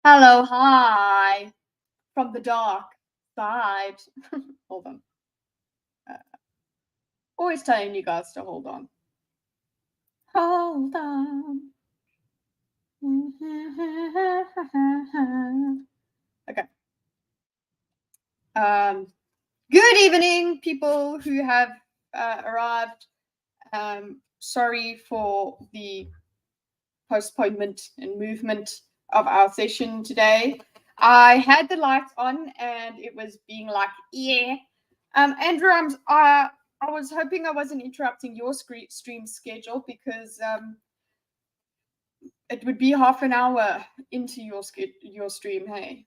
Hello, hi, from the dark side. Hold on. Uh, Always telling you guys to hold on. Hold on. Okay. Um, Good evening, people who have arrived. Sorry for the postponement and movement of our session today. I had the lights on and it was being like, yeah. Andrew, I was hoping I wasn't interrupting your stream schedule because it would be half an hour into your stream, hey.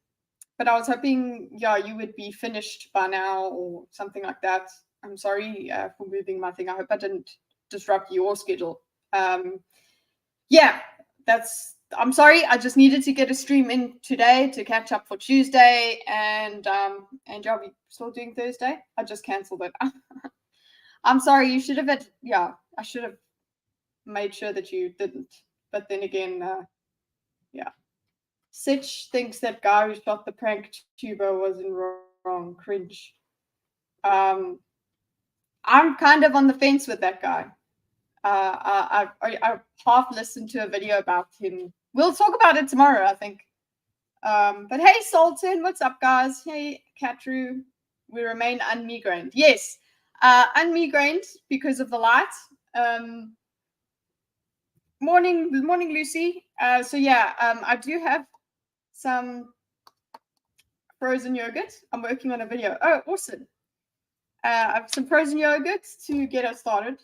But I was hoping, yeah, you would be finished by now or something like that. I'm sorry for moving my thing. I hope I didn't disrupt your schedule. Yeah, I'm sorry. I just needed to get a stream in today to catch up for Tuesday, and yeah, we still doing Thursday. I just cancelled it. I'm sorry. You should have had. Yeah, I should have made sure that you didn't. But then again, yeah. Sitch thinks that guy who shot the prank tuber was in wrong. Cringe. Um, I'm kind of on the fence with that guy. I half listened to a video about him. We'll talk about it tomorrow, I think. But hey, Sultan, what's up, guys? Hey, Katru, we remain unmigrained. Yes, unmigrained because of the light. Morning, Lucy. So yeah, I do have some frozen yogurt. I'm working on a video. Oh, awesome. I have some frozen yogurt to get us started.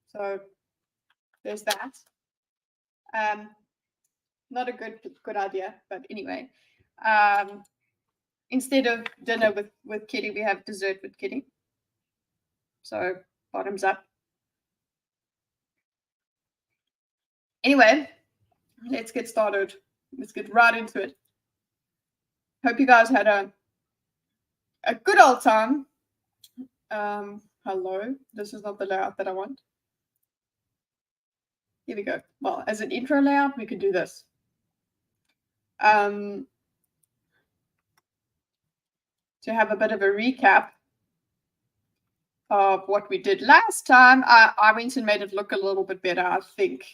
So there's that. Not a good idea, but anyway. Instead of dinner with Kitty, we have dessert with Kitty. So bottoms up. Anyway, let's get started. Let's get right into it. Hope you guys had a good old time. Hello. This is not the layout that I want. Here we go. Well, as an intro layout, we could do this. To have a bit of a recap of what we did last time, I went and made it look a little bit better, I think.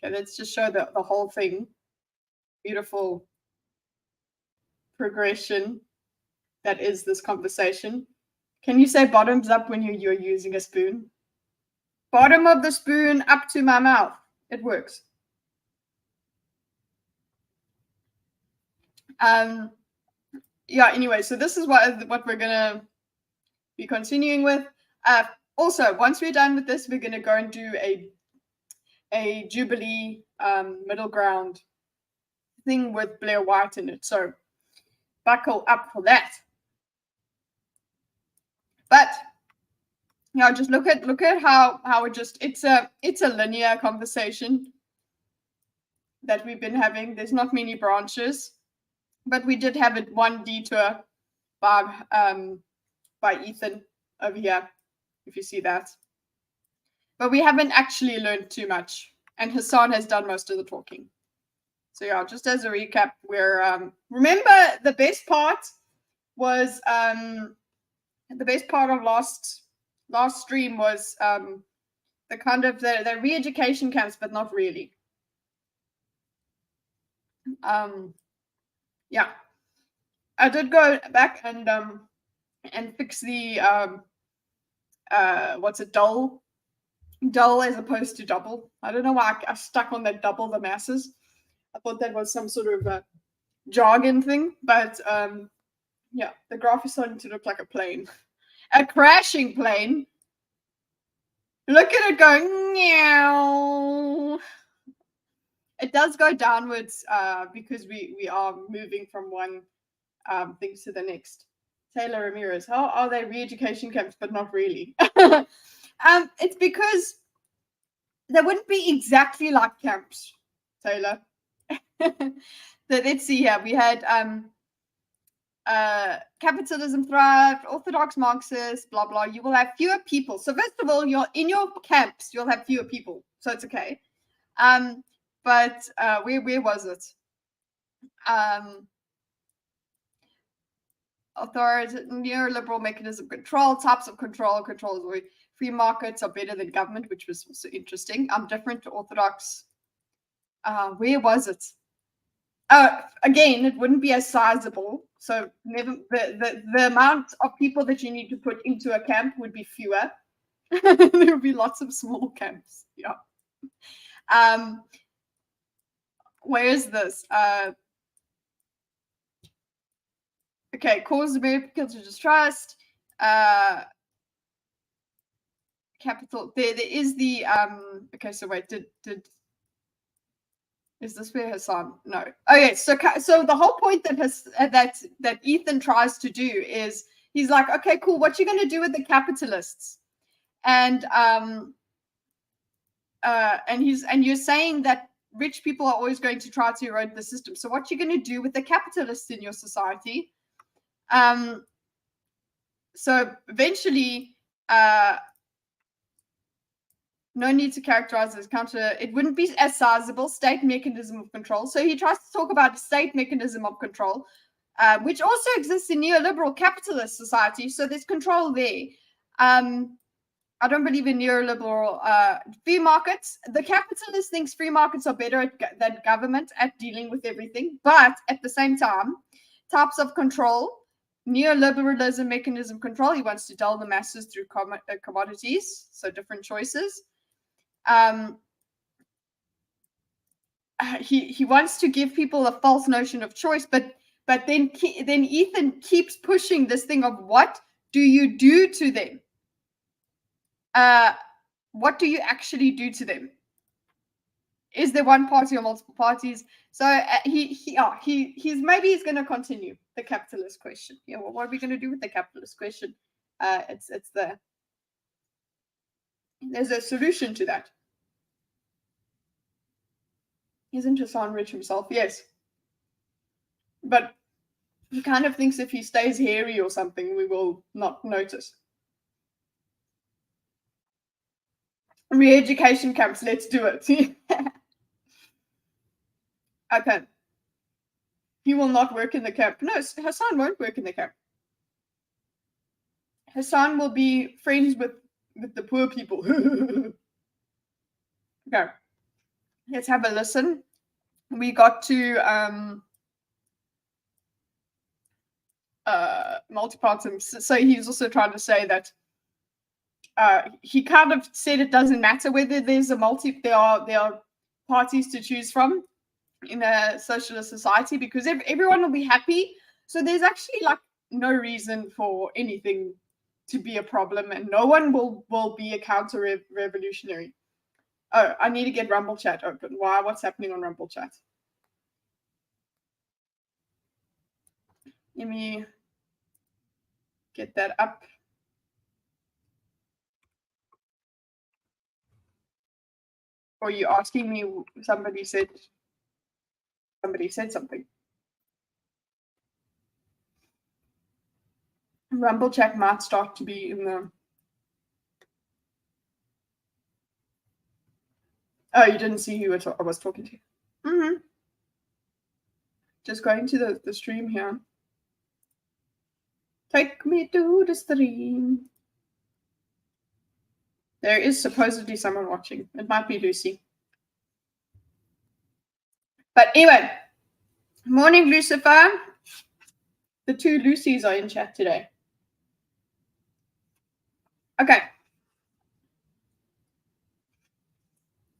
Okay, let's just show the whole thing. Beautiful progression that is this conversation. Can you say bottoms up when you're using a spoon? Bottom of the spoon up to my mouth. It works. Yeah, anyway, so this is what we're gonna be continuing with. Also, once we're done with this, we're gonna go and do a Jubilee middle ground thing with Blair White in it. So buckle up for that. But yeah, just look at how it's a linear conversation that we've been having. There's not many branches, but we did have one detour by Ethan over here, if you see that. But we haven't actually learned too much, and Hasan has done most of the talking. So yeah, just as a recap, we're remember the best part was the best part of last stream was the kind of the re-education camps, but not really. Yeah, I did go back and fix the what's it, dull as opposed to double. I don't know why I stuck on that double the masses. I thought that was some sort of a jargon thing, but yeah, the graph is starting to look like a plane, a crashing plane. Look at it going meow. It does go downwards because we are moving from one thing to the next. Taylor Ramirez, how are they re-education camps, but not really? It's because they wouldn't be exactly like camps, Taylor. Let's see here. We had capitalism thrived, orthodox Marxists, blah blah. You will have fewer people. So first of all, you're in your camps, you'll have fewer people, so it's okay. But where was it? Neoliberal mechanism control, types of control, free markets are better than government, which was also interesting. Different to orthodox. Where was it? Again, it wouldn't be as sizable. So never, the amount of people that you need to put into a camp would be fewer. There would be lots of small camps. Yeah. Where is this? Okay, cause America to distrust. Capital. There is the okay, so wait, did is this where Hasan? No. Okay, so the whole point that Ethan tries to do is he's like, okay, cool, what you gonna do with the capitalists? And you're saying that rich people are always going to try to erode the system. So what you're going to do with the capitalists in your society? So eventually, no need to characterize as counter. It wouldn't be as sizable state mechanism of control. So he tries to talk about a state mechanism of control, which also exists in neoliberal capitalist society. So there's control there. I don't believe in neoliberal free markets. The capitalist thinks free markets are better than government at dealing with everything. But at the same time, types of control, neoliberalism mechanism control, he wants to dull the masses through commodities, so different choices. He wants to give people a false notion of choice, but then Ethan keeps pushing this thing of what do you do to them? What do you actually do to them? Is there one party or multiple parties? So he's going to continue the capitalist question. Yeah, well, what are we going to do with the capitalist question? There's a solution to that. Isn't Hasan rich himself? Yes, but he kind of thinks if he stays hairy or something, we will not notice. Re-education camps, let's do it. Okay. He will not work in the camp. No, Hasan won't work in the camp. Hasan will be friends with the poor people. Okay. Let's have a listen. We got to multipartism. So he's also trying to say that he kind of said it doesn't matter whether there's there are parties to choose from in a socialist society because everyone will be happy. So there's actually like no reason for anything to be a problem, and no one will be a counter-revolutionary. Oh, I need to get Rumble Chat open. Wow, what's happening on Rumble Chat? Let me get that up. Or are you asking me? Somebody said something. Rumble Chat might start to be in the. Oh, you didn't see who I was talking to. Mm-hmm. Just going to the stream here. Take me to the stream. There is supposedly someone watching. It might be Lucy. But anyway, morning, Lucifer. The two Lucys are in chat today. Okay.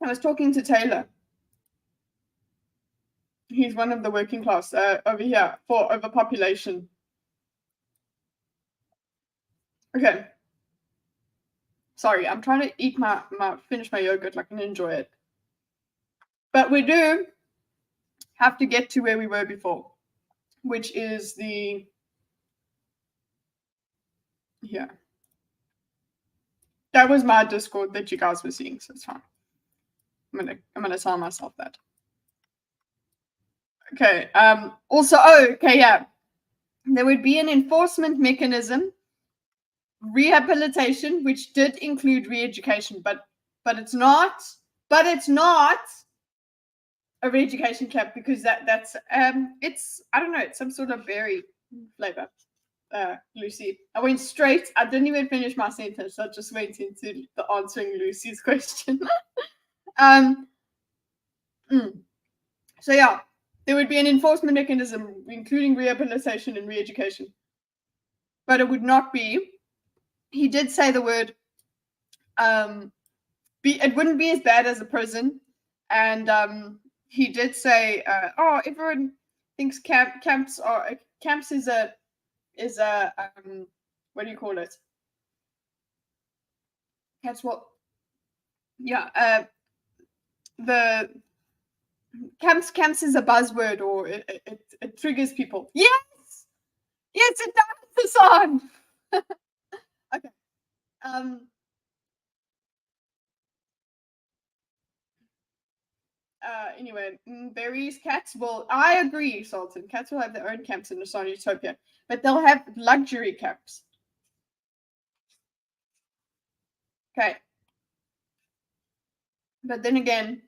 I was talking to Taylor. He's one of the working class over here for overpopulation. Okay. Sorry, I'm trying to eat finish my yogurt like and enjoy it. But we do have to get to where we were before, which is the that was my Discord that you guys were seeing, so it's fine. I'm gonna tell myself that. Okay. Also, there would be an enforcement mechanism, rehabilitation, which did include re-education, but it's not. a re-education camp because that's it's, I don't know, it's some sort of berry flavor. Lucy, I went straight. I didn't even finish my sentence. I just went into the answering Lucy's question. So yeah, there would be an enforcement mechanism, including rehabilitation and re-education, but it would not be. He did say the word. It wouldn't be as bad as a prison, and he did say, "Oh, everyone thinks camps is a what do you call it? Camps what? Yeah, the camps is a buzzword, or it triggers people. Yes, it does, Hasan. Okay. Anyway, berries, cats will. I agree, Sultan. Cats will have their own camps in the Hasan Utopia, but they'll have luxury camps. Okay. But then again,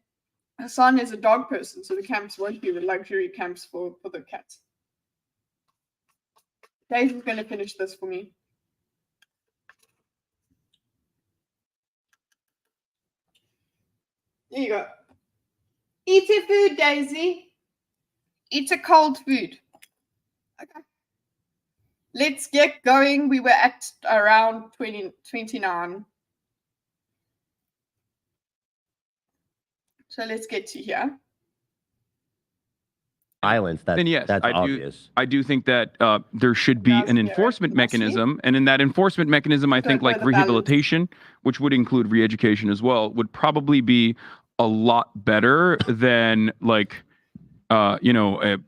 Hasan is a dog person, so the camps won't be the luxury camps for the cats. Daisy's going to finish this for me. There you go. Eat your food, Daisy. Eat a cold food. Okay. Let's get going. We were at around 29. So let's get to here. Violence. Then yes, that's obvious. I do think that there should be an enforcement mechanism, and in that enforcement mechanism, I think like rehabilitation, which would include re-education as well, would probably be a lot better than like a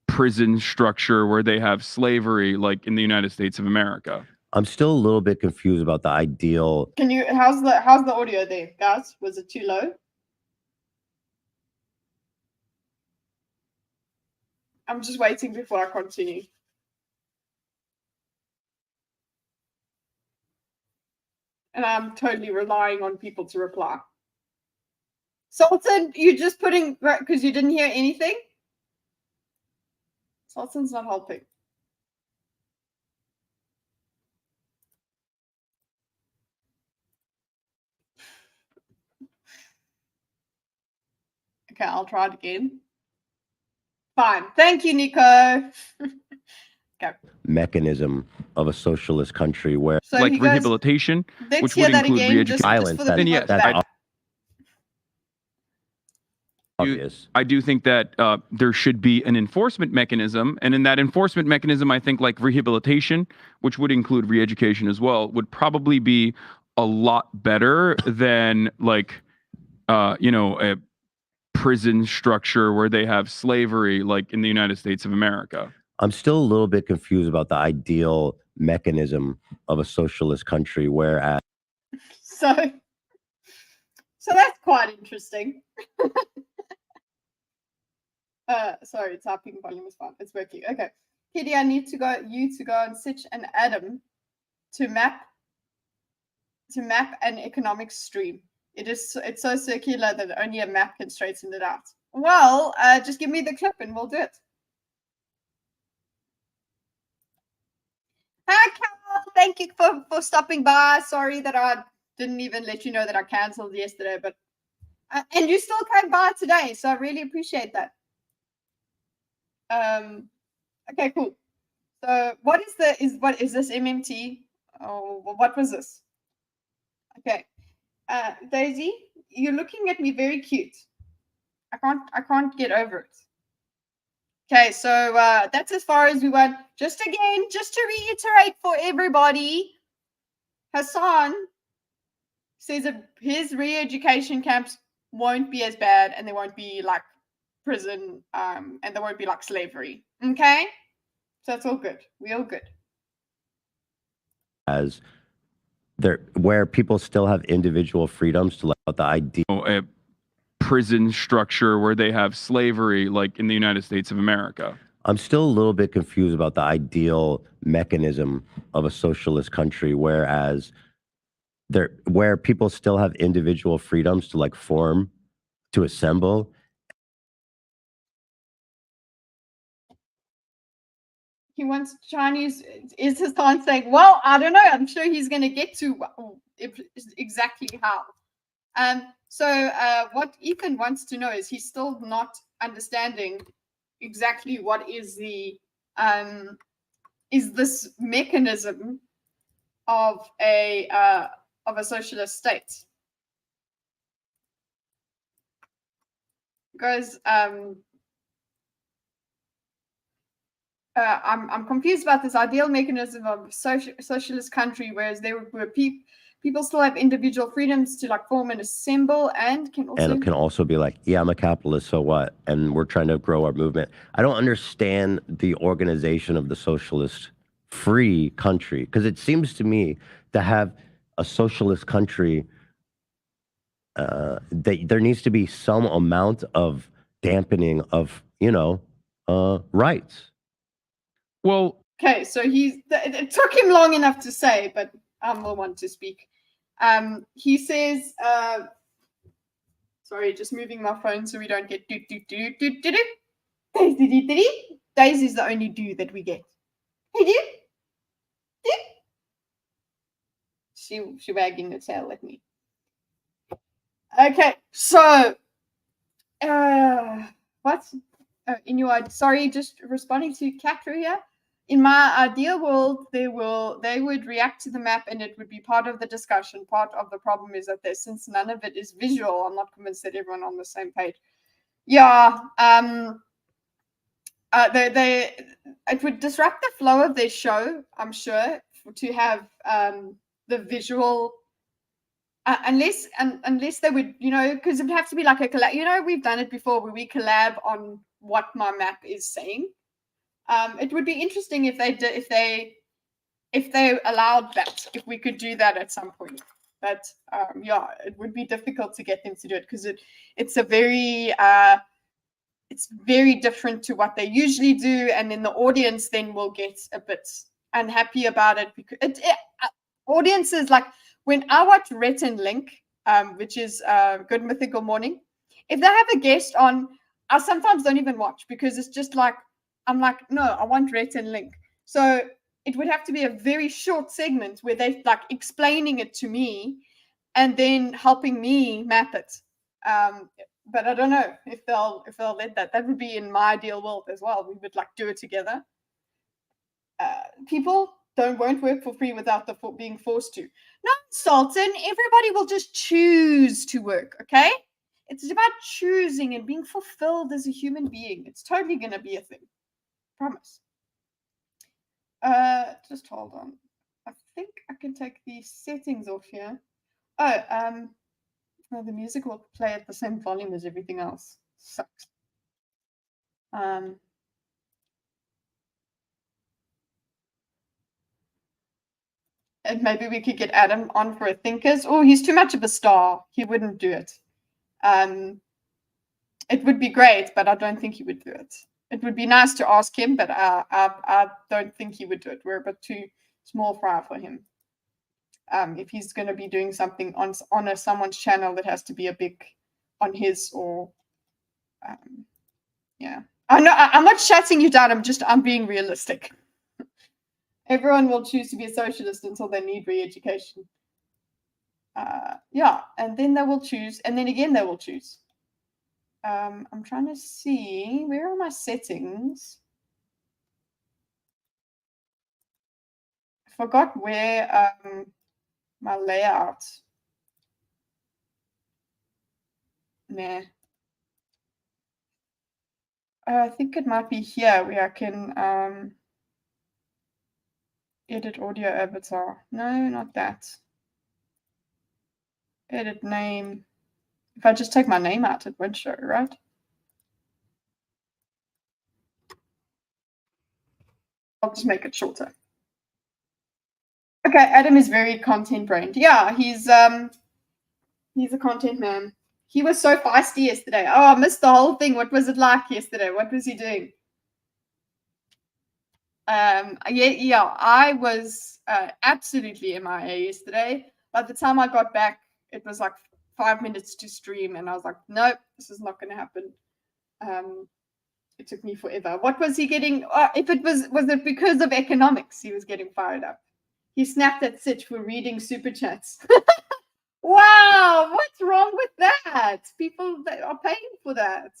prison structure where they have slavery like in the United States of America. I'm still a little bit confused about the ideal. Can you? How's the audio there, guys? Was it too low? I'm just waiting before I continue. And I'm totally relying on people to reply. Sultan, you're just putting, because you didn't hear anything? Sultan's not helping. Okay, I'll try it again. Fine. Thank you, Nico. Okay. Mechanism of a socialist country where like rehabilitation, which would include re-education. Violence. Then yes, obvious. I do think that there should be an enforcement mechanism, and in that enforcement mechanism, I think like rehabilitation, which would include re-education as well, would probably be a lot better than like a prison structure where they have slavery like in the United States of America. I'm still a little bit confused about the ideal mechanism of a socialist country, whereas so that's quite interesting. Sorry, typing volume is fine. It's working. Okay. Kitty, I need you to go and Sitch and Adam to map an economic stream. It's so circular that only a map can straighten it out. Well, just give me the clip and we'll do it. Hi, Carol. Thank you for stopping by. Sorry that I didn't even let you know that I cancelled yesterday, but and you still came by today, so I really appreciate that. Okay, cool. So what is this MMT? Oh, what was this? Okay. Daisy, you're looking at me very cute. I can't get over it. Okay, so that's as far as we went. Just to reiterate for everybody, Hasan says that his re-education camps won't be as bad, and they won't be like prison, and there won't be like slavery. Okay, so that's all good. We're all good. As there, where people still have individual freedoms to let out the idea. A prison structure where they have slavery like in the United States of America. I'm still a little bit confused about the ideal mechanism of a socialist country, whereas where people still have individual freedoms to like form, to assemble, he wants Chinese. Is Hasan saying, well, I don't know. I'm sure he's going to get to exactly how. So what Ethan wants to know is he's still not understanding exactly what is this mechanism of a socialist state. Because I'm confused about this ideal mechanism of socialist country, whereas there were people still have individual freedoms to like form and assemble, and can also be like, yeah, I'm a capitalist, so what? And we're trying to grow our movement. I don't understand the organization of the socialist free country, because it seems to me to have a socialist country, there needs to be some amount of dampening of, rights. Well, okay, so it took him long enough to say, but I will want to speak. He says, sorry, just moving my phone so we don't get Daisy is the only do that we get. Hey, do. She wagging the tail at me. Okay, so what's in your sorry, just responding to Catro here. In my ideal world, they would react to the map and it would be part of the discussion. Part of the problem is that since none of it is visual, I'm not convinced that everyone on the same page. Yeah, it would disrupt the flow of their show, I'm sure, to have the visual. Unless they would, because it would have to be like a collab. We've done it before where we collab on what my map is saying. It would be interesting if they allowed that, if we could do that at some point. But it would be difficult to get them to do it because it's very different to what they usually do, and then the audience then will get a bit unhappy about it because audiences like. When I watch Rhett and Link, which is Good Mythical Morning, if they have a guest on, I sometimes don't even watch because it's just like, I'm like, no, I want Rhett and Link. So it would have to be a very short segment where they're like explaining it to me and then helping me map it. But I don't know if they'll let that. That would be in my ideal world as well. We would like do it together. People won't work for free without being forced to. No, Sultan, everybody will just choose to work, okay? It's about choosing and being fulfilled as a human being. It's totally going to be a thing. Promise. Just hold on. I think I can take the settings off here. Oh, well, the music will play at the same volume as everything else. Sucks. And maybe we could get Adam on for a thinkers. Oh, he's too much of a star. He wouldn't do it. It would be great, but I don't think he would do it. It would be nice to ask him, but I don't think he would do it. We're a bit too small fry for him. If he's going to be doing something on someone's channel, that has to be a big on his or yeah. I'm not shutting you down. I'm being realistic. Everyone will choose to be a socialist until they need re-education. Yeah, and then they will choose, and then again they will choose. I'm trying to see, where are my settings? I forgot where my layout. Nah. I think it might be here where I can edit audio avatar. No, not that. Edit name. If I just take my name out, it won't show, right? I'll just make it shorter. Okay, Adam is very content brained. Yeah, he's a content man. He was so feisty yesterday. Oh, I missed the whole thing. What was it like yesterday? What was he doing? Yeah, I was absolutely MIA yesterday. By the time I got back, it was like 5 minutes to stream, and I was like, nope, this is not going to happen. It took me forever. What was he getting? If it was it because of economics he was getting fired up? He snapped at Sitch for reading super chats. Wow, what's wrong with that? People that are paying for that.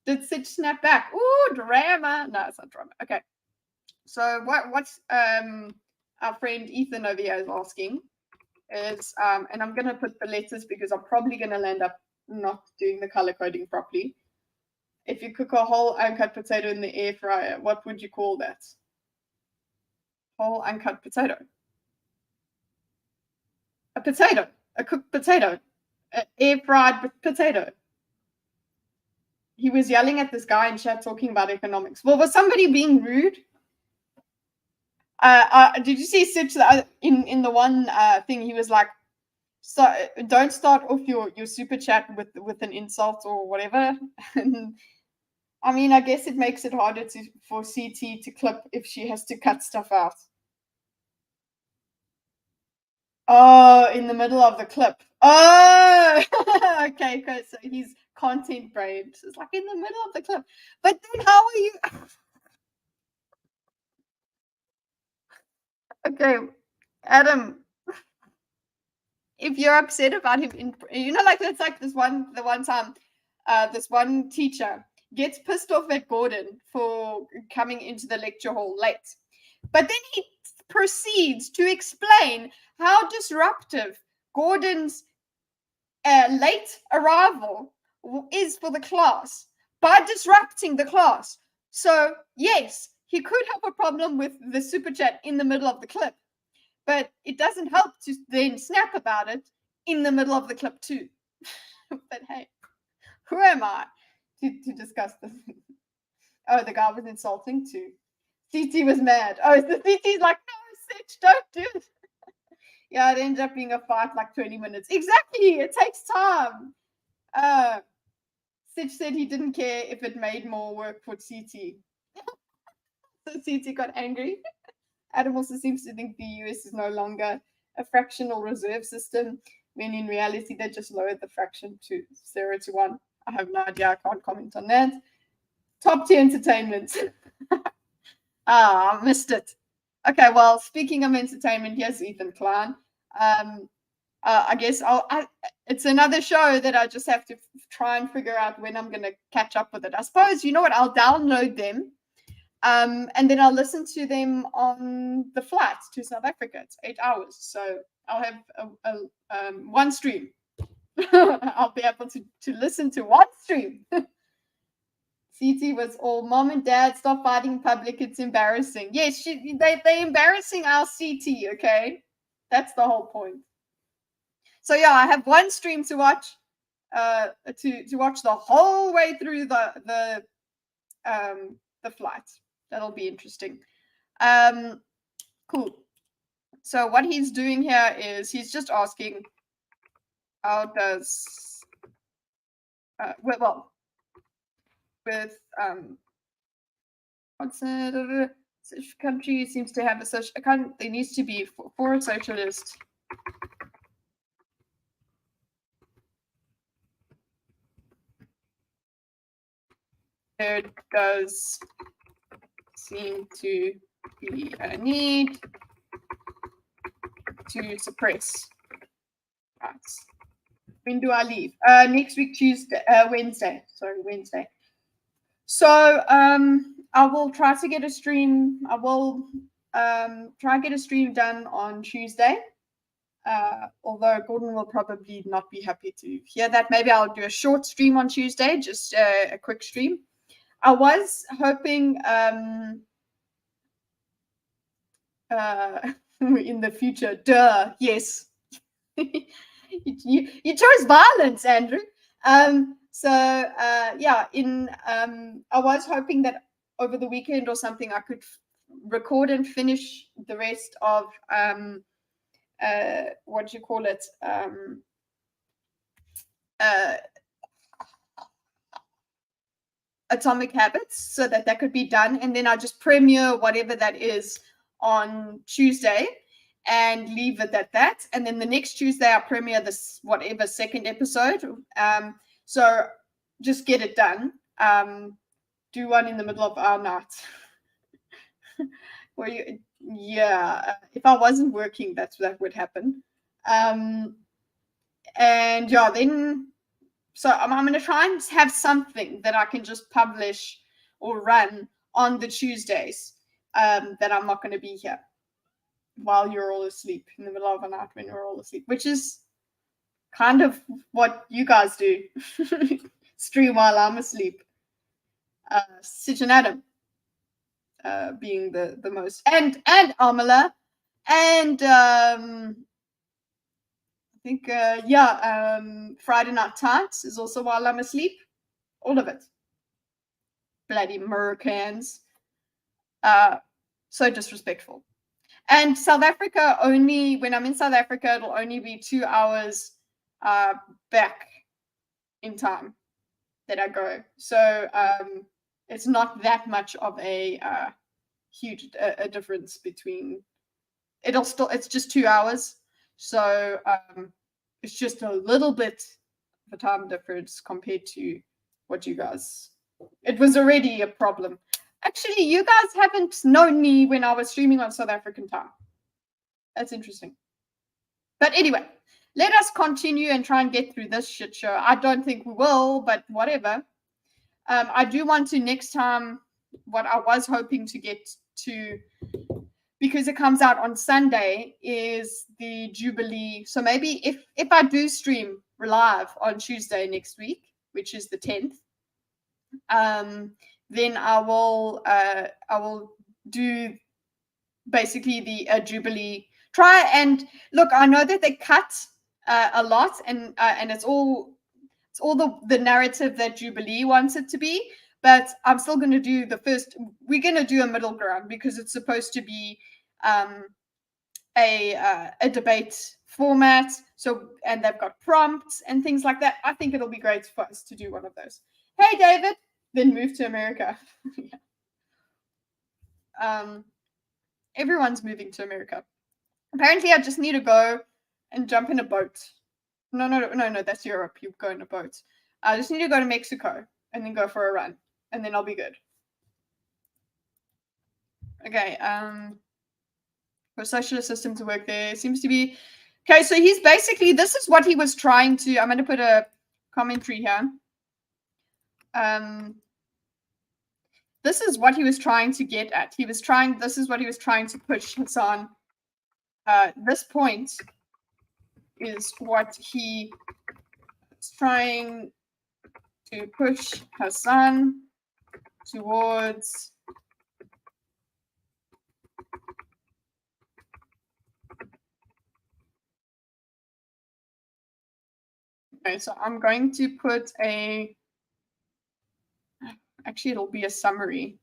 Did Sitch snap back? Ooh, drama. No, it's not drama. Okay. So what's our friend Ethan over here is asking is, and I'm gonna put the letters because I'm probably gonna land up not doing the color coding properly. If you cook a whole uncut potato in the air fryer, what would you call that? Whole uncut potato. A potato. A cooked potato. An air fried potato. He was yelling at this guy in chat talking about economics. Well, was somebody being rude? Did you see Sitch in the one thing? He was like, "So don't start off your super chat with an insult or whatever." I mean, I guess it makes it harder for CT to clip if she has to cut stuff out. Oh, in the middle of the clip. Oh, okay. So he's content brave. It's like in the middle of the clip. But then how are you? Okay, Adam. If you're upset about him, like it's like the one time, this one teacher gets pissed off at Gordon for coming into the lecture hall late, but then he proceeds to explain how disruptive Gordon's late arrival is for the class by disrupting the class. So yes, he could have a problem with the super chat in the middle of the clip, but it doesn't help to then snap about it in the middle of the clip too. But hey, who am I to discuss this? Oh, the guy was insulting too. CT was mad. Oh, the CT's like, no, Sitch, don't do it. Yeah, it ended up being a fight like 20 minutes. Exactly, it takes time. Sitch said he didn't care if it made more work for CT. So CT got angry. Adam also seems to think the US is no longer a fractional reserve system, when in reality they just lowered the fraction to 0 to 1. I have no idea. I can't comment on that. Top tier entertainment. I missed it. Okay, well, speaking of entertainment, here's Ethan Klein. I guess it's another show that I just have to try and figure out when I'm going to catch up with it. I suppose, you know what, I'll download them. And then I'll listen to them on the flight to South Africa. It's 8 hours. So I'll have one stream. I'll be able to listen to one stream. CT was all, mom and dad, stop fighting in public. It's embarrassing. Yes, they're embarrassing our CT, okay? That's the whole point. So yeah, I have one stream to watch, to watch the whole way through the flight. That'll be interesting. Cool. So what he's doing here is he's just asking, how does with what's it? Such country seems to have a social account. There needs to be for a socialist. There does seem to be a need to suppress rights. When do I leave? Next week, Wednesday. Sorry, Wednesday. So I will try to get a stream. I will try and get a stream done on Tuesday. Although Gordon will probably not be happy to hear that. Maybe I'll do a short stream on Tuesday, just a quick stream. I was hoping in the future, yes. you chose violence, Andrew. Yeah, I was hoping that over the weekend or something I could record and finish the rest of what do you call it? Atomic Habits, so that could be done, and then I just premiere whatever that is on Tuesday and leave it at that. And then the next Tuesday I premiere this whatever second episode. So just get it done. do one in the middle of our night. If I wasn't working, that would happen. And yeah, then so I'm going to try and have something that I can just publish or run on the Tuesdays that I'm not going to be here while you're all asleep in the middle of the night when you're all asleep, which is kind of what you guys do. Stream while I'm asleep. Sit and Adam being the most, and Amala, and I think Friday Night Tights is also while I'm asleep. All of it. Bloody Americans. So disrespectful. And South Africa only, when I'm in South Africa, it'll only be 2 hours back in time that I go. So it's not that much of a huge difference between. It's just 2 hours. So it's just a little bit of a time difference compared to what you guys. It was already a problem. Actually, you guys haven't known me when I was streaming on South African time. That's interesting. But anyway, let us continue and try and get through this shit show. I don't think we will, but whatever. I do want to next time, what I was hoping to get to, because it comes out on Sunday, is the Jubilee. So maybe if I do stream live on Tuesday next week, which is the 10th, then I will do basically the Jubilee. Try and look. I know that they cut a lot, and it's all the narrative that Jubilee wants it to be. But I'm still going to do the first. We're going to do a middle ground because it's supposed to be a debate format. So, and they've got prompts and things like that. I think it'll be great for us to do one of those. Hey, David, then move to America. Everyone's moving to America. Apparently, I just need to go and jump in a boat. No, that's Europe. You go in a boat. I just need to go to Mexico and then go for a run, and then I'll be good. Okay. For a socialist system to work there, seems to be okay. So he's basically, this is what he was trying to. I'm going to put a commentary here. This is what he was trying to get at. This is what he was trying to push Hasan. This point is what he is trying to push Hasan towards. Okay, so I'm going to put actually it'll be a summary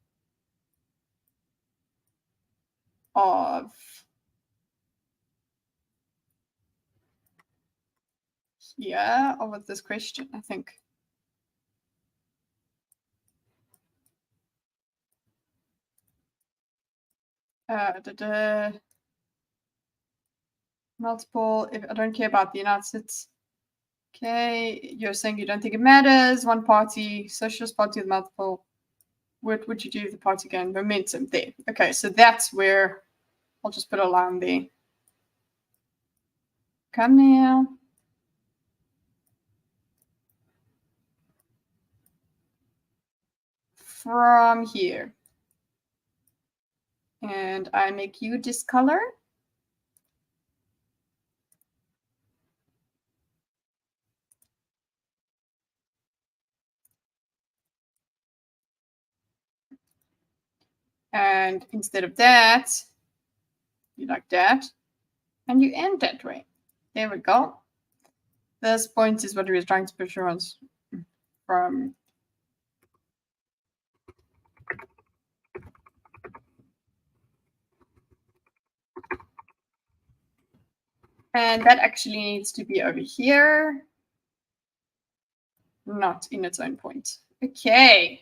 of this question, I think. Multiple, if I don't care about the United States. Okay, you're saying you don't think it matters. One party, socialist party with multiple. What would you do with the party again? Momentum there. Okay, so that's where I'll just put a line there. Come now. From here. And I make you discolor. And instead of that, you like that. And you end that way. There we go. This point is what he was trying to push us from. And that actually needs to be over here, not in its own point. Okay.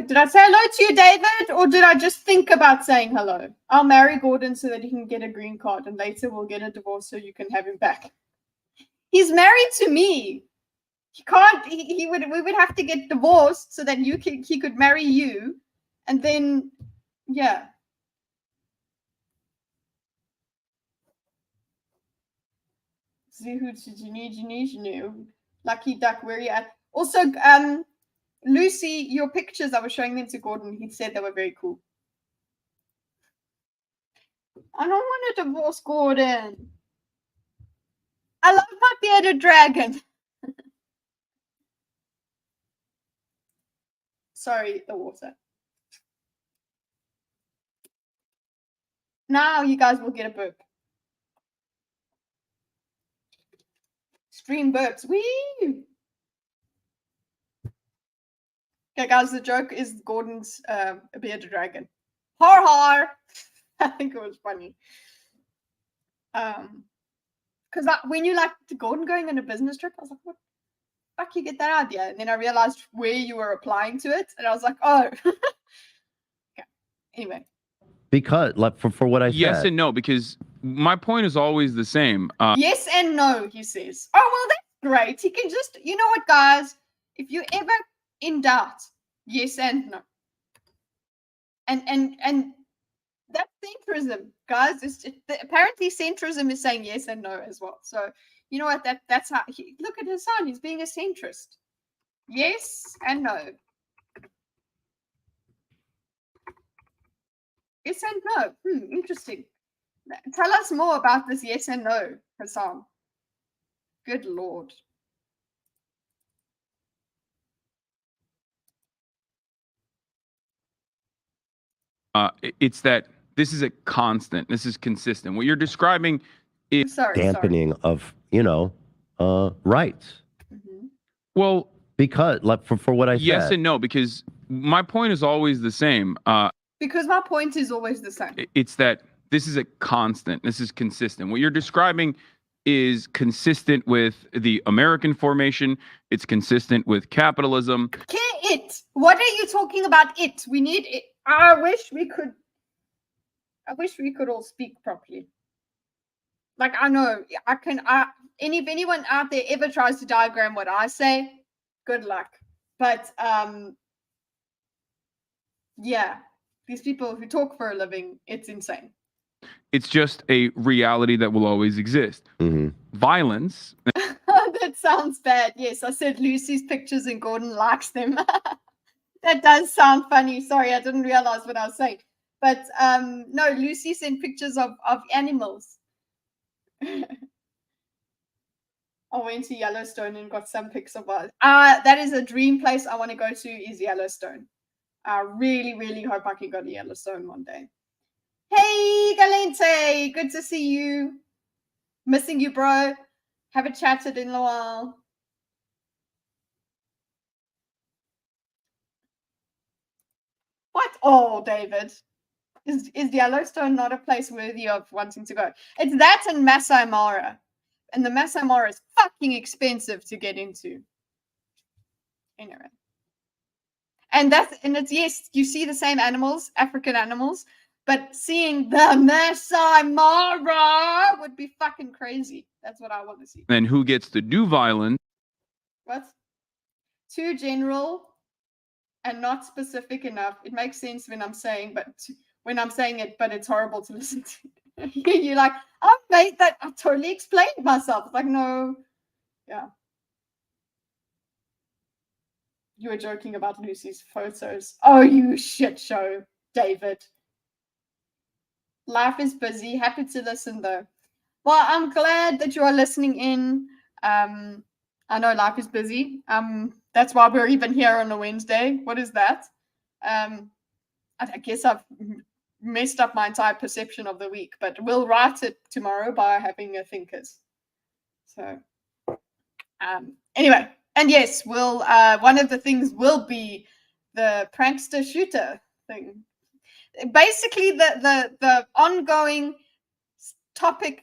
Did I say hello to you, David, or did I just think about saying hello? I'll marry Gordon so that he can get a green card, and later we'll get a divorce so you can have him back. He's married to me. He can't. He would. We would have to get divorced so that he could marry you, and then yeah. Lucky duck, where you at? Also, Lucy, your pictures, I was showing them to Gordon. He said they were very cool. I don't want to divorce Gordon. I love my bearded dragon. Sorry, the water. Now you guys will get a burp. Stream burps. Wee! Okay, guys, the joke is Gordon's a bearded dragon. Har har! I think it was funny. Because when you like Gordon going on a business trip, I was like, what the fuck you get that idea? And then I realized where you were applying to it, and I was like, oh. Okay. Anyway. Because, like, for what I said. Yes and no, because my point is always the same. Yes and no, he says. Oh, well, that's great. He can just, you know what, guys? If you're ever in doubt, yes and no. And that's centrism, guys. Apparently centrism is saying yes and no as well. So, you know what? That's how, look at Hasan. He's being a centrist. Yes and no. Yes and no. Interesting. Tell us more about this yes and no, Hasan. Good Lord. It's that this is a constant. This is consistent. What you're describing is dampening of, rights. Mm-hmm. Well, because, like, for what I said. Yes and no, because my point is always the same. Because my point is always the same. It's that this is a constant. This is consistent. What you're describing is consistent with the American formation. It's consistent with capitalism. It. What are you talking about? It. We need it. I wish we could all speak properly. Like, I know I can. And if anyone out there ever tries to diagram what I say, good luck. But yeah, these people who talk for a living, it's insane. It's just a reality that will always exist. Mm-hmm. Violence. That sounds bad. Yes, I said Lucy's pictures and Gordon likes them. That does sound funny. Sorry, I didn't realize what I was saying. But no, Lucy sent pictures of animals. I went to Yellowstone and got some pics of us. That is a dream place I want to go to, is Yellowstone. I really, really hope I can go to Yellowstone one day. Hey, Galente, good to see you. Missing you, bro. Haven't chatted in a while. What? Oh, David. Is Yellowstone not a place worthy of wanting to go? It's that and Masai Mara. And the Masai Mara is fucking expensive to get into. Anyway. And it's, yes, you see the same animals, African animals, but seeing the Masai Mara would be fucking crazy. That's what I want to see. And who gets to do violence? What? Too general and not specific enough. It makes sense when I'm saying, but it's horrible to listen to. You're like, I've made that. I totally explained myself. It's like, no, yeah. You were joking about Lucy's photos. Oh, you shit show, David. Life is busy. Happy to listen though. Well, I'm glad that you are listening in. I know life is busy. That's why we're even here on a Wednesday. What is that? I guess I've messed up my entire perception of the week, but we'll write it tomorrow by having a thinkers. So, anyway, and yes, we'll one of the things will be the prankster shooter thing. Basically, the ongoing topic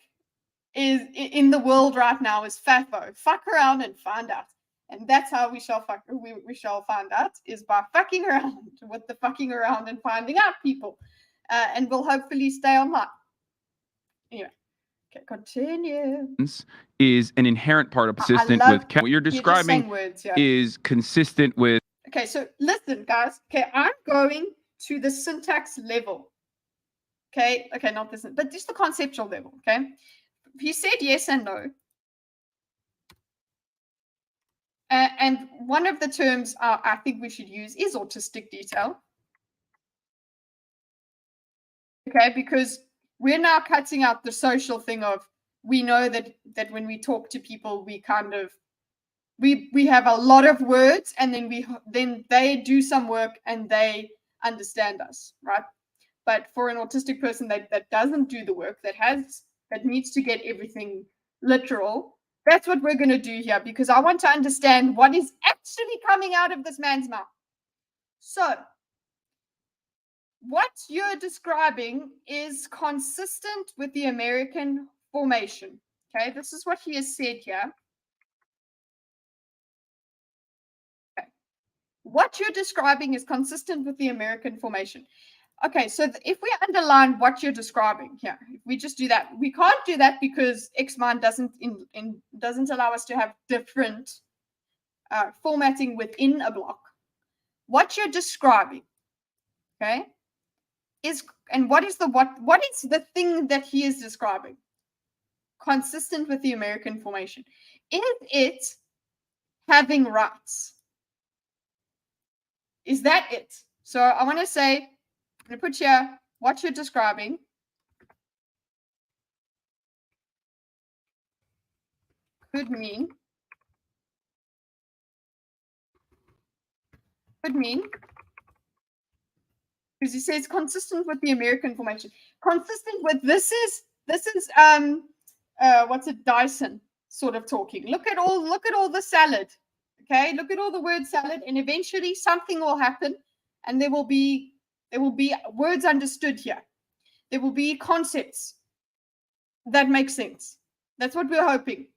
is in the world right now is FAFO. Fuck around and find out. And that's how we shall find out, is by fucking around with the fucking around and finding out people. And we'll hopefully stay online. Anyway, Okay, continue. Is an inherent part of consistent with what you're describing words, is consistent with. Okay, so listen, guys. Okay, I'm going to the syntax level. Okay, not this, but just the conceptual level. Okay, he said yes and no. And one of the terms I think we should use is autistic detail. Okay, because we're now cutting out the social thing of, we know that when we talk to people, we kind of we have a lot of words, and then they do some work and they understand us, right? But for an autistic person that doesn't do the work, that needs to get everything literal, that's what we're going to do here, because I want to understand what is actually coming out of this man's mouth. So what you're describing is consistent with the American formation. Okay, this is what he has said here. Okay. What you're describing is consistent with the American formation. Okay, so if we underline what you're describing here, if we just do that, we can't do that because Xmind doesn't allow us to have different formatting within a block. What you're describing, okay, what is the thing that he is describing? Consistent with the American formation. Is it having rights? Is that it? So I want to say, I'm going to put here what you're describing. Could mean, because he says consistent with the American formation. Consistent with this is what's it, Dyson sort of talking. Look at all the salad. Okay, look at all the word salad, and eventually something will happen, and there will be words understood here. There will be concepts that make sense. That's what we're hoping.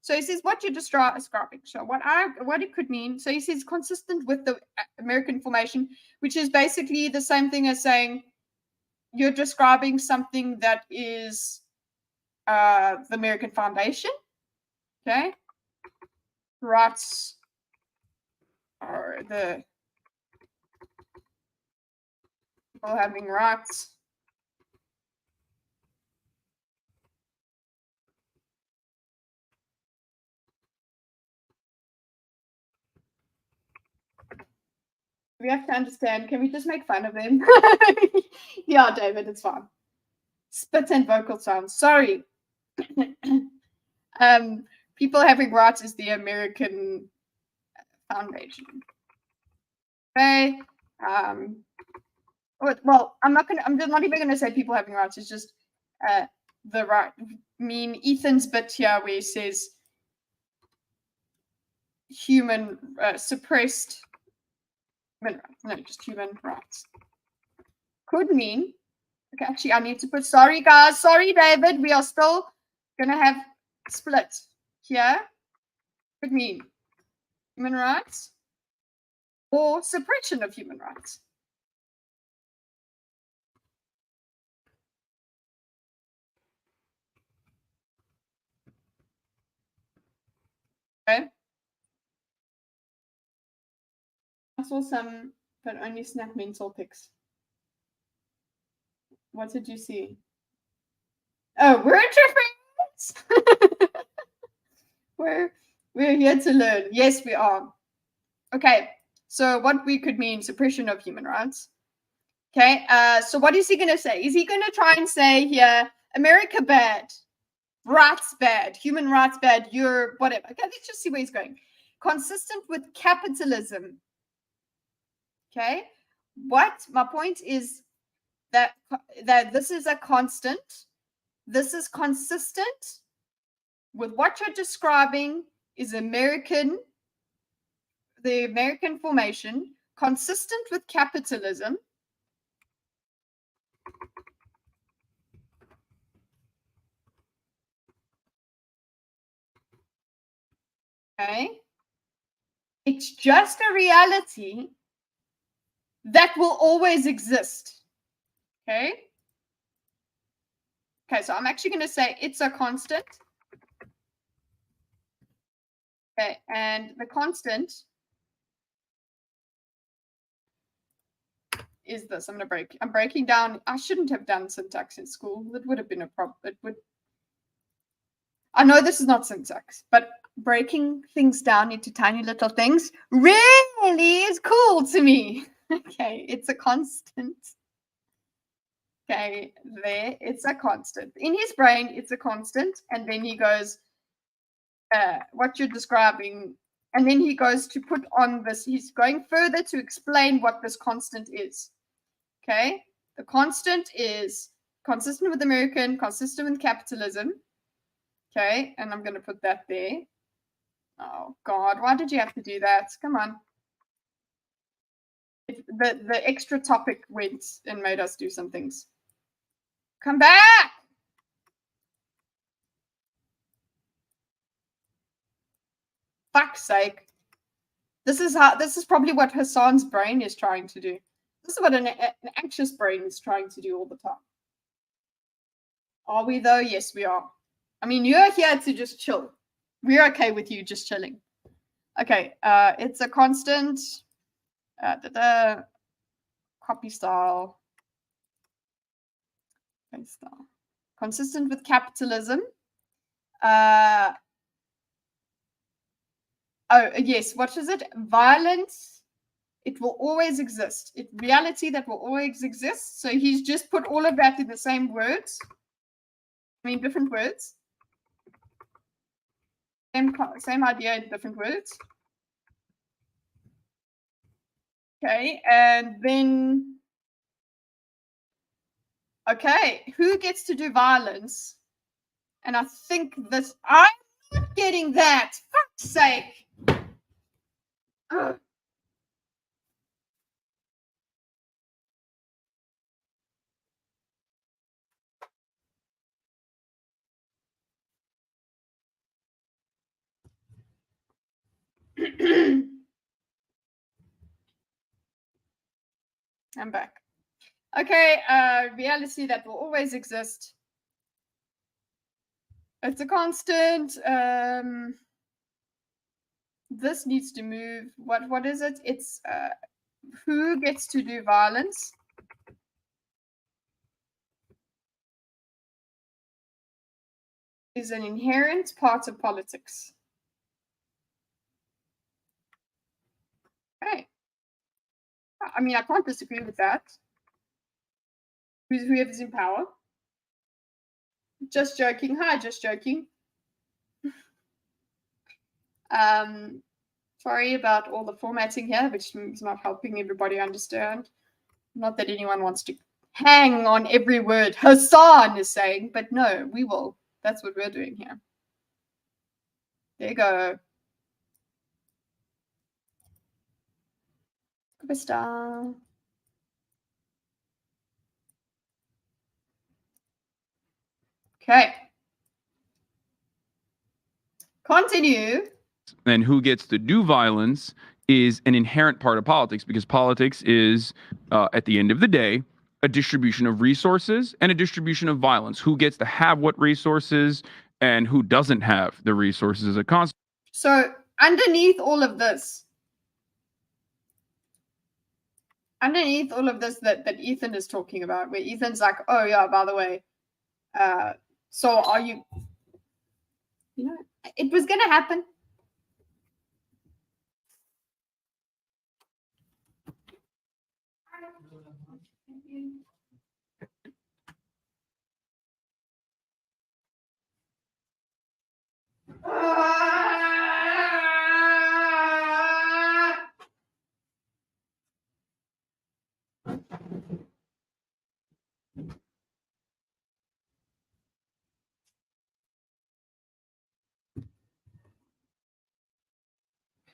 So he says what you're describing. So what it could mean. So he says consistent with the American formation, which is basically the same thing as saying you're describing something that is the American foundation. Okay, rights are the people having rights. We have to understand. Can we just make fun of them? Yeah, David, it's fine. Spit and vocal sounds. Sorry. People having rights is the American foundation. Okay. Well, I'm not even gonna say people having rights. It's just the right. Ethan's bit here where he says human suppressed human rights. No, just human rights. Could mean. Okay, actually, I need to put. Sorry, guys. Sorry, David. We are still gonna have split here. Could mean human rights or suppression of human rights. Okay. I saw some, but only snap mental pics. What did you see? Oh, we're interference. we're here to learn. Yes, we are. Okay. So what we could mean suppression of human rights. Okay. So what is he going to say? Is he going to try and say here, America bad, rights bad, human rights bad, you're whatever. Okay, let's just see where he's going. Consistent with capitalism. Okay. What my point is that this is a constant. This is consistent with what you're describing is the American formation, consistent with capitalism. Okay. It's just a reality that will always exist. Okay. Okay, so I'm actually going to say it's a constant. Okay, and the constant is this. I'm breaking down. I shouldn't have done syntax in school. It would have been a problem. I know this is not syntax, but breaking things down into tiny little things really is cool to me. Okay, it's a constant. Okay, there, it's a constant. In his brain, it's a constant. And then he goes, what you're describing. And then he goes to put on this. He's going further to explain what this constant is. Okay, the constant is consistent with American, consistent with capitalism. Okay, and I'm going to put that there. Oh, God, why did you have to do that? Come on. The extra topic went and made us do some things. Come back! Fuck's sake. This is probably what Hasan's brain is trying to do. This is what an anxious brain is trying to do all the time. Are we though? Yes, we are. I mean, you're here to just chill. We're okay with you just chilling. Okay, it's a constant. Copy style. Consistent with capitalism. Oh, yes, what is it? Violence. It will always exist. Reality that will always exist. So he's just put all of that in the same words. I mean, different words. Same idea in different words. Okay, and then, okay, who gets to do violence? And I think this, I'm not getting that. Fuck's sake. Ugh. I'm back. Okay, reality that will always exist. It's a constant. This needs to move. What is it? It's who gets to do violence? Is an inherent part of politics. Okay. I mean, I can't disagree with that. Whoever's in power. Just joking. Hi, just joking. Sorry about all the formatting here, which is not helping everybody understand. Not that anyone wants to hang on every word Hasan is saying, but no, we will. That's what we're doing here. There you go. Krista. Okay. Continue. And who gets to do violence is an inherent part of politics, because politics is, at the end of the day, a distribution of resources and a distribution of violence. Who gets to have what resources and who doesn't have the resources as a consequence. So underneath all of this that Ethan is talking about, where Ethan's like, oh yeah, by the way, so are you, it was going to happen.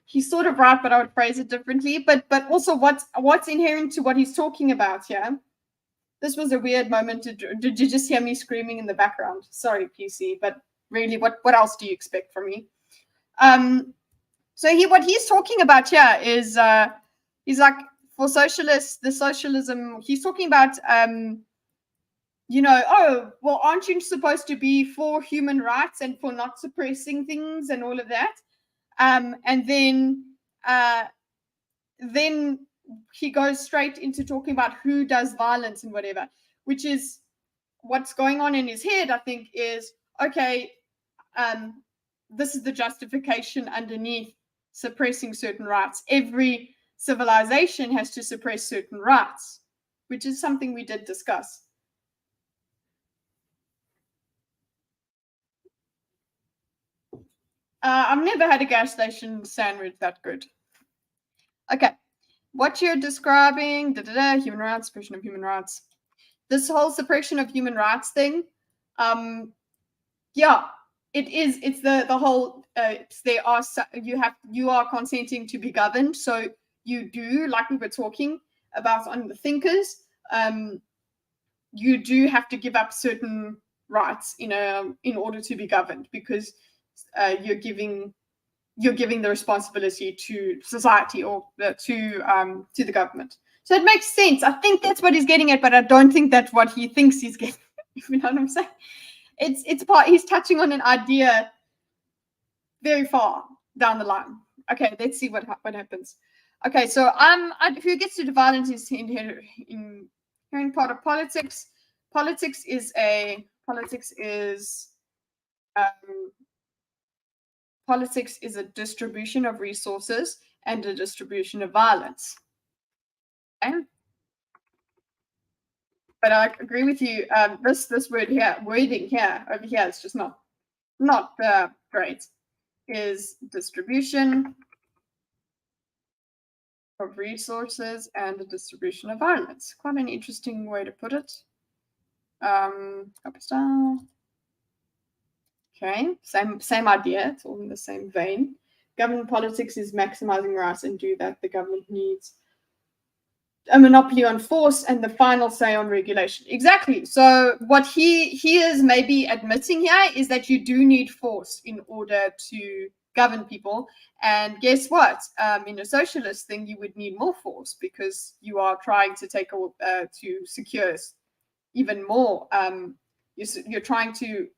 He's sort of right, but I would phrase it differently. But also, what's inherent to what he's talking about here? This was a weird moment. Did you just hear me screaming in the background? Sorry, PC, but really, what else do you expect from me? So what he's talking about here is he's like, for socialists, the socialism, he's talking about oh, well, aren't you supposed to be for human rights and for not suppressing things and all of that? And then he goes straight into talking about who does violence and whatever, which is what's going on in his head, I think, is, okay, this is the justification underneath suppressing certain rights. Every civilization has to suppress certain rights, which is something we did discuss. I've never had a gas station sandwich that good. Okay, what you're describing, human rights, suppression of human rights. This whole suppression of human rights thing, yeah, it is. It's the whole. You are consenting to be governed, so you do, like we were talking about on the thinkers. You do have to give up certain rights, in order to be governed, because you're giving the responsibility to society or to the government. So it makes sense. I think that's what he's getting at, but I don't think that's what he thinks he's getting. You know what I'm saying? It's part. He's touching on an idea very far down the line. Okay, let's see what happens. Okay, so who gets to violence is inherent part of politics. Politics is a distribution of resources and a distribution of violence. Okay? But I agree with you. This wording here over here is just not great. Is distribution of resources and a distribution of violence. Quite an interesting way to put it. Okay, same idea. It's all in the same vein. Government politics is maximizing rights, and do that, the government needs a monopoly on force and the final say on regulation. Exactly. So what he is maybe admitting here is that you do need force in order to govern people. And guess what? In a socialist thing, you would need more force, because you are trying to to secure even more. You're trying to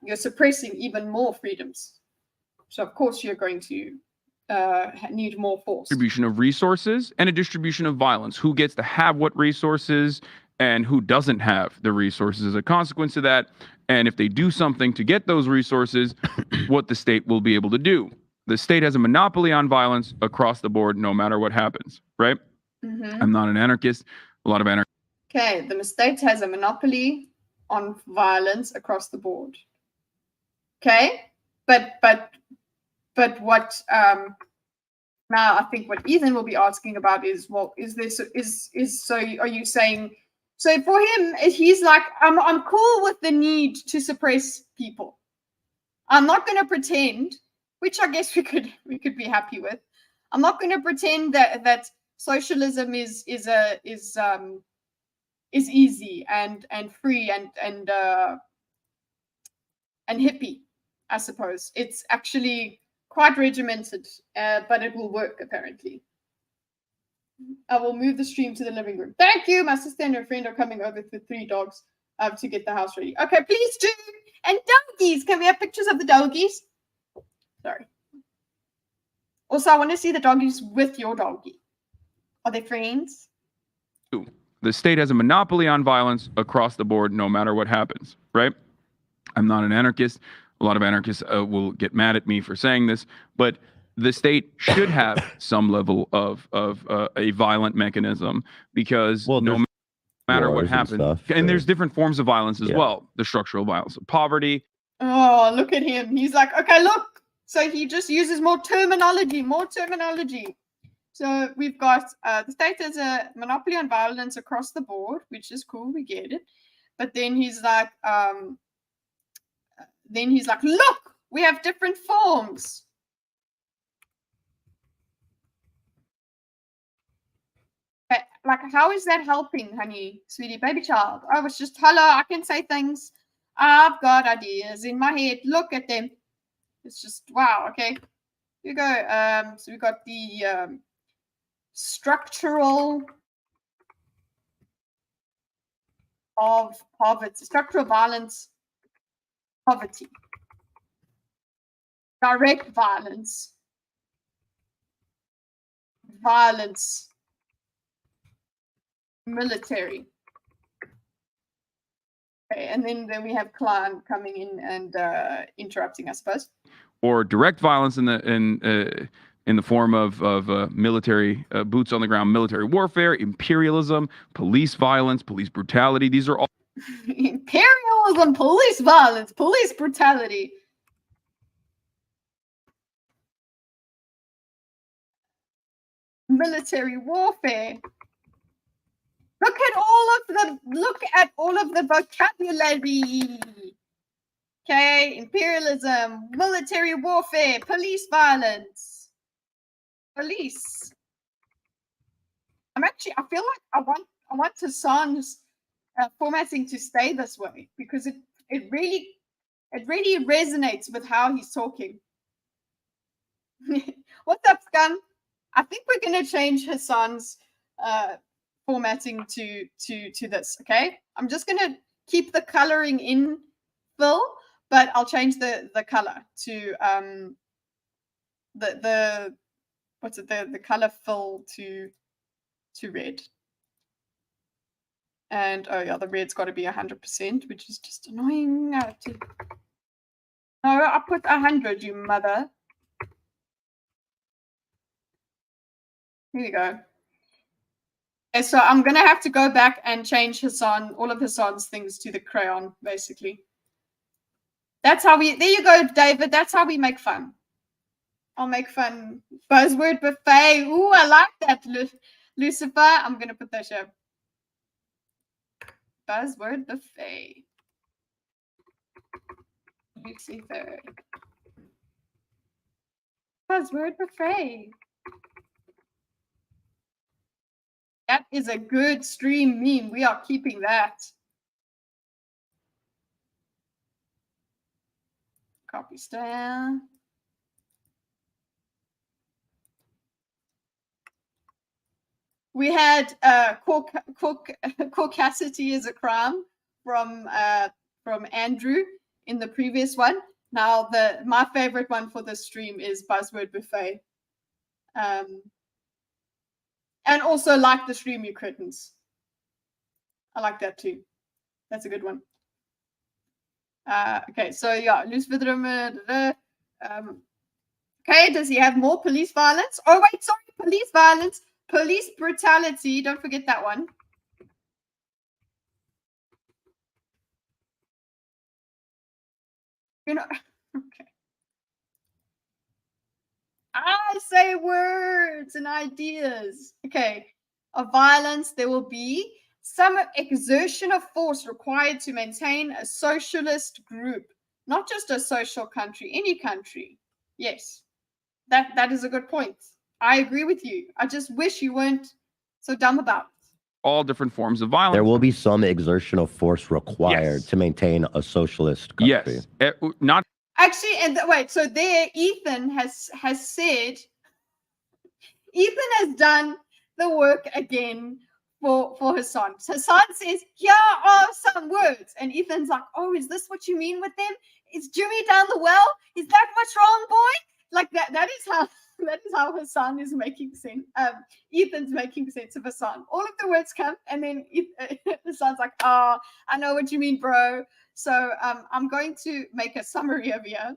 you're suppressing even more freedoms. So of course you're going to need more force. Distribution of resources and a distribution of violence. Who gets to have what resources and who doesn't have the resources as a consequence of that. And if they do something to get those resources, what the state will be able to do. The state has a monopoly on violence across the board, no matter what happens, right? Mm-hmm. I'm not an anarchist. A lot of anarchists. Okay, the state has a monopoly on violence across the board. Okay, but what now I think what Ethan will be asking about is, well, so are you saying, so for him he's like, I'm cool with the need to suppress people. I'm not going to pretend, which I guess we could be happy with. I'm not going to pretend that socialism is easy and free and hippie. I suppose it's actually quite regimented, but it will work apparently. I will move the stream to the living room. Thank you. My sister and her friend are coming over with 3 dogs to get the house ready. Okay, please do. And doggies. Can we have pictures of the doggies? Sorry. Also, I want to see the doggies with your doggie. Are they friends? The state has a monopoly on violence across the board, no matter what happens, right? I'm not an anarchist. A lot of anarchists will get mad at me for saying this, but the state should have some level of a violent mechanism, because no matter what happens, and there's different forms of violence as well. The structural violence of poverty. Oh, look at him. He's like, okay, look. So he just uses more terminology. So we've got the state has a monopoly on violence across the board, which is cool. We get it. But then he's like, look, we have different forms. Like, how is that helping, honey, sweetie, baby child? I was just, hello, I can say things. I've got ideas in my head. Look at them. It's just, wow, okay. Here we go. So we got the structural of poverty, structural violence, poverty, direct violence, violence, military. Okay, and then we have Klein coming in and interrupting, I suppose. Or direct violence in the form of military boots on the ground, military warfare, imperialism, police violence, police brutality. These are all imperialism, police violence, police brutality. Military warfare. Look at all of the vocabulary. Okay, imperialism, military warfare, police violence, police. I feel like I want Hasan's formatting to stay this way because it really resonates with how he's talking. What's up, Scum? I think we're gonna change Hasan's formatting to this. Okay, I'm just gonna keep the coloring in fill, but I'll change the color to the what's it, the color fill to red. And oh yeah, the red's got to be 100%, which is just annoying. No, I put 100, you mother. Here we go. Okay, so I'm gonna have to go back and change Hasan, all of Hasan's things to the crayon, basically. That's how we, there you go, David. That's how we make fun. I'll make fun. Buzzword buffet. Ooh, I like that, Lucifer. I'm going to put that here. Buzzword buffet. Lucifer. Buzzword buffet. That is a good stream meme. We are keeping that. Copy style. We had caucasity is a crime from Andrew in the previous one. Now my favorite one for this stream is buzzword buffet. And also like the stream, you curtains. I like that too. That's a good one. Okay, so yeah, loose with okay, does he have more police violence? Oh wait, sorry, police violence. Police brutality, don't forget that one. You know, okay. I say words and ideas. Okay, of violence, there will be some exertion of force required to maintain a socialist group, not just a social country, any country. Yes, that is a good point. I agree with you. I just wish you weren't so dumb about it. All different forms of violence. There will be some exertion of force required to maintain a socialist country. Yes, not actually. And wait, so there, Ethan has said. Ethan has done the work again for Hasan. Hasan says, "Here are some words," and Ethan's like, "Oh, is this what you mean with them? Is Jimmy down the well? Is that what's wrong, boy?" Like that is how Hasan is making sense. Ethan's making sense of Hasan. All of the words come, and then Hasan's like, "Oh, I know what you mean, bro." So I'm going to make a summary of here.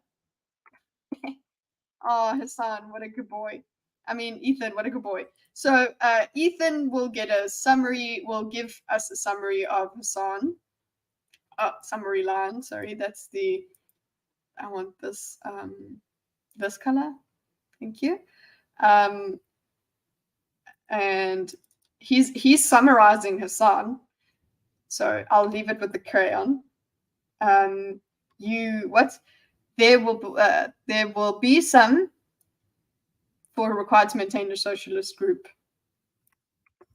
Oh, Hasan, what a good boy. I mean, Ethan, what a good boy. So Ethan will get a summary, will give us a summary of Hasan. Summary line, sorry, that's the, I want this, this color. Thank you. And he's summarizing Hasan. So I'll leave it with the crayon. There will be some for required to maintain a socialist group.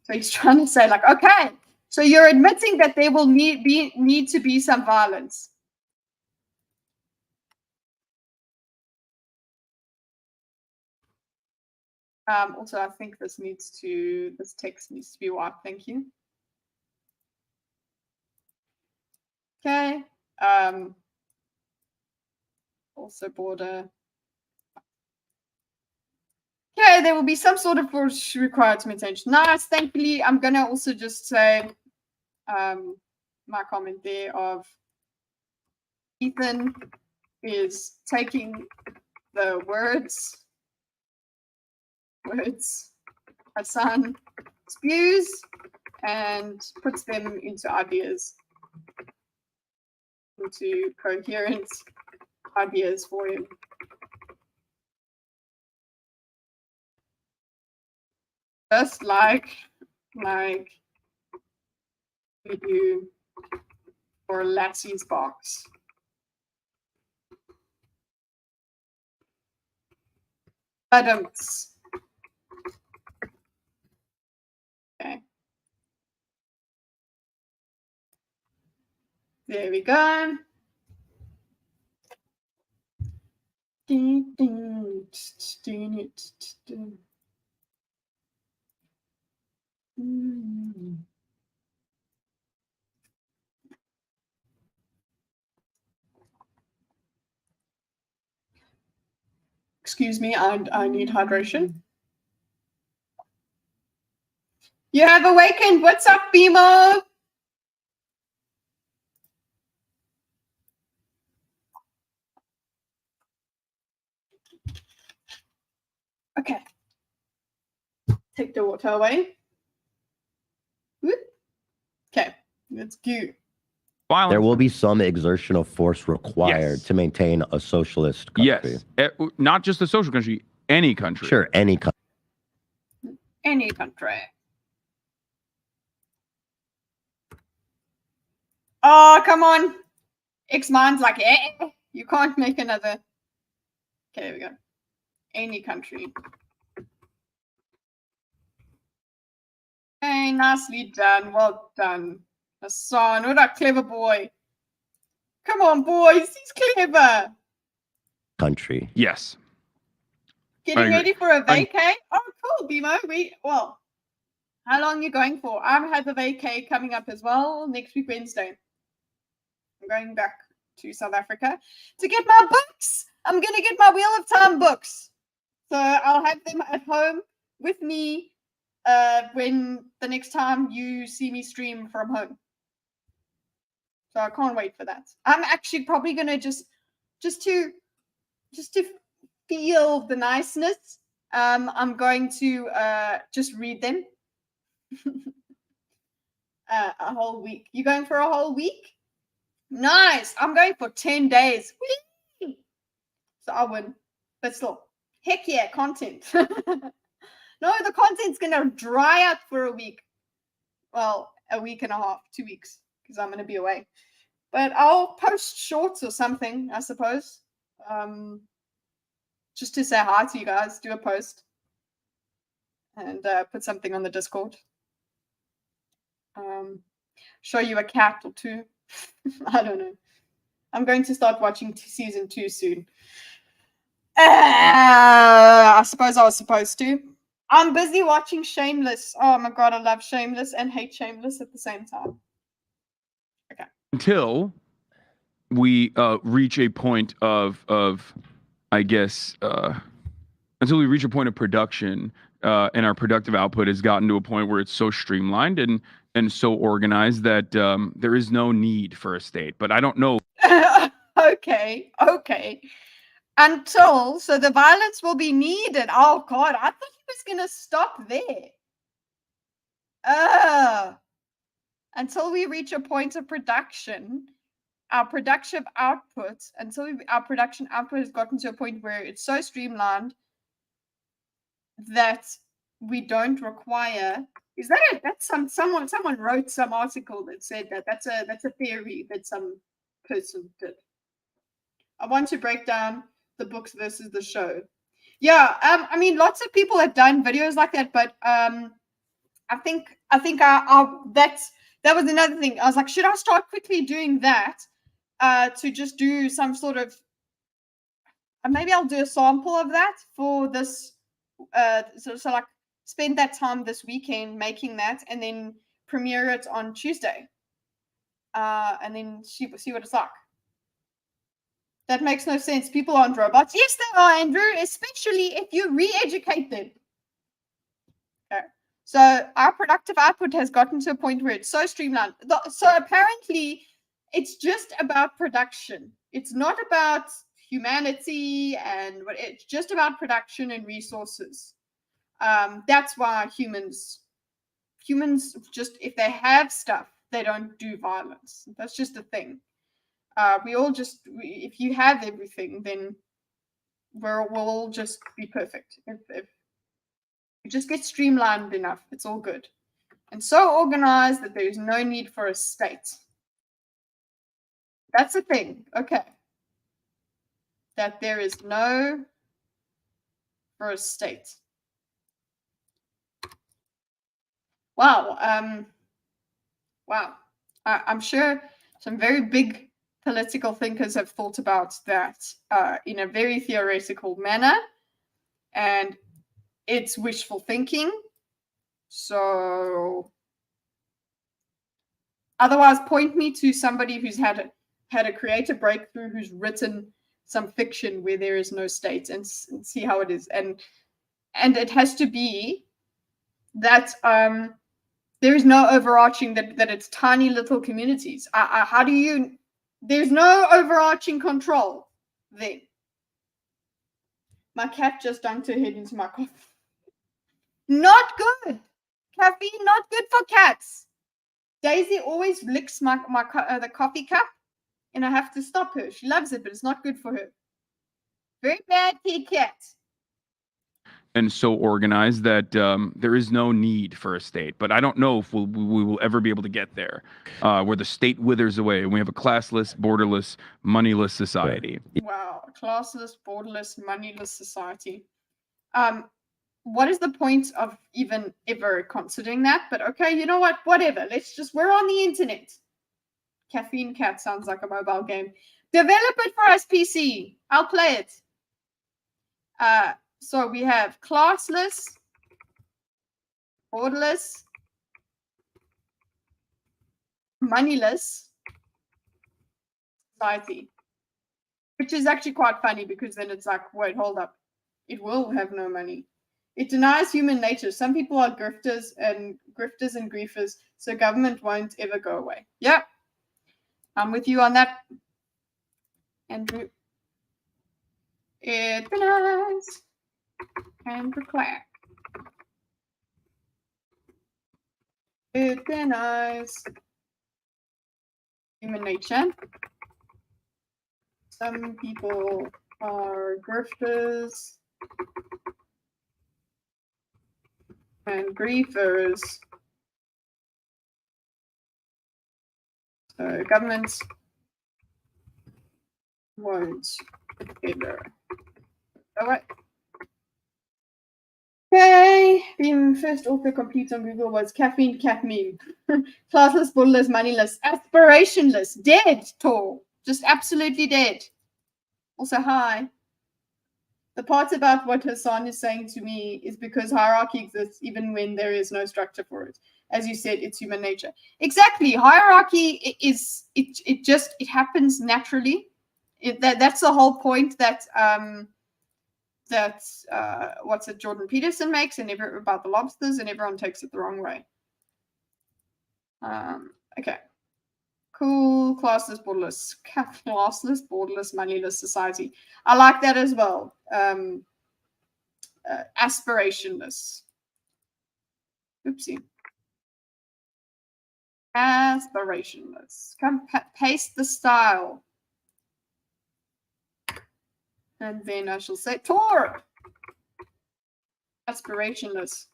So he's trying to say, like, okay, so you're admitting that there will need to be some violence. Also, I think this text needs to be wiped. Thank you. Okay. Also border. Okay, there will be some sort of force required to maintain. Nice. Thankfully, I'm gonna also just say my comment there of Ethan is taking the words Hasan spews and puts them into ideas, into coherent ideas for him. Just like we do for Lassie's box. Adams. Okay. There we go. Excuse me, I need hydration. You have awakened. What's up, Bimo? Okay. Take the water away. Okay, let's go. Violence. There will be some exertion of force required to maintain a socialist country. Yes. Not just a social country, any country. Sure, any country. Any country. Oh, come on. X-Man's like, you can't make another. Okay, there we go. Any country. Hey, nicely done. Well done. Hasan, what a clever boy. Come on, boys. He's clever. Country. Yes. Getting ready for a vacay? Oh, cool, Bimo. Well, how long are you going for? I have a vacay coming up as well next week, Wednesday. I'm going back to South Africa to get my books. I'm going to get my Wheel of Time books. So I'll have them at home with me when the next time you see me stream from home. So I can't wait for that. I'm actually probably going to just to feel the niceness. I'm going to just read them. A whole week. You going for a whole week? Nice. I'm going for 10 days. Whee! So I win. But still, heck yeah, content. No, the content's going to dry up for a week. Well, a week and a half, 2 weeks, because I'm going to be away. But I'll post shorts or something, I suppose. Just to say hi to you guys, do a post. And put something on the Discord. Show you a cat or two. I don't know. I'm going to start watching season 2 soon. I suppose I was supposed to. I'm busy watching Shameless. Oh my god, I love Shameless and hate Shameless at the same time. Okay. Until we reach a point of I guess, until we reach a point of production and our productive output has gotten to a point where it's so streamlined and so organized that there is no need for a state. But I don't know. Okay. So the violence will be needed. Oh god, I thought he was going to stop there. Until we reach a point of production, our production output, our production output has gotten to a point where it's so streamlined that we don't require. Is that it? That's someone wrote some article that said that. That's a theory that some person did. I want to break down the books versus the show. Yeah, I mean, lots of people have done videos like that, but I think that was another thing. I was like, should I start quickly doing that to just do some sort of, maybe I'll do a sample of that for this, so like spend that time this weekend making that and then premiere it on Tuesday. and then see what it's like. That makes no sense. People aren't robots. Yes, they are, Andrew, especially if you re-educate them. Okay. So our productive output has gotten to a point where it's so streamlined. So apparently it's just about production. It's not about humanity and what. It's just about production and resources. That's why humans just, if they have stuff, they don't do violence. That's just a thing. If you have everything, then we'll all just be perfect. If you just get streamlined enough, it's all good. And so organized that there is no need for a state. That's the thing. Okay. That there is no for a state. Wow. Wow. I'm sure some very big political thinkers have thought about that in a very theoretical manner, and it's wishful thinking. So otherwise, point me to somebody who's had a creative breakthrough, who's written some fiction where there is no state, and see how it is. And it has to be that there is no overarching, that it's tiny little communities. How do you? There's no overarching control then. My cat just dunked her head into my coffee. Not good. Caffeine, not good for cats. Daisy always licks the coffee cup, and I have to stop her. She loves it, but it's not good for her. Very bad kitty cat. And so organized that there is no need for a state. But I don't know if we will ever be able to get there, where the state withers away and we have a classless, borderless, moneyless society. Wow, a classless, borderless, moneyless society. What is the point of even ever considering that? But okay, you know what? Whatever. We're on the internet. Caffeine Cat sounds like a mobile game. Develop it for us, PC. I'll play it. So we have classless, borderless, moneyless society, which is actually quite funny, because then it's like, wait, hold up. It will have no money. It denies human nature. Some people are grifters and griefers, so government won't ever go away. Yeah, I'm with you on that, Andrew. It denies Andrew Clark. It denies human nature. Some people are grifters and griefers. So governments won't ever. All right. Okay. The first author complete on Google was Caffeine Cat Meme. Classless, borderless, moneyless, aspirationless, dead, Tor. Just absolutely dead. Also, hi. The part about what Hasan is saying to me is because hierarchy exists even when there is no structure for it. As you said, it's human nature. Exactly. Hierarchy it happens naturally. That's the whole point that what's it, Jordan Peterson makes, and about the lobsters, and everyone takes it the wrong way. Okay. Cool, classless, borderless, moneyless society. I like that as well. Aspirationless. Oopsie. Aspirationless. Come paste the style. And then I shall say Tor. Aspirationless.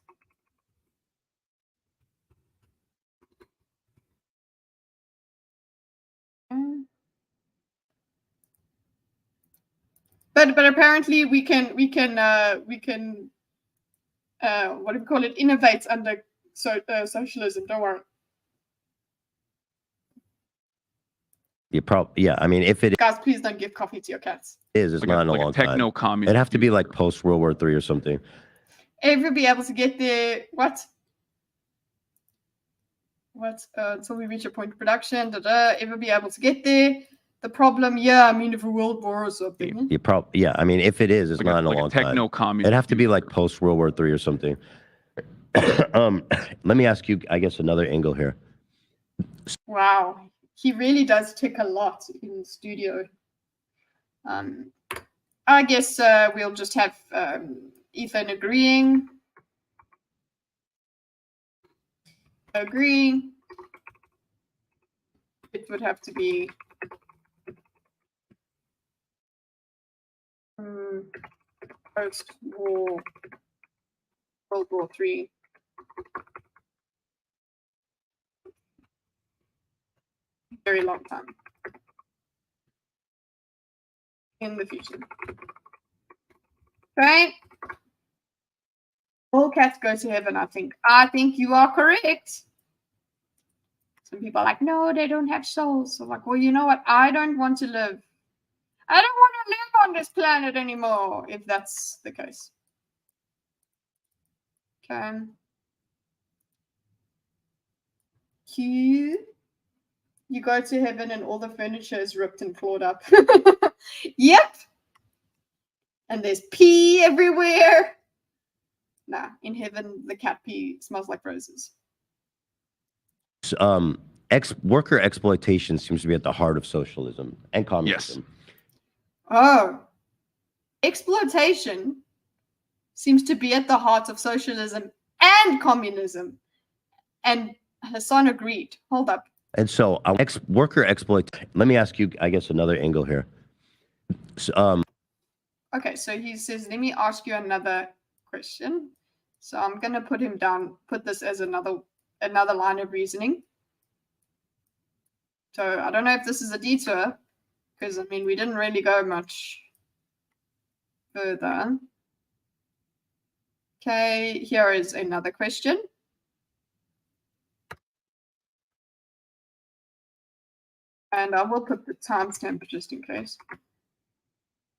But apparently we can what do we call it, innovate under socialism. Don't worry. Yeah, I mean, if it Guys, please don't give coffee to your cats. is, it's Like not in a like long time. Techno-communist. It'd have to be like post World War III or something. Ever be able to get their what? until we reach a point of production, ever be able to get there. The problem, yeah, I mean, if a world war or something. Yeah, I mean, if it is, it's Like not in a like long time. techno-communist It'd have to be like future. post World War III or something. Let me ask you, I guess, another angle here. Wow, he really does tick a lot in the studio. I guess we'll just have Ethan agreeing. Agree. It would have to be post-war World War III. Very long time in the future. Right? All cats go to heaven, I think. I think you are correct. Some people are like, no, they don't have souls. So like, well, you know what? I don't want to live. I don't want to live on this planet anymore, if that's the case. Okay. Q. You go to heaven and all the furniture is ripped and clawed up. Yep. And there's pee everywhere. Nah, in heaven, the cat pee smells like roses. Worker exploitation seems to be at the heart of socialism and communism. Oh, exploitation seems to be at the heart of socialism and communism. And Hasan agreed. Hold up. And so, worker exploit. Let me ask you, I guess, another angle here. Okay, so he says, let me ask you another question. So I'm gonna put him down, put this as another line of reasoning. So I don't know if this is a detour, because I mean we didn't really go much further. Okay, here is another question. And I will put the timestamp just in case.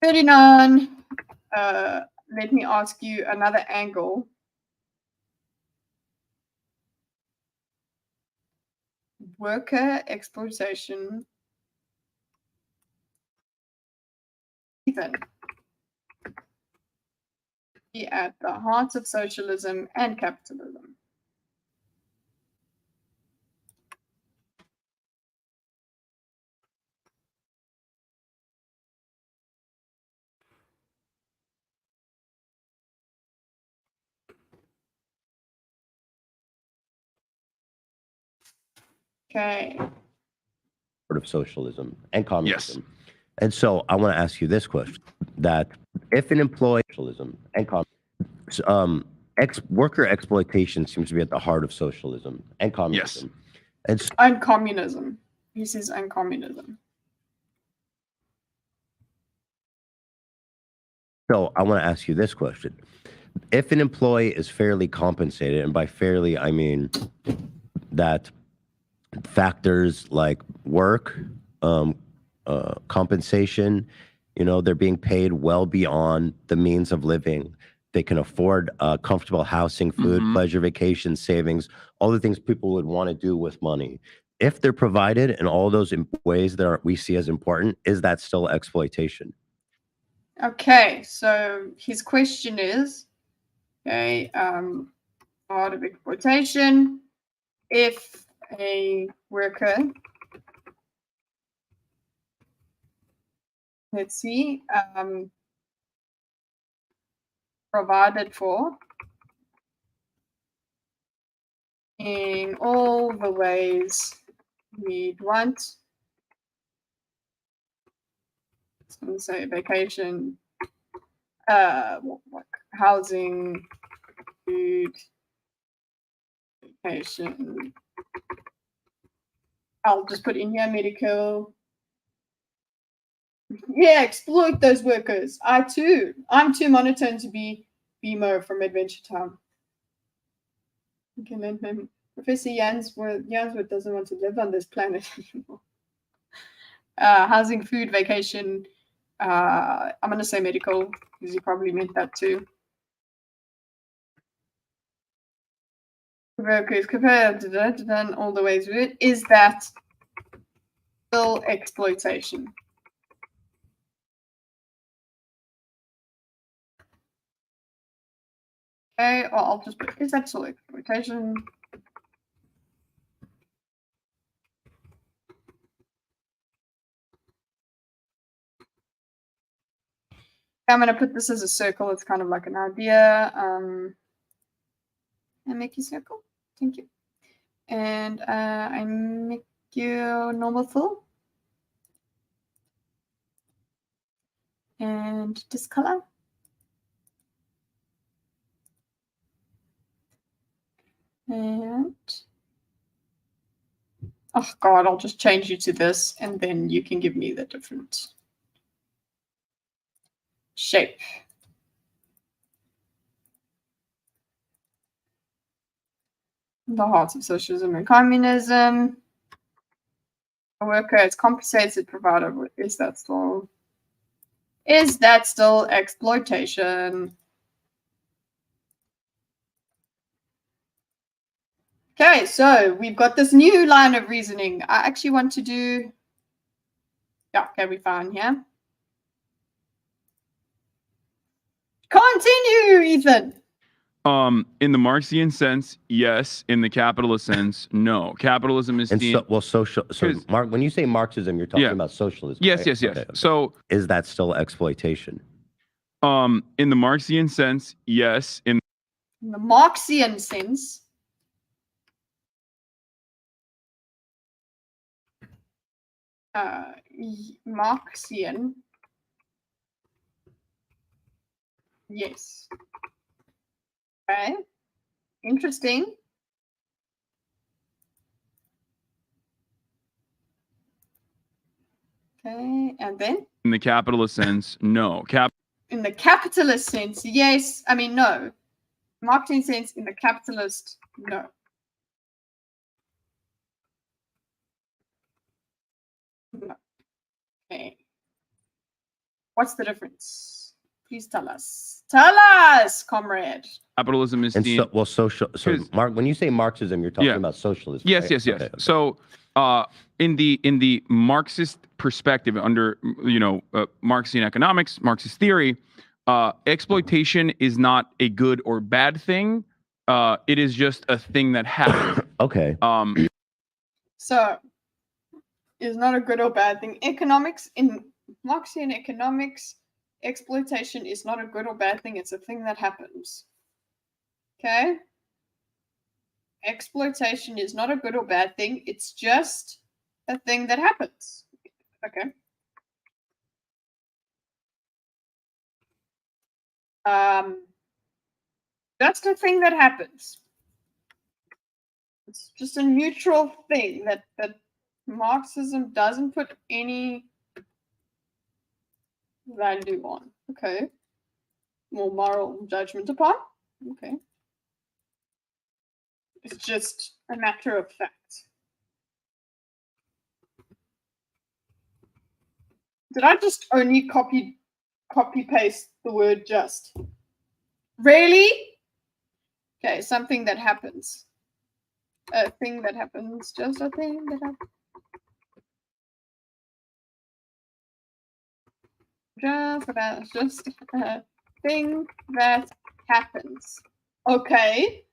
39. Let me ask you another angle. Worker exploitation. Ethan. Be at the heart of socialism and capitalism. Okay. Of socialism and communism. Yes. And so I want to ask you this question: that if an employee socialism and worker exploitation seems to be at the heart of socialism and communism. Yes. And communism. He says and communism. So I want to ask you this question: if an employee is fairly compensated, and by fairly I mean that factors like work, compensation, they're being paid well beyond the means of living. They can afford comfortable housing, food, pleasure, vacation, savings, all the things people would want to do with money. If they're provided in all those ways that we see as important, is that still exploitation? Okay, so his question is, okay, part of exploitation, if a worker, let's see, provided for in all the ways we'd want. I'm going to say vacation, housing, food, vacation. I'll just put in here medical. Yeah, exploit those workers. I'm too monotone to be Bimo from Adventure Time. Okay, then Professor Jansworth doesn't want to live on this planet anymore. Housing, food, vacation. I'm going to say medical because you probably meant that too. workers compared to all the ways through it. Is that still exploitation? Okay, well, I'll just put, is that still exploitation? I'm going to put this as a circle. It's kind of like an idea. And make you circle. Thank you. And I make you normal fill. And discolor. And oh God, I'll just change you to this, and then you can give me the different shape. The heart of socialism and communism. A worker is compensated provided. Is that still exploitation? Okay, so we've got this new line of reasoning. I actually want to do, yeah, okay, we found here. Continue, Ethan. In the Marxian sense, yes. In the capitalist sense, no. Capitalism is Mark, when you say Marxism, you're talking about socialism. Yes, right? yes. Okay. So is that still exploitation? In the Marxian sense, yes. In the Marxian sense, Marxian, yes. Okay, interesting. Okay, and then? In the capitalist sense, no. In the capitalist sense, yes. I mean, no. Marxian sense, in the capitalist, no. No. Okay. What's the difference? Please tell us. Tell us, comrade. Capitalism is Mark, when you say Marxism, you're talking about socialism. Yes, right? yes. Okay. So in the Marxist perspective, under Marxian economics, Marxist theory, exploitation is not a good or bad thing. It is just a thing that happens. Okay. So is not a good or bad thing. Economics, in Marxian economics, exploitation is not a good or bad thing. It's a thing that happens. Okay? Exploitation is not a good or bad thing. It's just a thing that happens. Okay? Just a thing that happens. It's just a neutral thing that Marxism doesn't put any value on. Okay. More moral judgment upon. Okay. It's just a matter of fact. Did I just only copy paste the word just? Really? Okay, something that happens. A thing that happens. Just a thing that happens. Just a thing that happens. Okay.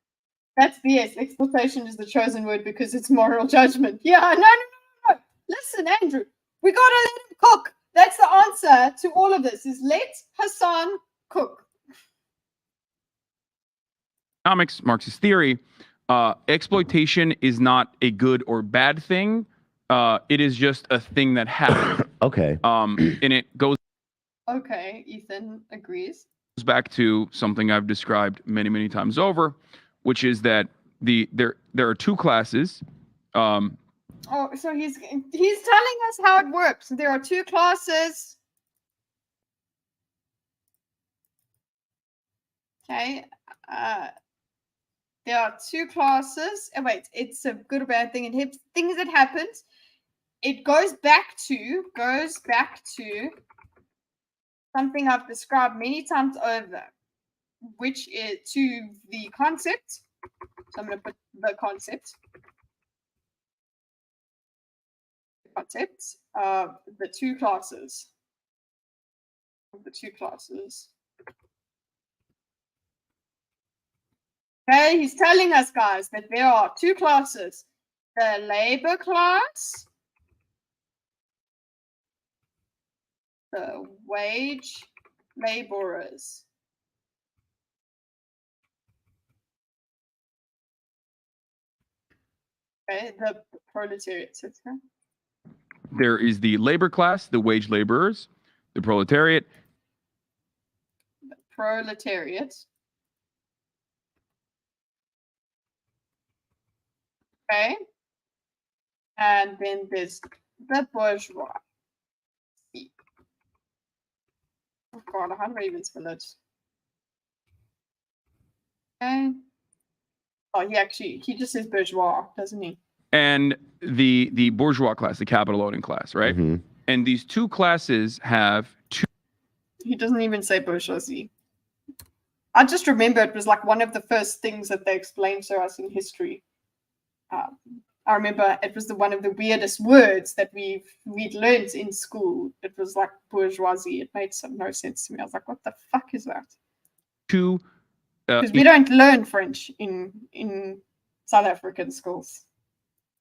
That's BS. Exploitation is the chosen word because it's moral judgment. Yeah, no. Listen, Andrew, we gotta let him cook. That's the answer to all of this, is let Hasan cook. Economics, Marxist theory, exploitation is not a good or bad thing. It is just a thing that happens. Okay. And it goes. Okay, Ethan agrees. Back to something I've described many, many times over, which is that there are two classes. So he's telling us how it works. There are two classes. Okay. There are two classes. Oh, wait, it's a good or bad thing. And things that happens. It goes back to something I've described many times over, which is to the concept So I'm going to put the concept. Concepts of the two classes. Okay, he's telling us, guys, that there are two classes. The labor class, the wage laborers. Okay, the proletariat. Okay. There is the labor class, the wage laborers, the proletariat. The proletariat. Okay. And then there's the bourgeois. Oh God, how do I even spell it? Okay. Oh, he just says bourgeois, doesn't he? And the bourgeois class, the capital owning class, right? Mm-hmm. And these two classes have two. He doesn't even say bourgeoisie. I just remember it was like one of the first things that they explained to us in history. I remember it was one of the weirdest words that we'd learned in school. It was like bourgeoisie. It made no sense to me. I was like, what the fuck is that? Two. Because we don't learn French in South African schools.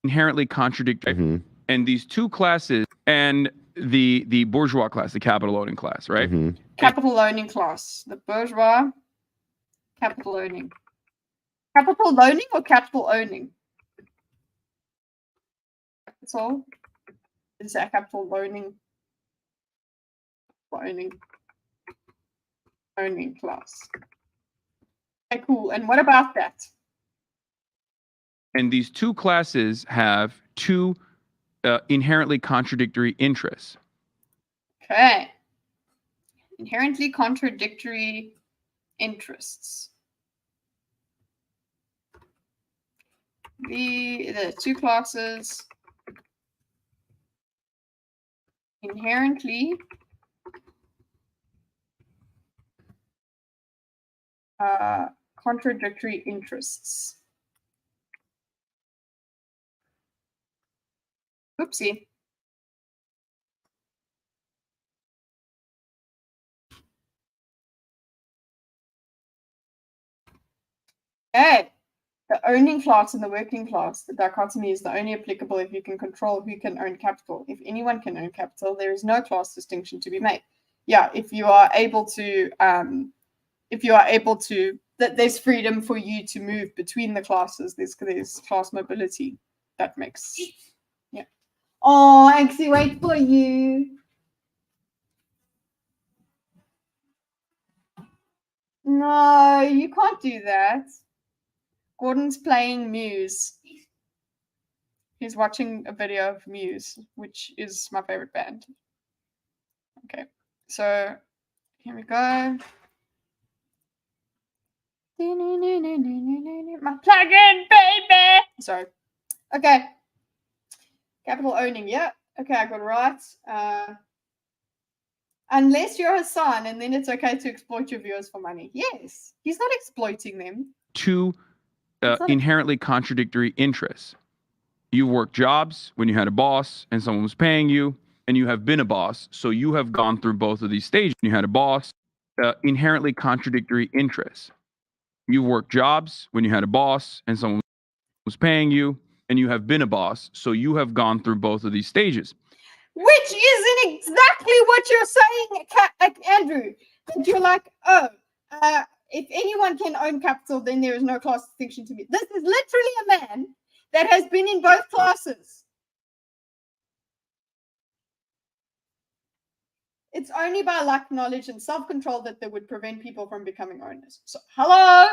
Inherently contradictory. Mm-hmm. And these two classes, and the bourgeois class, the capital owning class, right? Mm-hmm. Capital owning class. The bourgeois, capital owning. Capital loaning or capital owning? Capital. Is that capital loaning? Owning class. Okay, cool. And what about that? And these two classes have two inherently contradictory interests. Okay. Inherently contradictory interests. The two classes inherently contradictory interests. Oopsie. Okay. The owning class and the working class, the dichotomy is the only applicable if you can control who can own capital. If anyone can own capital, there is no class distinction to be made. Yeah, if you are able to, that there's freedom for you to move between the classes. There's class mobility. That makes, yeah. Oh, Axie, wait for you. No, you can't do that. Gordon's playing Muse. He's watching a video of Muse, which is my favorite band. Okay, so here we go. My plugin, baby! Sorry. Okay. Capital owning, yeah. Okay, I got it right. Unless you're Hasan, and then it's okay to exploit your viewers for money. Yes, he's not exploiting them. Two inherently contradictory interests. You worked jobs when you had a boss and someone was paying you, and you have been a boss. So you have gone through both of these stages. You had a boss, inherently contradictory interests. You worked jobs when you had a boss and someone was paying you, and you have been a boss. So you have gone through both of these stages. Which isn't exactly what you're saying, Andrew. And you're like, if anyone can own capital, then there is no class distinction to be. This is literally a man that has been in both classes. It's only by lack, knowledge, and self-control that they would prevent people from becoming owners. So, hello.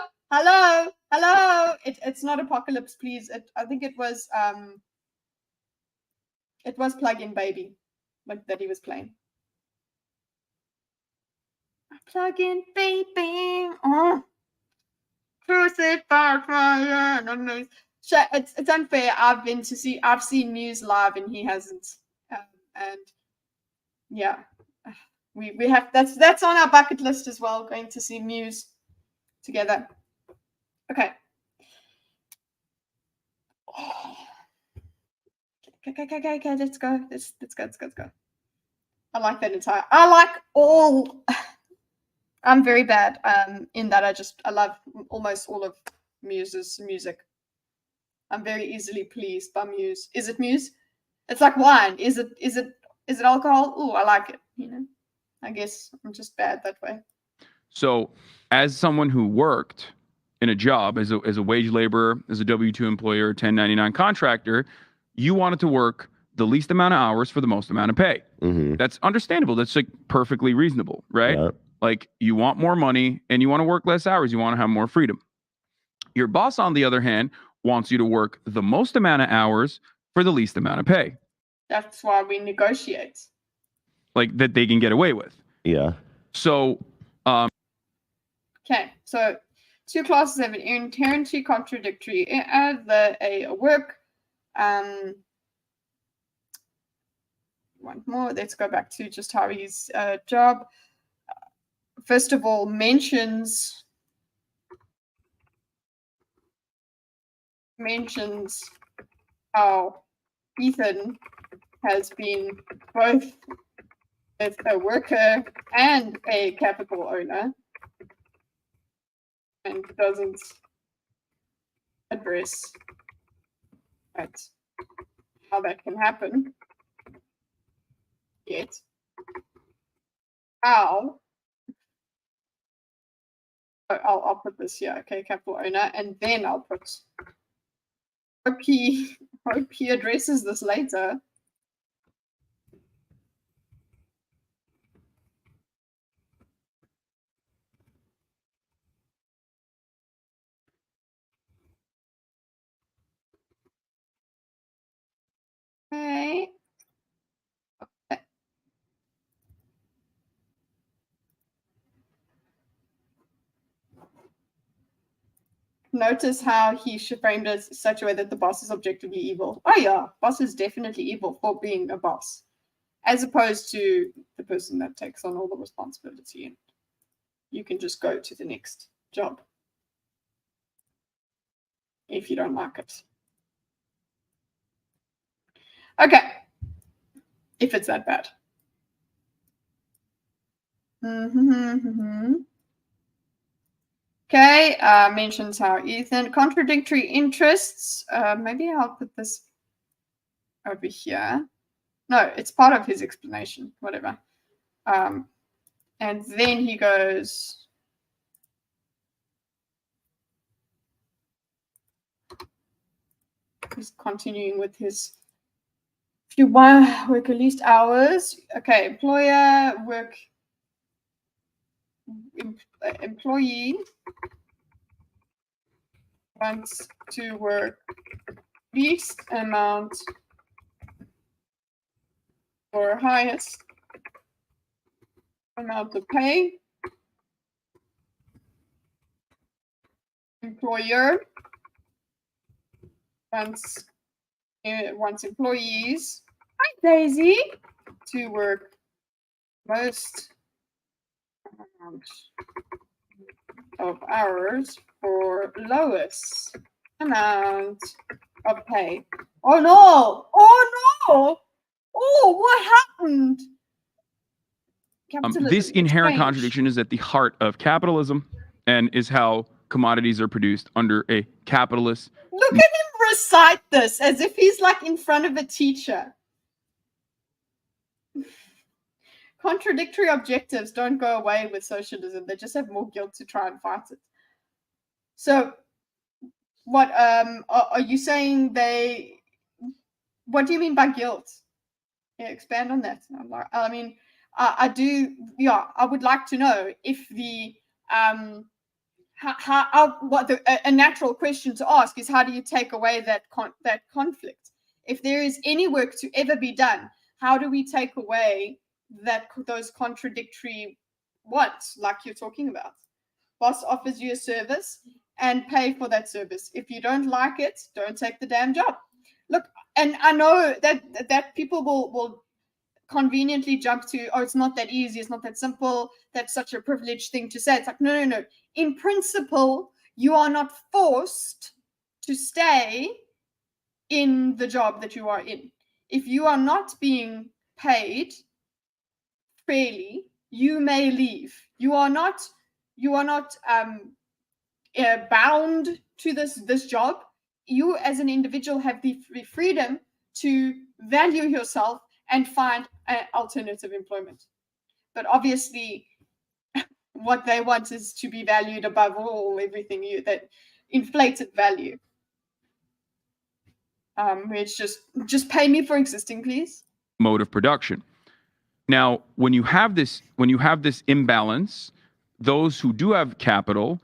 It's not Apocalypse, please. I think it was Plug-in Baby, like that he was playing. Plug-in Baby. Oh. Crucified fire. It's unfair. I've seen Muse live and he hasn't. And yeah, we have that's on our bucket list as well. Going to see Muse together. Okay. Okay, let's go. Let's go. I like that entire. I like all. I'm very bad in that I love almost all of Muse's music. I'm very easily pleased by Muse. Is it Muse? It's like wine. Is it alcohol? Ooh, I like it. You know, I guess I'm just bad that way. So, as someone who worked in a job as a wage laborer, as a W-2 employer, 1099 contractor, you wanted to work the least amount of hours for the most amount of pay. Mm-hmm. That's understandable. That's like perfectly reasonable, right? Yeah. Like you want more money and you want to work less hours. You want to have more freedom. Your boss, on the other hand, wants you to work the most amount of hours for the least amount of pay. That's why we negotiate. Like that they can get away with. Yeah. So, okay, so two classes have an inherently contradictory. A work. One more. Let's go back to just how his job. First of all, mentions how Ethan has been both a worker and a capital owner, and doesn't address how that can happen yet. How? I'll put this here, okay, capital owner, and then I'll put. Hope he addresses this later. Okay. Notice how he framed it such a way that the boss is objectively evil. Oh yeah, boss is definitely evil for being a boss, as opposed to the person that takes on all the responsibility and you can just go to the next job if you don't like it. Okay, if it's that bad. Okay, mentions how Ethan contradictory interests. Maybe I'll put this over here. No, it's part of his explanation. Whatever. And then he goes. He's continuing with his. If you want work at least hours, okay. Employer work. Employee wants to work least amount for highest amount of pay. Employer wants employees, hi Daisy, to work most amount of hours for lowest amount of pay. Oh no! Oh no! Oh, what happened? This inherent contradiction is at the heart of capitalism and is how commodities are produced under a capitalist. Look at him recite this as if he's like in front of a teacher. Contradictory objectives don't go away with socialism. They just have more guilt to try and fight it. So, what are you saying? What do you mean by guilt? Yeah, expand on that. I mean, I do. Yeah, I would like to know if the a natural question to ask is how do you take away that conflict? If there is any work to ever be done, how do we take away those contradictory wants, like you're talking about? Boss offers you a service and pay for that service. If you don't like it, don't take the damn job. Look, and I know that people will conveniently jump to, oh, it's not that easy, it's not that simple, that's such a privileged thing to say. It's like, no. In principle, you are not forced to stay in the job that you are in. If you are not being paid fairly, you may leave. You are not bound to this job. You as an individual have the freedom to value yourself and find alternative employment. But obviously, what they want is to be valued above all, everything, that inflated value. It's just pay me for existing, please. Mode of production. Now, when you have this imbalance, those who do have capital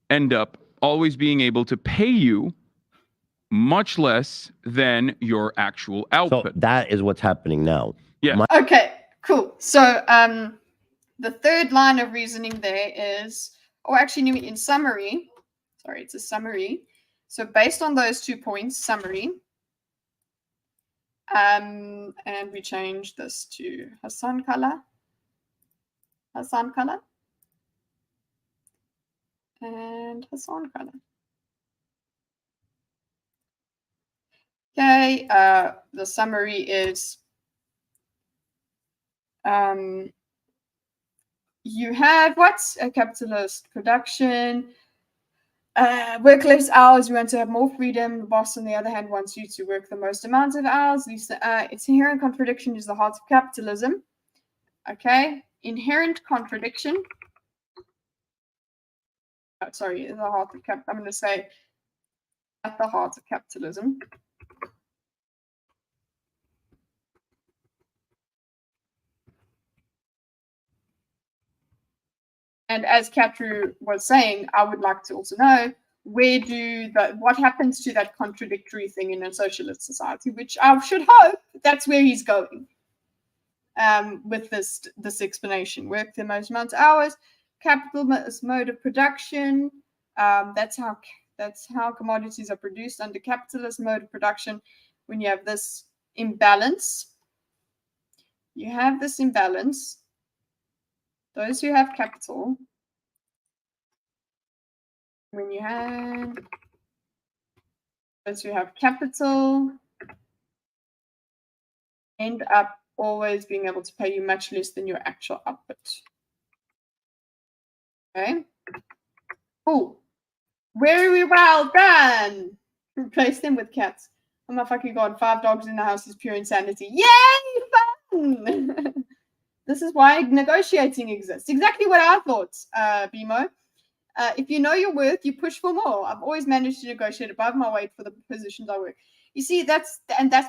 end up always being able to pay you much less than your actual output. So that is what's happening now. Yeah. Okay, cool. So the third line of reasoning there is, or actually in summary, sorry, it's a summary. So based on those 2 points, summary, and we change this to Hasan color, and Hasan color. Okay, the summary is, you have what's a capitalist production, work less hours, you want to have more freedom. The boss, on the other hand, wants you to work the most amount of hours. Its inherent contradiction is the heart of capitalism. Okay, inherent contradiction. Oh, sorry, the heart of I'm going to say at the heart of capitalism. And as Katru was saying, I would like to also know, what happens to that contradictory thing in a socialist society, which I should hope that's where he's going with this explanation. Work the most amount of hours, capitalist mode of production. That's how commodities are produced under capitalist mode of production. When you have this imbalance, those who have capital, when you have those who have capital end up always being able to pay you much less than your actual output. Okay, cool. Very well done. Replace them with cats. Oh my fucking god, 5 dogs in the house is pure insanity. Yay, fun! This is why negotiating exists. Exactly what I thought, Bimo. If you know your worth, you push for more. I've always managed to negotiate above my weight for the positions I work. You see, that's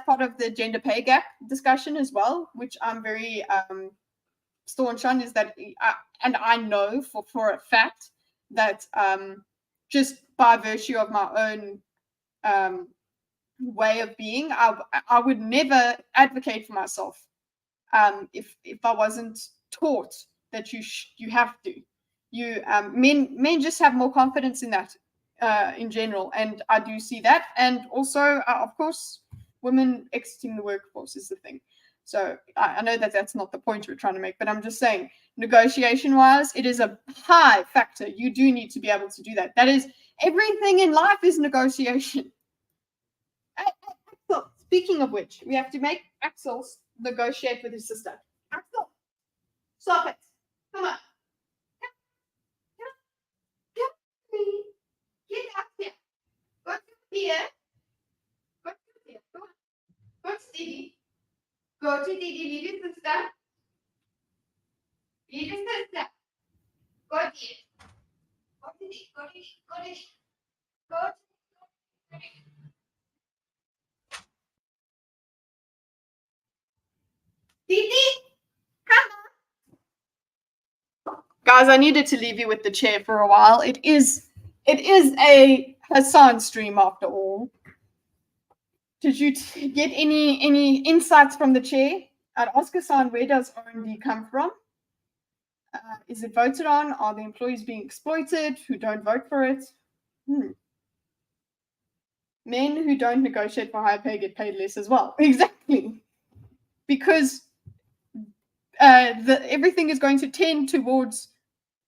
part of the gender pay gap discussion as well, which I'm very staunch on, is that, and I know for a fact that just by virtue of my own way of being, I would never advocate for myself if I wasn't taught that you have to. Men just have more confidence in that in general, and I do see that. And also, of course, women exiting the workforce is the thing. So I know that that's not the point we're trying to make, but I'm just saying, negotiation-wise, it is a high factor. You do need to be able to do that. That is, everything in life is negotiation. Axel, speaking of which, we have to make Axel negotiate with his sister. Axel, stop it. Come on. Get out here. Go to here. Go to here. Go on. Go to Didi. Go to Didi. Lead his sister. Lead his sister. Go to Didi. Go to Didi. Go to Didi. Go to Didi. Go to Didi. Didi, come on. Guys, I needed to leave you with the chair for a while. It is a Hasan stream after all. Did you get any insights from the chair? I'd ask Hasan, where does R&D come from? Is it voted on? Are the employees being exploited who don't vote for it? Men who don't negotiate for higher pay get paid less as well. Exactly. Because everything is going to tend towards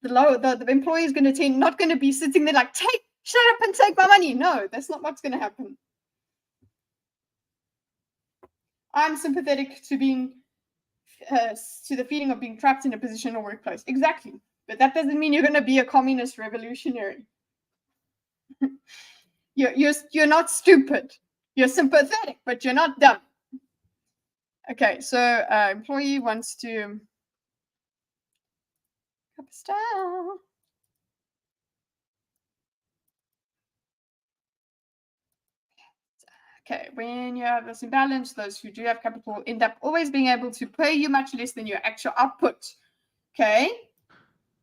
the lower. The employee is going to tend, not going to be sitting there like, shut up and take my money. No, that's not what's going to happen. I'm sympathetic to being to the feeling of being trapped in a position or workplace. Exactly. But that doesn't mean you're going to be a communist revolutionary. You're not stupid. You're sympathetic, but you're not dumb. Okay, so employee wants to cup of style. Okay, when you have this imbalance, those who do have capital end up always being able to pay you much less than your actual output. Okay.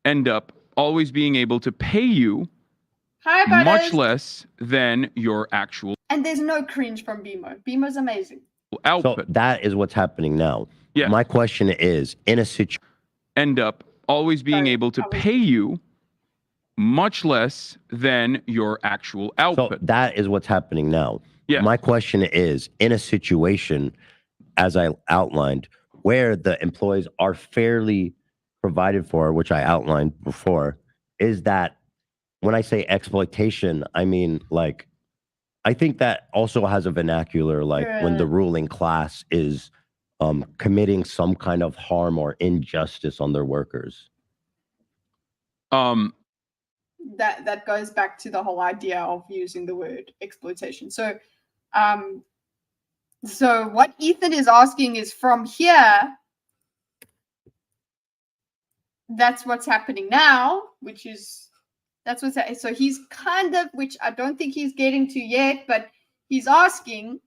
End up always being able to pay you Hi, much less than your actual And there's no cringe from BMO. BMO's amazing. output. So that is what's happening now. Yeah. My question is, in a situation, End up always being able to pay you much less than your actual output. so that is what's happening now. Yeah. My question is, in a situation, as I outlined, where the employees are fairly provided for, which I outlined before, is that when I say exploitation, I mean, like, I think that also has a vernacular, like when the ruling class is committing some kind of harm or injustice on their workers. That goes back to the whole idea of using the word exploitation. So what Ethan is asking is, from here, that's what's happening now, which is so he's kind of, which I don't think he's getting to yet, but he's asking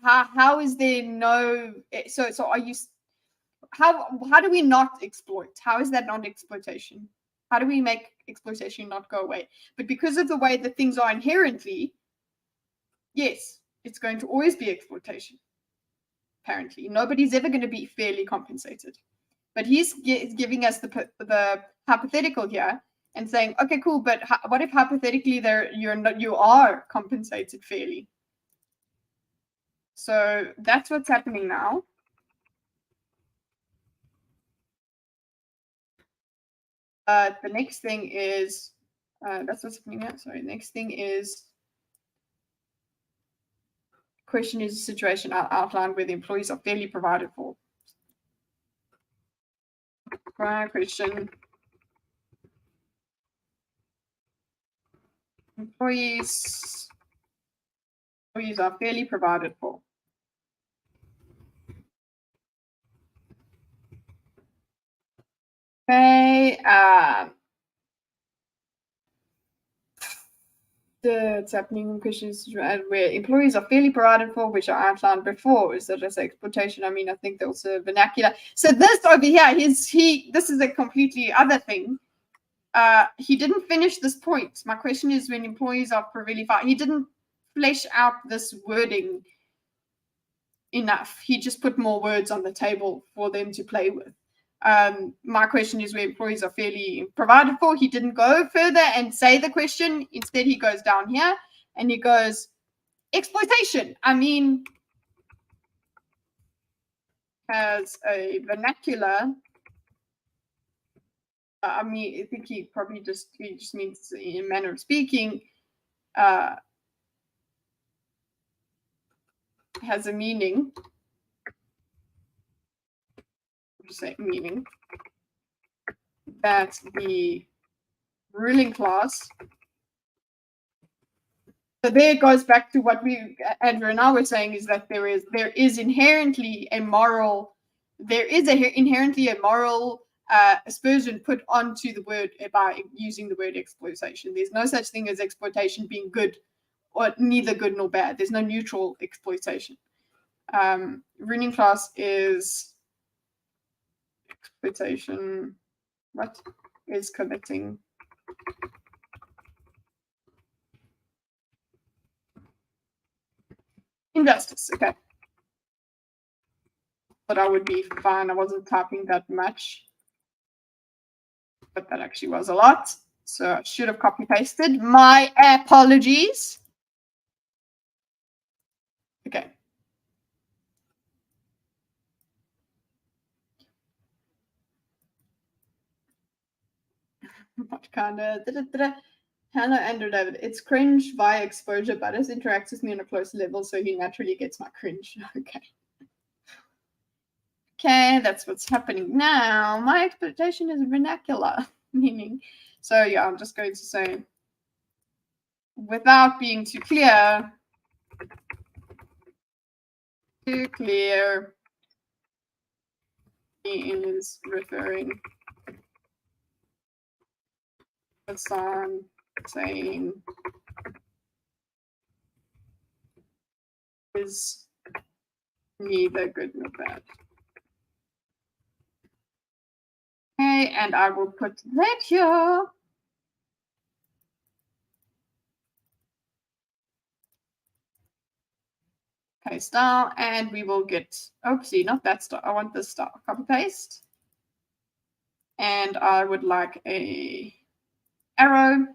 how is there no, so are you, how do we not exploit? How is that not exploitation? How do we make exploitation not go away? But because of the way that things are inherently, yes, it's going to always be exploitation. Apparently, nobody's ever going to be fairly compensated. But he's giving us the hypothetical here and saying, okay, cool, but what if hypothetically you are compensated fairly? So that's what's happening now. The next thing is that's what's happening now. Sorry, next thing is question is a situation outlined where the employees are fairly provided for. Question. Employees are fairly provided for. Okay. It's happening in questions where employees are fairly provided for, which I outlined before. Is that as exploitation? I mean, I think there's also vernacular. So this over here, this is a completely other thing. He didn't finish this point. My question is, when employees are fairly he didn't flesh out this wording enough. He just put more words on the table for them to play with. My question is, where employees are fairly provided for. He didn't go further and say the question. Instead, he goes down here and he goes, exploitation. I mean, has a vernacular. I mean, I think he probably just means in a manner of speaking. Has a meaning. Say meaning that the ruling class. So there it goes back to what Andrew and I were saying, is that there is inherently a moral aspersion put onto the word by using the word exploitation. There's no such thing as exploitation being good, or neither good nor bad. There's no neutral exploitation. Ruling class is exploitation. What is committing injustice? Okay. But I would be fine. I wasn't typing that much, but that actually was a lot. So I should have copy pasted. My apologies. Okay. What kind of Hello, Andrew David. It's cringe via exposure. Butters interacts with me on a close level, so he naturally gets my cringe. Okay. Okay, that's what's happening now. My expectation is vernacular, meaning. So yeah, I'm just going to say, without being too clear, he is referring Hasan saying is neither good nor bad. Okay, and I will put that here. Okay, star, and we will get, oopsie, not that star. I want this star. Copy paste. And I would like a arrow.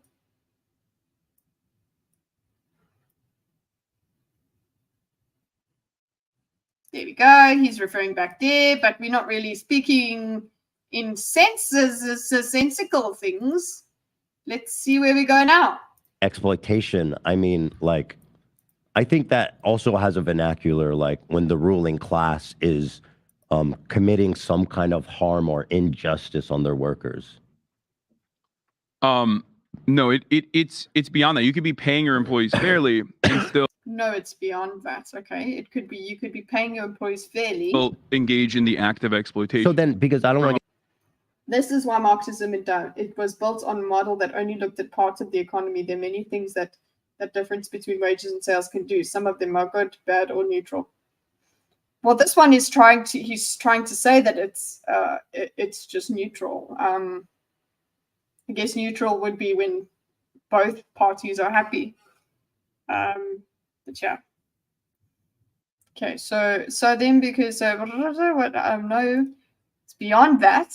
There we go. He's referring back there, but we're not really speaking in senses, sensical things. Let's see where we go now. Exploitation. I mean, like, I think that also has a vernacular, like when the ruling class is committing some kind of harm or injustice on their workers. No, it's beyond that. You could be paying your employees fairly and still No, it's beyond that. Okay, it could be you could be paying your employees fairly. Engage in the act of exploitation. So then, because I don't want to. This is why Marxism it was built on a model that only looked at parts of the economy. There are many things that difference between wages and sales can do. Some of them are good, bad, or neutral. Well, this one is he's trying to say that it's just neutral. I guess neutral would be when both parties are happy. But yeah. Okay, so then because what no, it's beyond that.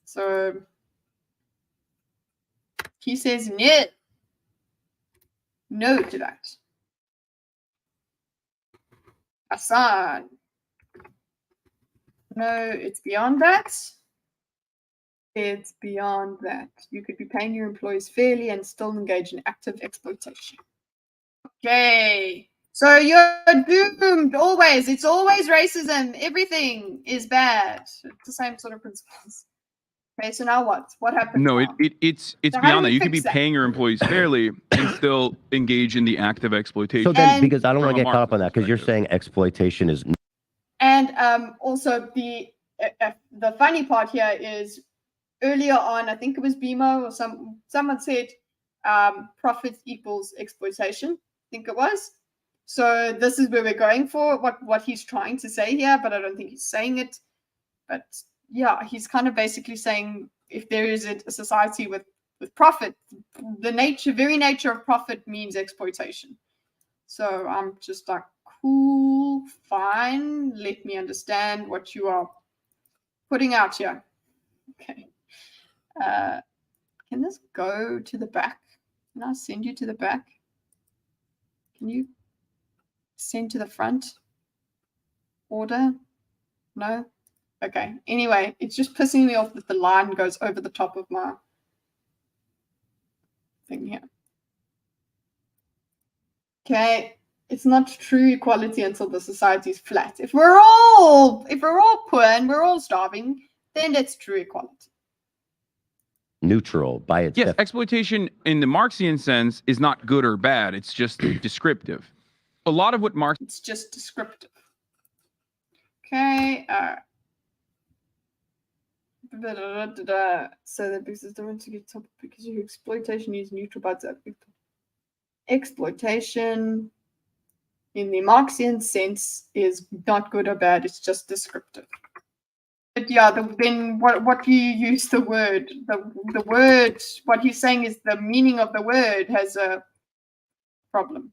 So he says no to that. Hasan. No, it's beyond that. It's beyond that. You could be paying your employees fairly and still engage in active exploitation. Okay. So you're doomed always. It's always racism. Everything is bad. It's the same sort of principles. Okay, so now what? What happens? No, now? it's So beyond that. You could be paying your employees fairly and still engage in the act of exploitation. So then, because I don't want to get caught up on that, because you're saying exploitation is. And also the funny part here is earlier on, I think it was BMO or someone said profit equals exploitation. I think it was. So this is where we're going for what he's trying to say here, but I don't think he's saying it. But yeah, he's kind of basically saying if there is a society with profit, the very nature of profit means exploitation. So I'm just like, cool, fine. Let me understand what you are putting out here. Okay. Can this go to the back? Can I send you to the back? Can you send to the front? Order? No? Okay. Anyway, it's just pissing me off that the line goes over the top of my thing here. Okay. It's not true equality until the society is flat. If we're all poor and we're all starving, then it's true equality. Neutral by itself. Yes, exploitation in the Marxian sense is not good or bad. It's just descriptive. A lot of what Marx. It's just descriptive. Okay. So that because the one to get top because your exploitation is neutral by itself. Exploitation in the Marxian sense is not good or bad. It's just descriptive. But yeah, then what you use the word, the word, what he's saying is the meaning of the word has a problem.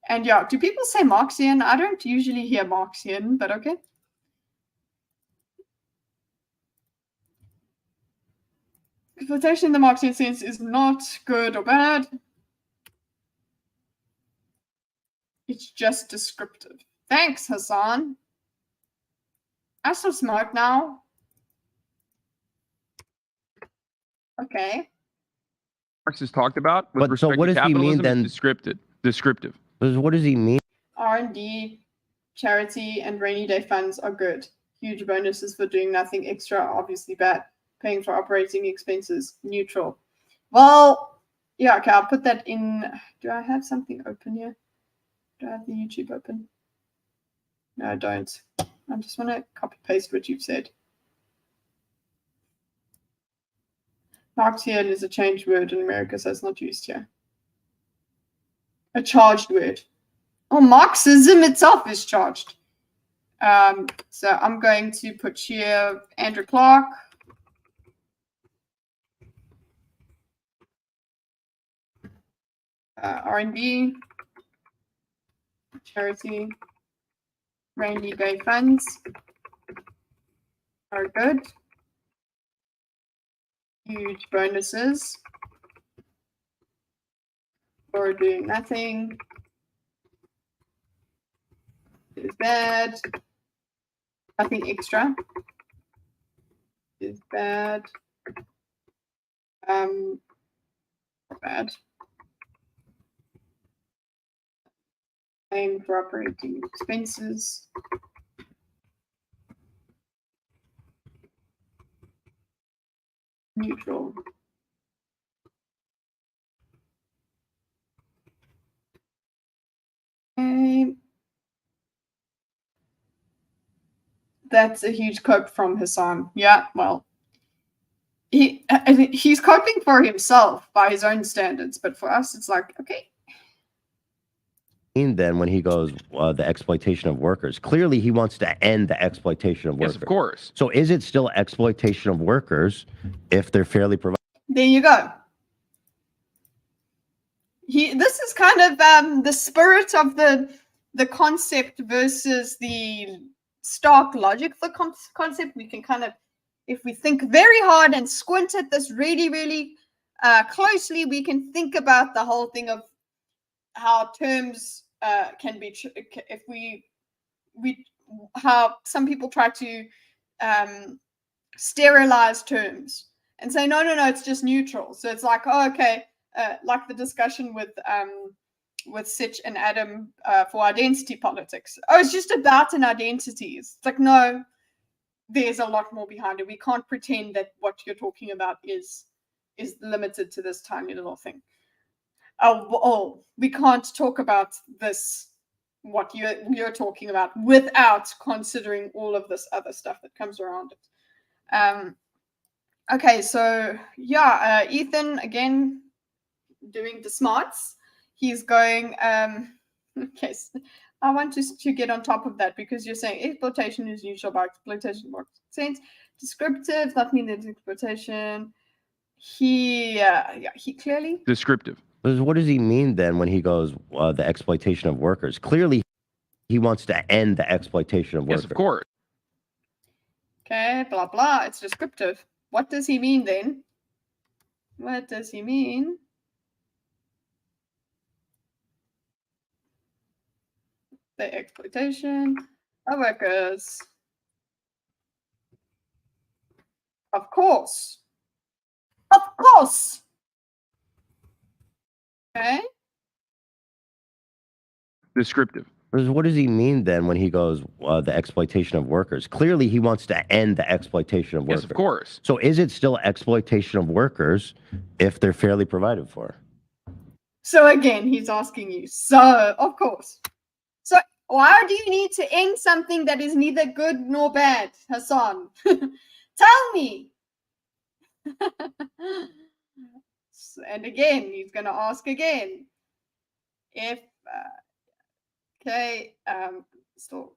And yeah, do people say Marxian? I don't usually hear Marxian, but okay. Exploitation in the Marxian sense is not good or bad. It's just descriptive. Thanks, Hasan. I'm so smart now. Okay. Marx has talked about with But so respect what to does he mean capitalism then? is descriptive. What does he mean? R&D, charity, and rainy day funds are good. Huge bonuses for doing nothing extra are obviously bad. Paying for operating expenses, neutral. Well, yeah, okay, I'll put that in. Do I have something open here? Do I have the YouTube open? No, I don't. I just want to copy paste what you've said. Marxian is a changed word in America, so it's not used here. A charged word. Oh, Marxism itself is charged. So I'm going to put here Andrew Clark. R&D, charity, rainy day funds are good. Huge bonuses for doing nothing is bad. Nothing extra is bad. Bad. Paying for operating expenses. Neutral. Okay. That's a huge quote from Hasan. Yeah, well, he's coping for himself by his own standards, but for us, it's like, okay. Then when he goes the exploitation of workers, clearly he wants to end the exploitation of workers. Yes, of course. So is it still exploitation of workers if they're fairly provided? There you go. This is kind of the spirit of the concept versus the stark logic of the concept. We can kind of, if we think very hard and squint at this really, really closely, we can think about the whole thing of how terms can be, if we how some people try to sterilize terms and say, no, it's just neutral. So it's like, oh, okay, like the discussion with Sitch and Adam for identity politics. Oh, it's just about an identity. It's like, no, there's a lot more behind it. We can't pretend that what you're talking about is limited to this tiny little thing. We can't talk about this, what you're talking about, without considering all of this other stuff that comes around it. Okay, so yeah, Ethan again doing the smarts. He's going. Okay, so I want to get on top of that because you're saying exploitation is neutral by exploitation works sense. Descriptive, that means it's exploitation. He clearly Descriptive. What does he mean then when he goes the exploitation of workers? Clearly, he wants to end the exploitation of workers. Yes, of course. Okay, blah blah. It's descriptive. What does he mean then? What does he mean? The exploitation of workers. Of course. Of course. Okay. Descriptive. What does he mean then when he goes the exploitation of workers? Clearly, he wants to end the exploitation of workers. Yes, of course. So is it still exploitation of workers if they're fairly provided for? So again, he's asking you. So, of course. So why do you need to end something that is neither good nor bad, Hasan? Tell me. And again, he's going to ask again. If, okay, still,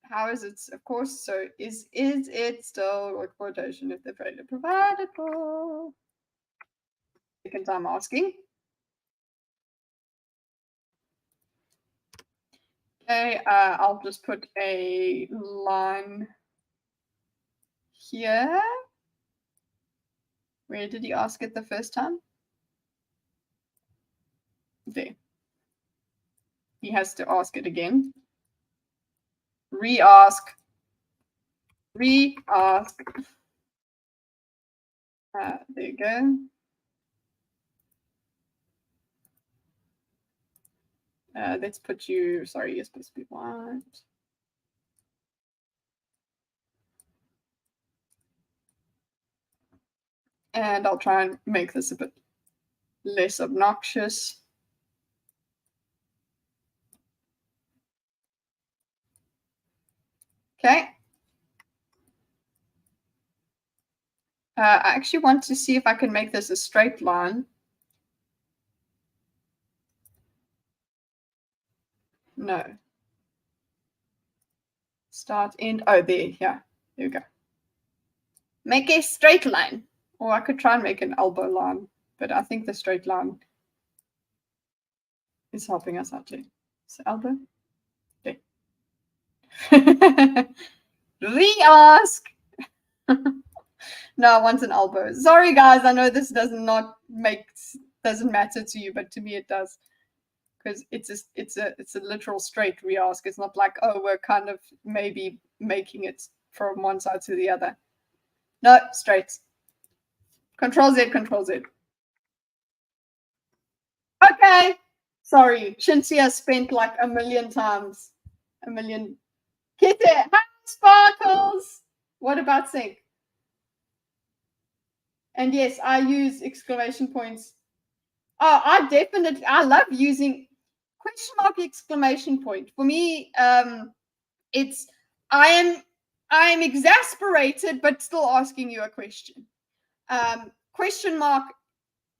how is it, of course, so is it still exploitation if they're fairly provided for? Second time asking. Okay, I'll just put a line here. Where did he ask it the first time? There. He has to ask it again. Re-ask. Re-ask. There you go. Let's put you, sorry, you're supposed to be white. And I'll try and make this a bit less obnoxious. Okay. I actually want to see if I can make this a straight line. No. Start, end. Oh, there. Yeah. There we go. Make a straight line. Or I could try and make an elbow line. But I think the straight line is helping us out too. So elbow. There. Re-ask. No, I want an elbow. Sorry, guys. I know this doesn't matter to you, but to me it does. Because it's a literal straight re-ask. It's not like, oh, we're kind of maybe making it from one side to the other. No, straight. Control Z, Control Z. Okay. Sorry. Shinsia spent like a million times. A million. Get it. Hi, Sparkles. What about sync? And yes, I use exclamation points. Oh, I love using question mark, exclamation point. For me, it's I am exasperated, but still asking you a question. Question mark,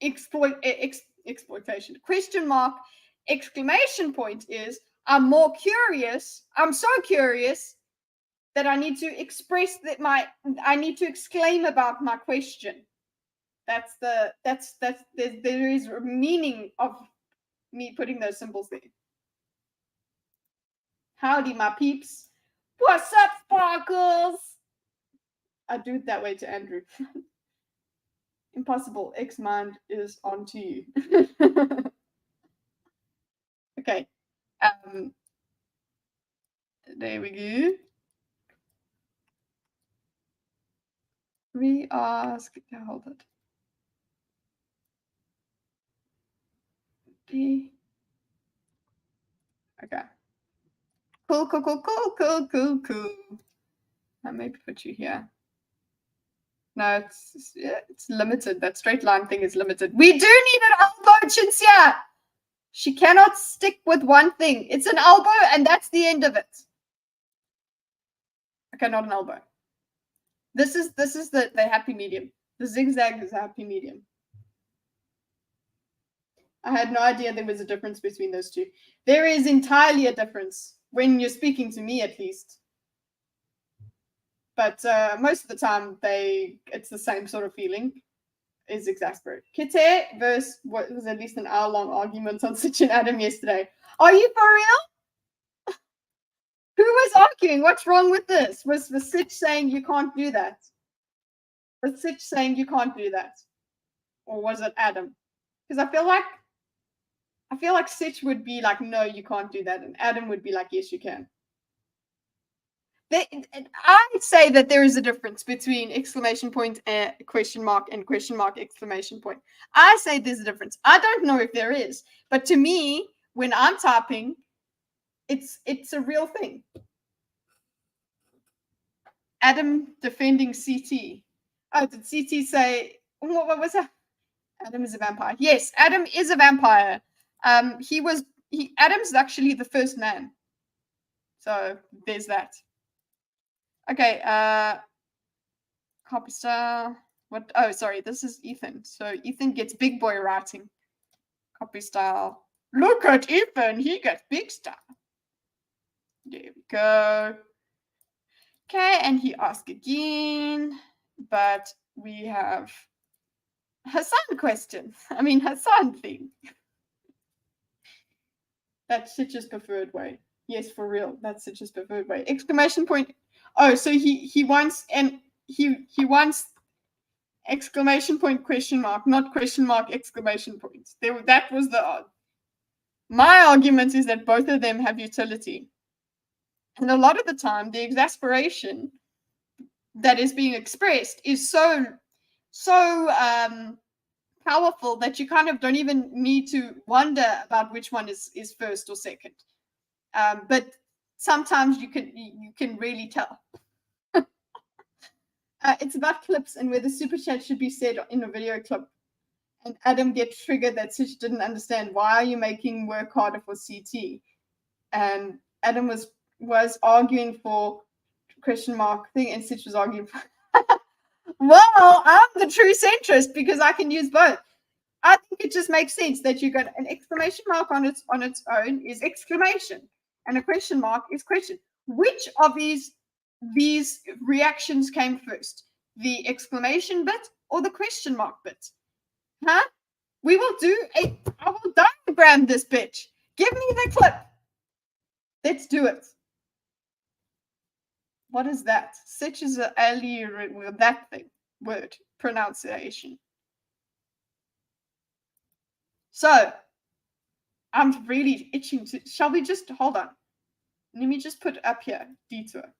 exploitation. Question mark, exclamation point is I'm more curious. I'm so curious that I need to express that I need to exclaim about my question. There is a meaning of me putting those symbols there. Howdy, my peeps. What's up, Sparkles? I do it that way to Andrew. Impossible. X-Mind is on to you. Okay. There we go. Re-ask. Hold it. Okay. Cool. I maybe put you here. No, it's limited. That straight line thing is limited. We do need an elbow, Chinsia. She cannot stick with one thing. It's an elbow, and that's the end of it. Okay, not an elbow. This is the happy medium. The zigzag is a happy medium. I had no idea there was a difference between those two. There is entirely a difference when you're speaking to me, at least. But most of the time, it's the same sort of feeling. Is exasperate. Kite versus what was at least an hour-long argument on Sitch and Adam yesterday. Are you for real? Who was arguing? What's wrong with this? Was Sitch saying you can't do that? Was Sitch saying you can't do that? Or was it Adam? Because I feel like Sitch would be like, no, you can't do that. And Adam would be like, yes, you can. I'd say that there is a difference between exclamation point, question mark, and question mark, exclamation point. I say there's a difference. I don't know if there is, but to me, when I'm typing, it's a real thing. Adam defending CT. Oh, did CT say, what was that? Adam is a vampire. Yes, Adam is a vampire. Adam's actually the first man. So there's that. Okay, copy style. What? Oh, sorry, this is Ethan. So Ethan gets big boy writing. Copy style. Look at Ethan, he gets big style. There we go. Okay, and he asks again, but we have Hasan question. I mean, Hasan thing. That's Sitch's preferred way. Yes, for real. That's Sitch's preferred way. Exclamation point. Oh, so he wants he wants exclamation point question mark, not question mark exclamation points. That was the my argument is that both of them have utility. And a lot of the time the exasperation that is being expressed is so powerful that you kind of don't even need to wonder about which one is first or second. But sometimes you can really tell. It's about clips and whether super chat should be said in a video clip. And Adam gets triggered that Sitch didn't understand, why are you making work harder for CT? And Adam was arguing for question mark thing, and Sitch was arguing for well, I'm the true centrist because I can use both. I think it just makes sense that you got an exclamation mark on its own is exclamation, and a question mark is question. Which of these reactions came first? The exclamation bit or the question mark bit? Huh? I will diagram this bitch. Give me the clip. Let's do it. What is that? Such as a with that thing. Word. Pronunciation. So, I'm really itching to, shall we just, hold on. Let me just put up here, detour.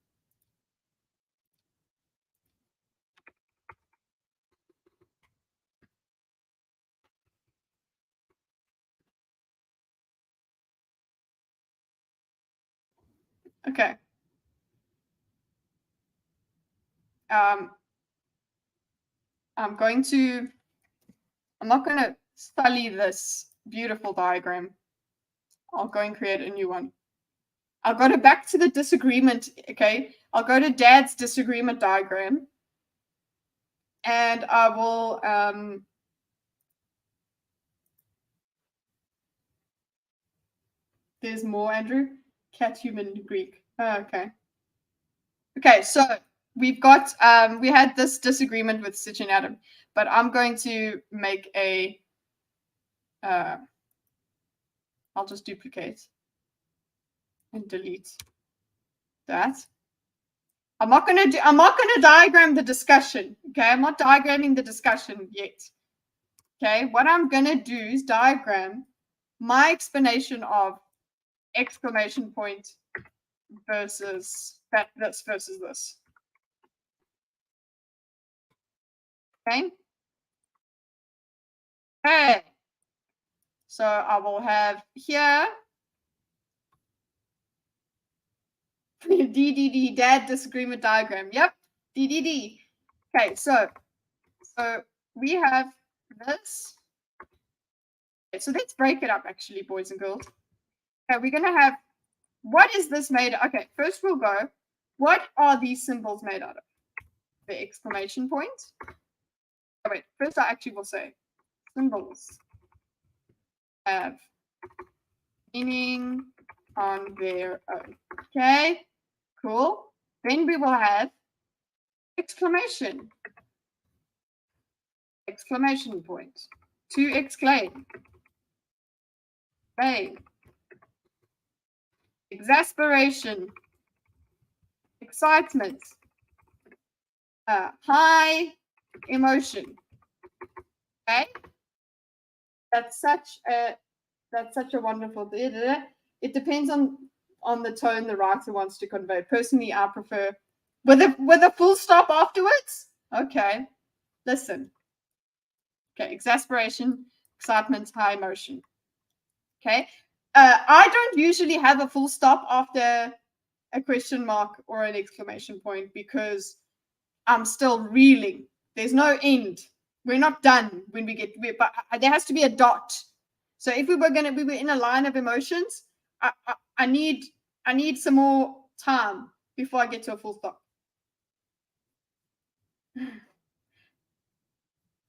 Okay. I'm not going to study this beautiful diagram. I'll go and create a new one. I'll go back to the disagreement, okay? I'll go to Dad's disagreement diagram. And I will, there's more, Andrew. Cat, human, Greek. Oh, okay. Okay, so we've got, we had this disagreement with Sitch and Adam, but I'm going to make a, I'll just duplicate and delete that. I'm not going to diagram the discussion. Okay, I'm not diagramming the discussion yet. Okay, what I'm going to do is diagram my explanation of exclamation point versus this versus this. Okay. Okay. So I will have here DDD, Dad disagreement diagram. Yep, DDD. Okay, so we have this. Okay, so let's break it up, actually, boys and girls. Okay, we're going to have, what is this made of? Okay, first we'll go, what are these symbols made out of? The exclamation point. Oh, wait, first I actually will say symbols have meaning on their own. Okay, cool. Then we will have exclamation point, to exclaim, pain, exasperation, excitement, high emotion. Okay, that's such a wonderful thing. It depends on the tone the writer wants to convey. Personally, I prefer with a full stop afterwards. Okay, listen. Okay, exasperation, excitement, high emotion. Okay, I don't usually have a full stop after a question mark or an exclamation point because I'm still reeling. There's no end. We're not done when we get, but there has to be a dot. So if we were in a line of emotions, I need some more time before I get to a full stop.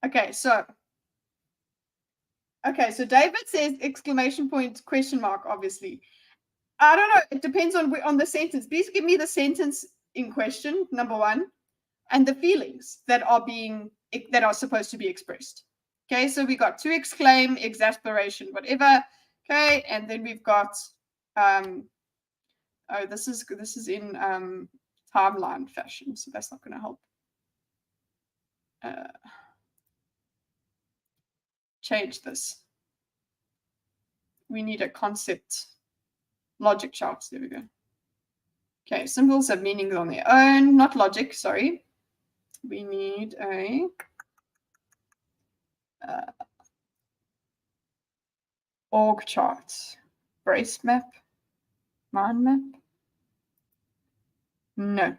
Okay, so David says exclamation point, question mark, obviously. I don't know. It depends on the sentence. Please give me the sentence in question, number one, and the feelings that are supposed to be expressed. Okay, so we got to exclaim, exasperation, whatever. Okay, and then we've got oh, this is in timeline fashion, so that's not going to help. Change this. We need a concept logic charts. There we go. Okay, symbols have meanings on their own, not logic, sorry. We need a Org chart. Brace map. Mind map. No.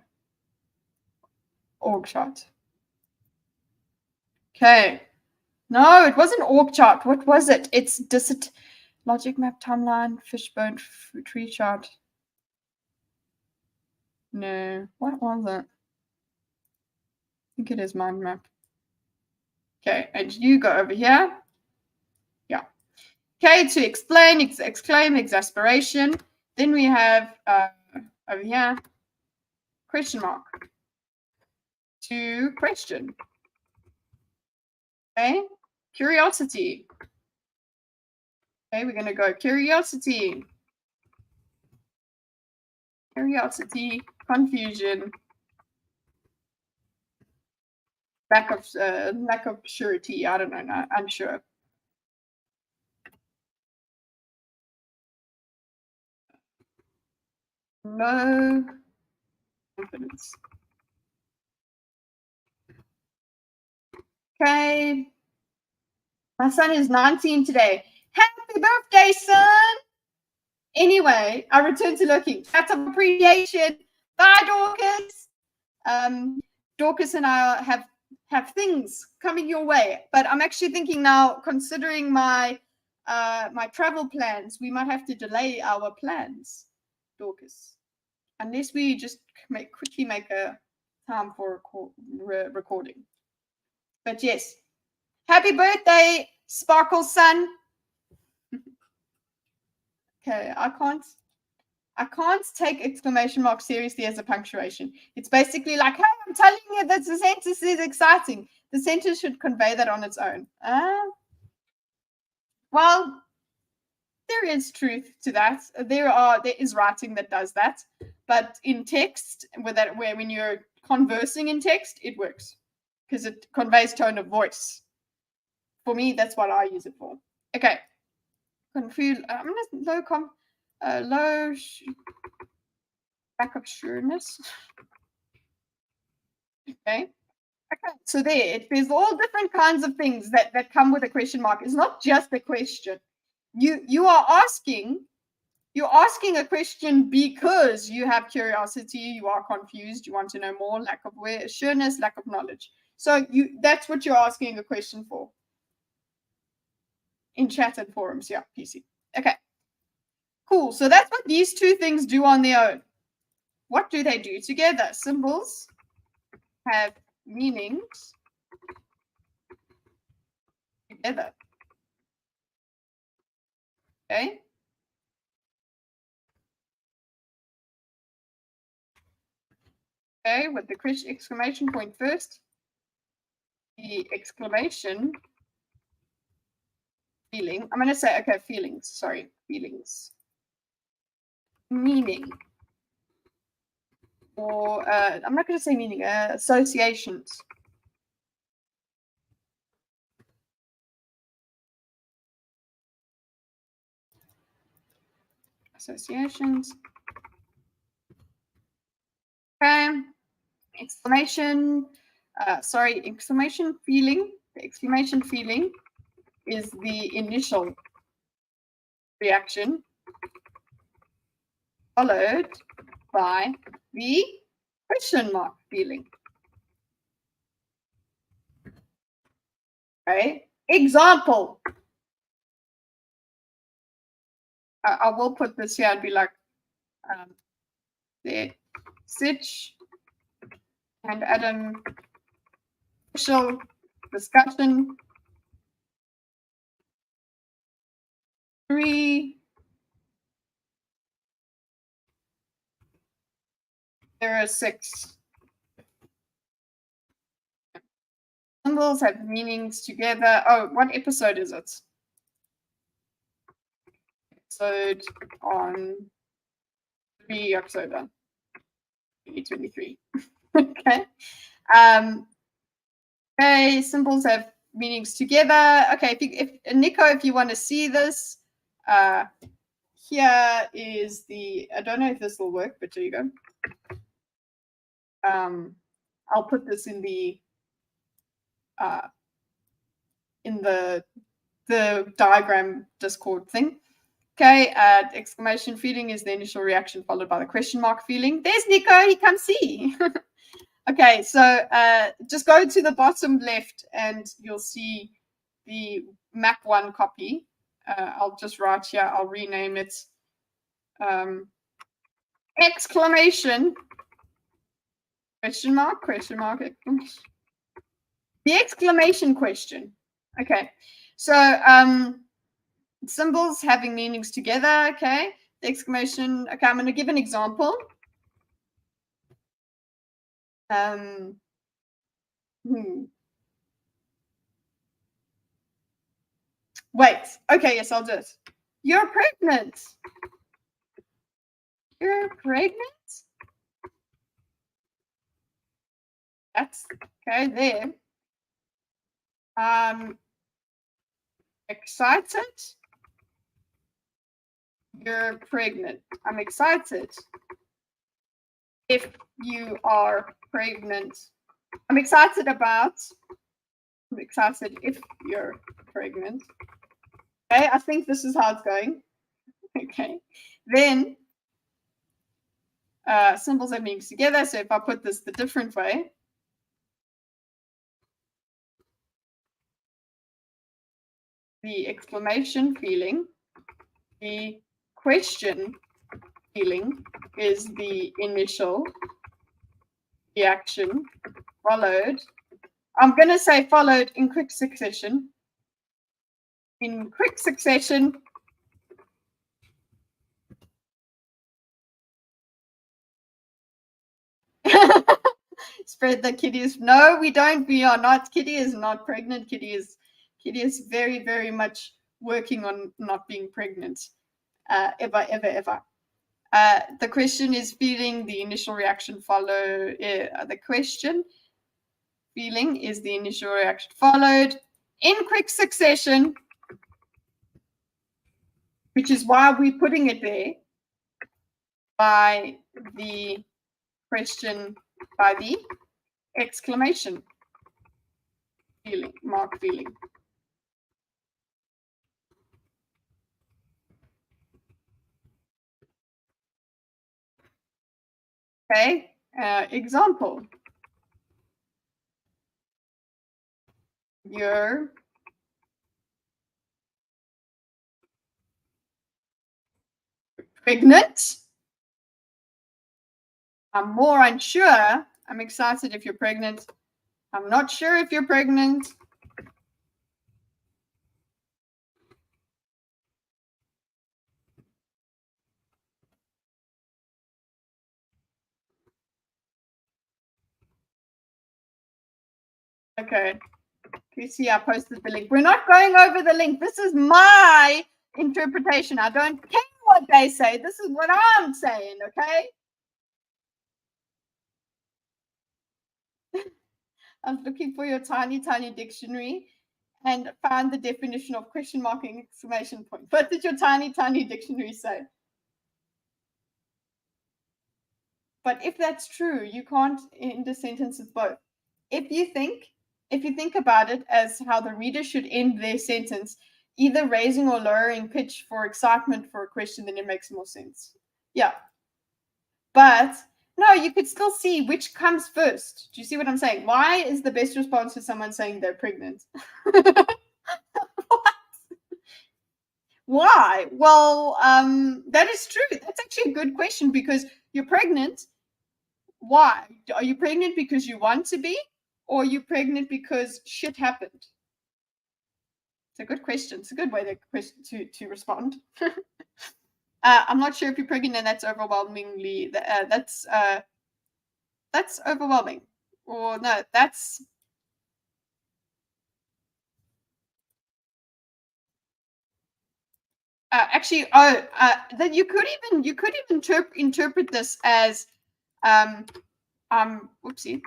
Org chart. Okay. No, it wasn't org chart. What was it? It's logic map, timeline, fishbone, tree chart. No. What was it? I think it is mind map. Okay, and you go over here. Yeah. Okay, to explain, exclaim, exasperation. Then we have over here, question mark. To question. Okay, curiosity. Okay, we're going to go curiosity. Curiosity, confusion, lack of surety. I don't know, no, unsure. No confidence. Okay. My son is 19 today. Happy birthday, son! Anyway, I return to looking. That's appreciation. Bye, Dorcas. Dorcas and I have things coming your way, but I'm actually thinking now, considering my my travel plans, we might have to delay our plans, Dorcas, unless we just quickly make a time for recording. But yes, happy birthday, Sparkle Sun. Okay, I can't take exclamation mark seriously as a punctuation. It's basically like, hey, I'm telling you that the sentence is exciting. The sentence should convey that on its own. Well, there is truth to that. There is writing that does that, but in text, where when you're conversing in text, it works because it conveys tone of voice. For me, that's what I use it for. Okay, confused. I'm gonna low lack of sureness. Okay. Okay, so there's all different kinds of things that come with a question mark. It's not just a question. You're asking a question because you have curiosity, you are confused, you want to know more, lack of sureness, lack of knowledge. So that's what you're asking a question for. In chat and forums, yeah, PC. Okay. Cool. So that's what these two things do on their own. What do they do together? Symbols have meanings together. Okay. Okay, with the exclamation point first. The exclamation feeling. I'm going to say, okay, feelings. Sorry, feelings. Meaning. Or I'm not going to say meaning. Associations. Associations. Okay. Exclamation. Exclamation feeling. The exclamation feeling is the initial reaction followed by the question mark feeling. Okay. Example. I will put this here and be like, there, Sitch and Adam official discussion 306. Symbols have meanings together. Oh, what episode is it? Episode on 3 October 2023. Okay. Okay, symbols have meanings together. Okay, if Nico, if you want to see this, here is the, I don't know if this will work, but there you go. I'll put this in the the diagram Discord thing. Okay, exclamation feeling is the initial reaction followed by the question mark feeling. There's Nico, he can see. Okay, so just go to the bottom left and you'll see the Map 1 copy. I'll just write here, I'll rename it exclamation, question mark, exclamation. The exclamation question. Okay, so symbols having meanings together, okay? The exclamation, okay, I'm going to give an example. Wait, okay, yes, I'll do it. You're pregnant. You're pregnant? That's okay there. Excited? You're pregnant. I'm excited. If you are pregnant. I'm excited if you're pregnant. Okay, I think this is how it's going. Okay, then symbols have meanings together. So if I put this the different way, the exclamation feeling, the question feeling is the initial reaction followed. I'm going to say followed in quick succession. In quick succession. Spread the kitties. No, we don't. We are not. Kitty is not pregnant. Kitty is very, very much working on not being pregnant. Ever. The question is feeling, the initial reaction follow. The question feeling is the initial reaction followed in quick succession, which is why we're putting it there by the question, by the exclamation feeling, mark feeling. Okay, example. You're pregnant. I'm more unsure. I'm excited if you're pregnant. I'm not sure if you're pregnant. Okay. You see, I posted the link. We're not going over the link. This is my interpretation. I don't care what they say. This is what I'm saying, okay? I was looking for your tiny, tiny dictionary and found the definition of question mark and exclamation point. What did your tiny, tiny dictionary say? But if that's true, you can't end a sentence with both. If you think about it as how the reader should end their sentence, either raising or lowering pitch for excitement for a question, then it makes more sense. Yeah. But no, you could still see which comes first. Do you see what I'm saying? Why is the best response to someone saying they're pregnant? What? Why? Well, that is true. That's actually a good question because you're pregnant. Why? Are you pregnant because you want to be? Or are you pregnant because shit happened? It's a good question. It's a good way to respond. I'm not sure if you're pregnant, and that's overwhelmingly that's overwhelming. Or no, that's actually that you could even interpret this as whoopsie.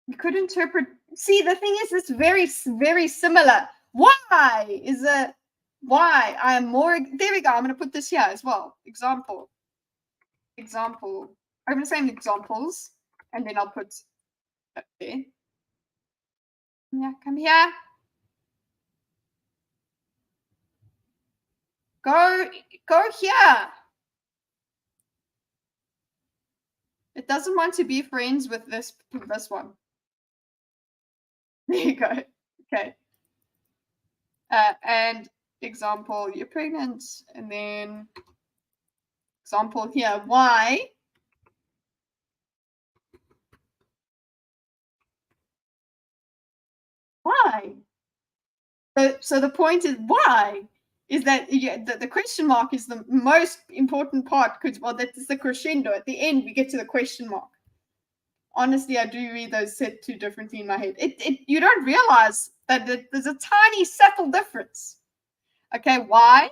You could interpret. See, the thing is, it's very, very similar. Why is a why? I am more. There we go. I'm going to put this here as well. Example. I'm going to say examples, and then I'll put there. Yeah, come here. Go here. It doesn't want to be friends with this one. There you go. Okay. And example, you're pregnant, and then example here, why? Why? So the point is why? Is that the question mark is the most important part, because, well, that is the crescendo. At the end, we get to the question mark. Honestly, I do read those set too differently in my head. You don't realize that there's a tiny, subtle difference. Okay, why?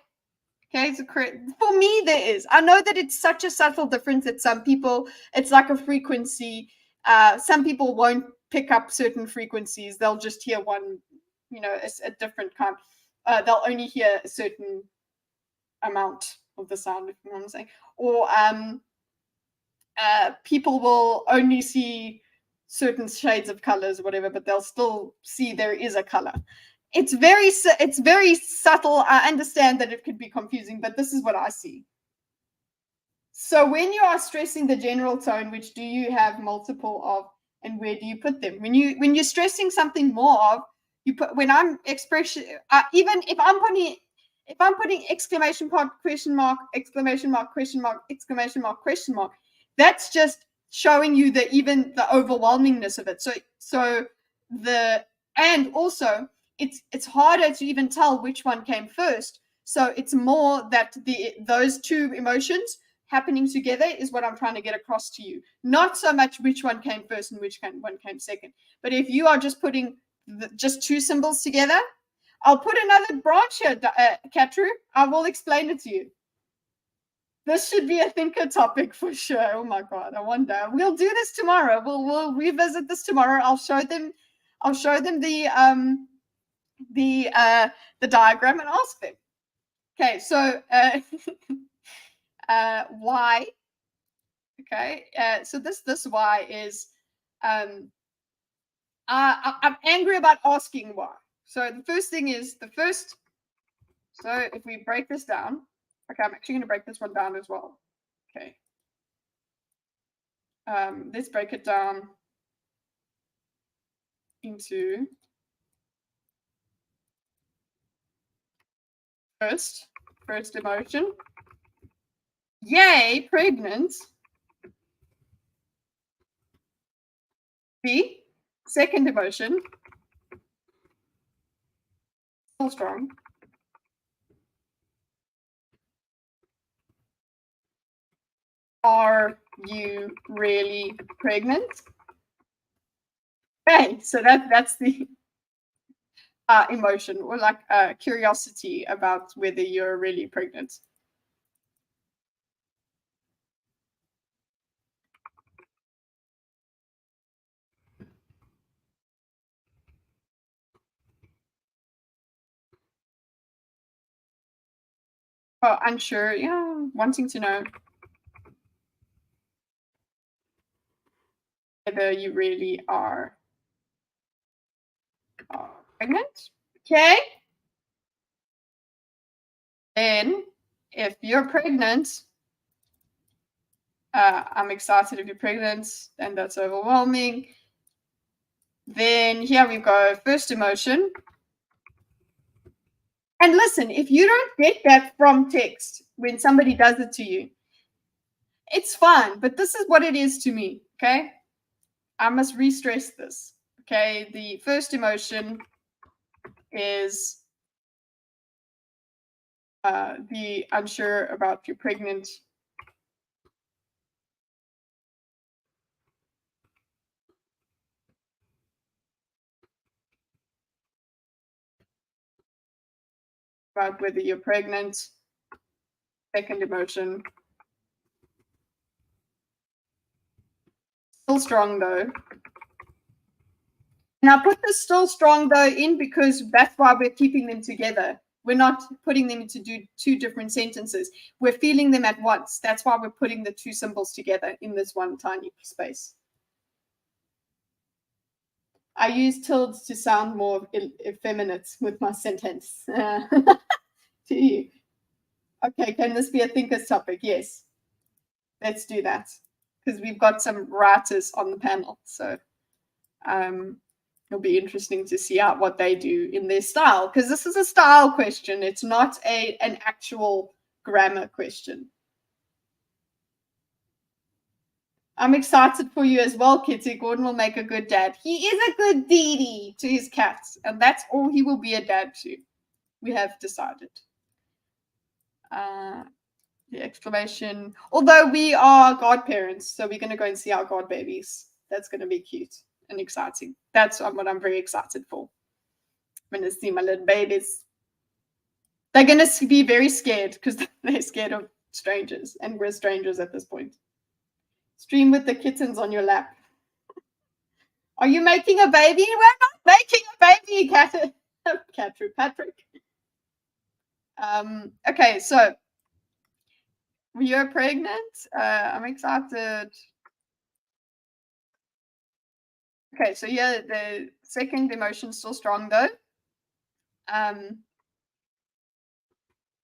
Okay, so for me, there is. I know that it's such a subtle difference that some people, it's like a frequency. Some people won't pick up certain frequencies. They'll just hear one, a different kind. They'll only hear a certain amount of the sound, if you know what I'm saying. Or people will only see certain shades of colors or whatever, but they'll still see there is a color. It's very subtle. I understand that it could be confusing, but this is what I see. So when you are stressing the general tone, which do you have multiple of, and where do you put them? When you're stressing something more of, you put, when I'm expression, even if I'm putting exclamation mark, question mark, exclamation mark, question mark, exclamation mark, question mark, that's just showing you the overwhelmingness of it. And also it's harder to even tell which one came first. So it's more that those two emotions happening together is what I'm trying to get across to you. Not so much which one came first and which one came second. But if you are just putting just two symbols together, I'll put another branch here, Katru. I will explain it to you. This should be a thinker topic for sure. Oh my God, I wonder. We'll do this tomorrow. We'll revisit this tomorrow. I'll show them the diagram and ask them. Okay, so why? Okay, so this why is I'm angry about asking why. So the first thing is so if we break this down, okay, I'm actually going to break this one down as well. Okay. Let's break it down into first emotion. Yay, pregnant. B, second emotion. Still strong. Are you really pregnant? Okay, so that's the emotion, or like curiosity about whether you're really pregnant. Oh, unsure, yeah, wanting to know whether you really are pregnant. Okay. Then, if you're pregnant, I'm excited if you're pregnant, and that's overwhelming. Then here we go, first emotion. And listen, if you don't get that from text when somebody does it to you, it's fine, but this is what it is to me, okay? I must re-stress this, okay? The first emotion is the unsure about you're pregnant. About whether you're pregnant. Second emotion. Still strong though. And I put the still strong though in because that's why we're keeping them together. We're not putting them into two different sentences. We're feeling them at once. That's why we're putting the two symbols together in this one tiny space. I use tildes to sound more effeminate with my sentence. To you. Okay, can this be a thinker's topic? Yes. Let's do that. Because we've got some writers on the panel. So it'll be interesting to see what they do in their style. Because this is a style question. It's not an actual grammar question. I'm excited for you as well, Kitty. Gordon will make a good dad. He is a good deedy to his cats, and that's all he will be a dad to. We have decided. The exclamation. Although we are godparents, so we're going to go and see our god babies. That's going to be cute and exciting. That's what I'm very excited for. I'm going to see my little babies. They're going to be very scared because they're scared of strangers, and we're strangers at this point. Stream with the kittens on your lap. Are you making a baby? We're not making a baby, Patrick. Okay, so you're pregnant. I'm excited. Okay, so yeah, the second emotion's still strong though.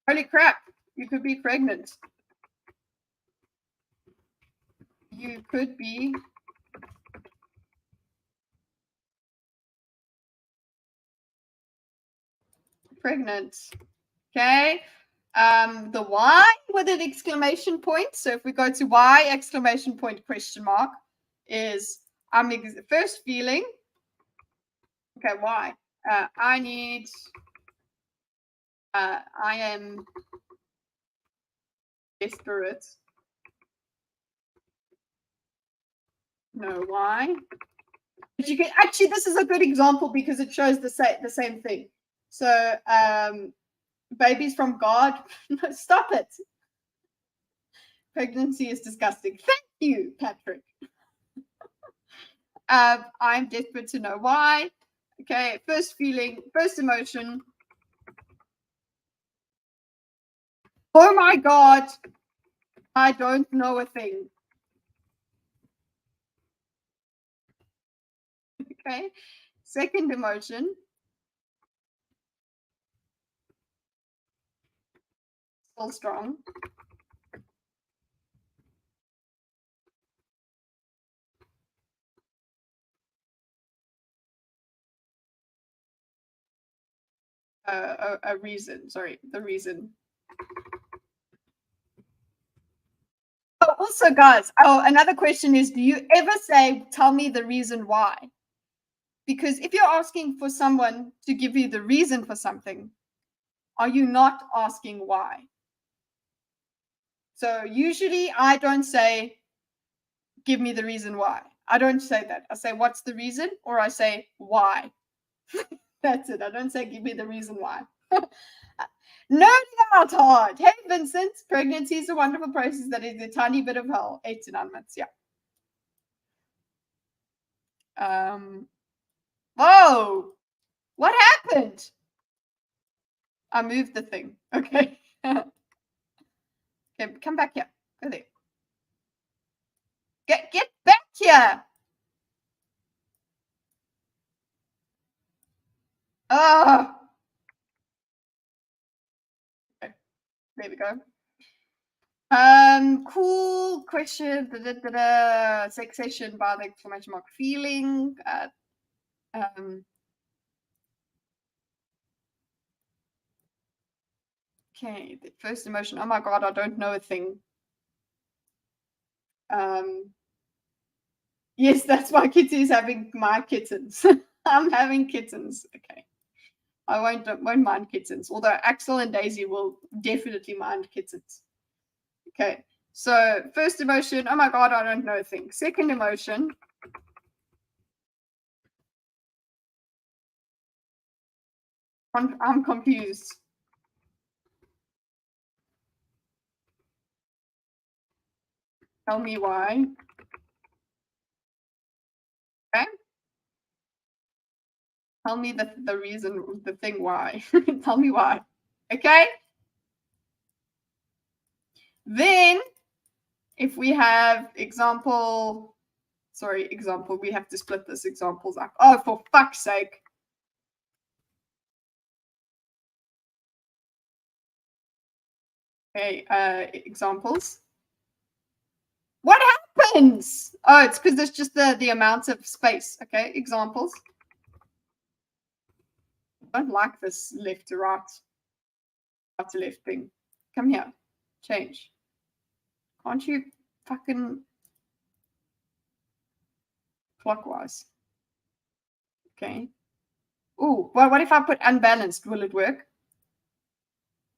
Holy crap, you could be pregnant. You could be pregnant. Okay. The why with an exclamation point. So if we go to why exclamation point question mark is first feeling. Okay, why? I am desperate. No, why? But you can actually, this is a good example because it shows the same thing. So babies from God. No, stop it. Pregnancy is disgusting. Thank you, Patrick. I'm desperate to know why. Okay, first feeling, first emotion. Oh my God, I don't know a thing. Okay, second emotion. Still strong. A reason, sorry, the reason. Oh, also, guys, another question is, do you ever say, tell me the reason why? Because if you're asking for someone to give you the reason for something, are you not asking why? So usually I don't say, give me the reason why. I don't say that. I say, what's the reason? Or I say, why? That's it. I don't say, give me the reason why. Nerding out hard. Hey, Vincent, pregnancy is a wonderful process that is a tiny bit of hell. 8 to 9 months, yeah. Whoa, what happened? I moved the thing. Okay. Okay, come back here. Go there. Get back here. Oh. Okay, there we go. Cool question. Sexation by the exclamation mark feeling. Okay, the first emotion. Oh my God, I don't know a thing. Yes, that's why Kitty is having my kittens. I'm having kittens. Okay. I won't mind kittens, although Axel and Daisy will definitely mind kittens. Okay, so first emotion, oh my God, I don't know a thing. Second emotion, I'm confused. Tell me why. Okay. Tell me the reason, the thing why. Tell me why. Okay. Then, if we have example Sorry, example. We have to split this examples up. Oh, for fuck's sake. Okay, examples. What happens? Oh, it's because there's just the amount of space. Okay, examples. I don't like this left to right. Right to left thing. Come here. Change. Can't you fucking clockwise? Okay. Ooh, well, what if I put unbalanced? Will it work?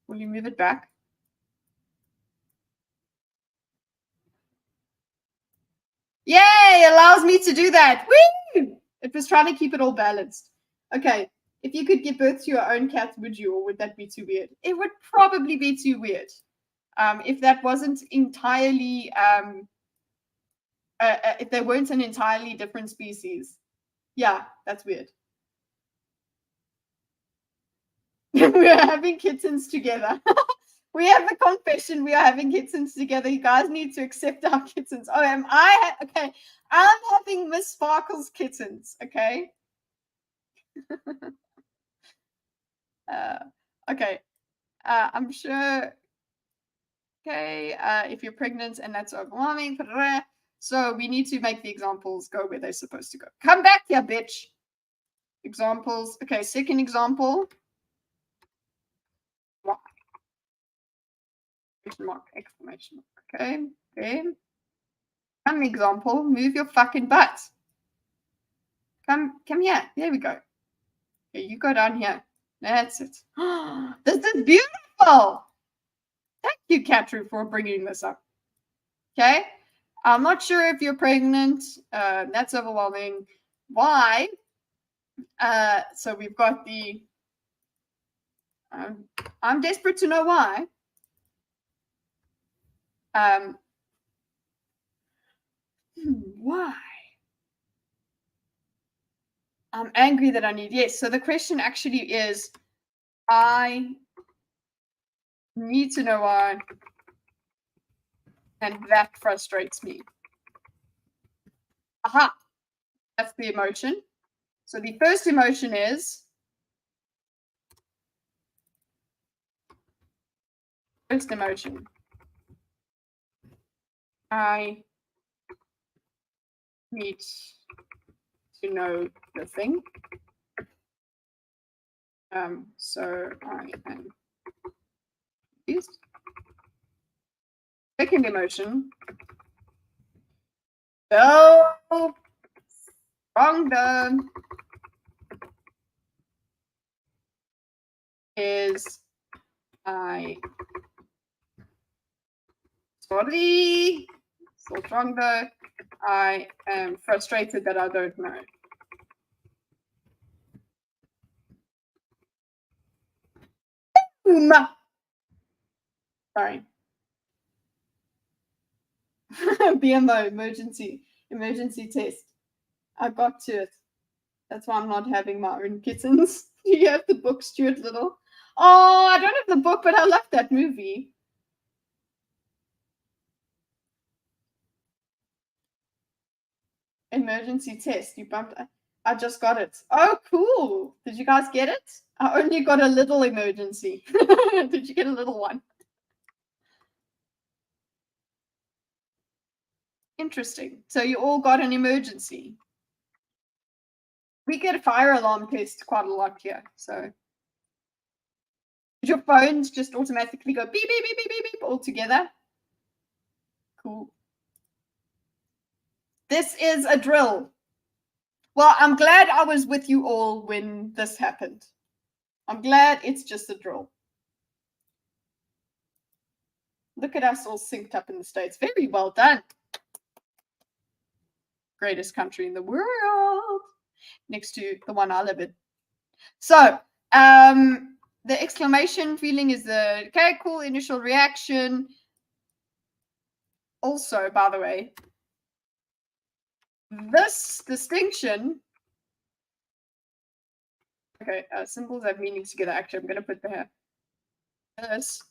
Will you move it back? Yay! Allows me to do that. Woo! It was trying to keep it all balanced. Okay. If you could give birth to your own cat, would you, or would that be too weird? It would probably be too weird. If that wasn't entirely, if they weren't an entirely different species. Yeah, that's weird. We are having kittens together. We have a confession. We are having kittens together. You guys need to accept our kittens. Oh, am I? Okay. I'm having Miss Sparkle's kittens. Okay. Okay. I'm sure. Okay. If you're pregnant and that's overwhelming. So we need to make the examples go where they're supposed to go. Come back here, bitch. Examples. Okay. Second example. Exclamation mark. Okay. Okay. Come example. Move your fucking butt. Come here. There we go. Okay, you go down here. That's it. This is beautiful. Thank you, Katru, for bringing this up. Okay. I'm not sure if you're pregnant. That's overwhelming. Why? So we've got the. I'm desperate to know why. Why? I'm angry that I need. Yes. So the question actually is, I need to know why, and that frustrates me. Aha. That's the emotion. So the first emotion is first emotion. I need to know the thing. So I am confused. Second emotion. So stronger is I sorry. So stronger. I am frustrated that I don't know. Sorry. BMO, emergency test. I got to it. That's why I'm not having my own kittens. Do you have the book, Stuart Little? Oh, I don't have the book, but I love that movie. Emergency test. You bumped. I just got it. Oh, cool. Did you guys get it? I only got a little emergency. Did you get a little one? Interesting. So you all got an emergency. We get a fire alarm test quite a lot here. So did your phones just automatically go beep, beep, beep, beep, beep, beep all together? Cool. This is a drill. Well, I'm glad I was with you all when this happened. I'm glad it's just a drill. Look at us all synced up in the States. Very well done. Greatest country in the world. Next to the one I live in. So, the exclamation feeling is the, okay, cool, initial reaction. Also, by the way, this distinction, okay, symbols have meanings together. Actually, I'm going to put the this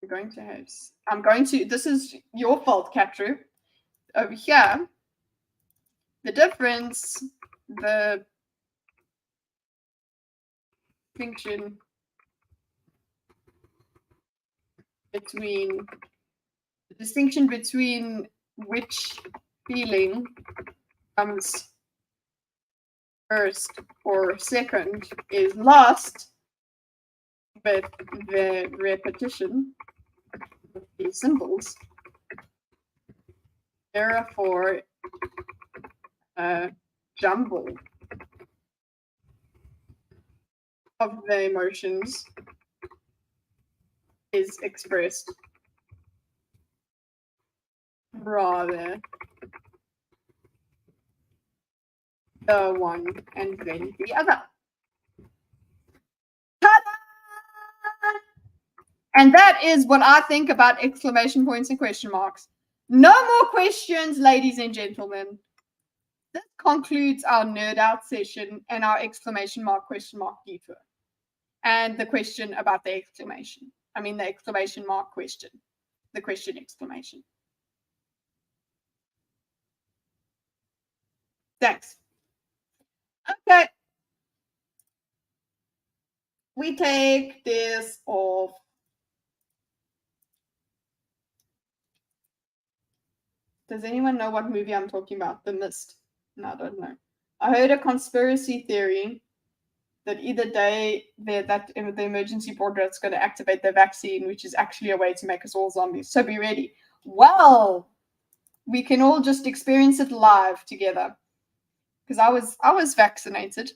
I'm going to, this is your fault, Katru. Over here, the difference, the distinction between which feeling comes first or second is lost with the repetition of these symbols. Therefore, jumble of the emotions is expressed rather the one and then the other. Ta-da! And that is what I think about exclamation points and question marks. No more questions, ladies and gentlemen. This concludes our nerd out session and our exclamation mark question mark detour. And the question about the exclamation. I mean the exclamation mark question. The question exclamation. Thanks. Okay. We take this off. Does anyone know what movie I'm talking about? The Mist. No, I don't know. I heard a conspiracy theory that either that the emergency board that's going to activate the vaccine, which is actually a way to make us all zombies. So be ready. Well, we can all just experience it live together. Because I was vaccinated.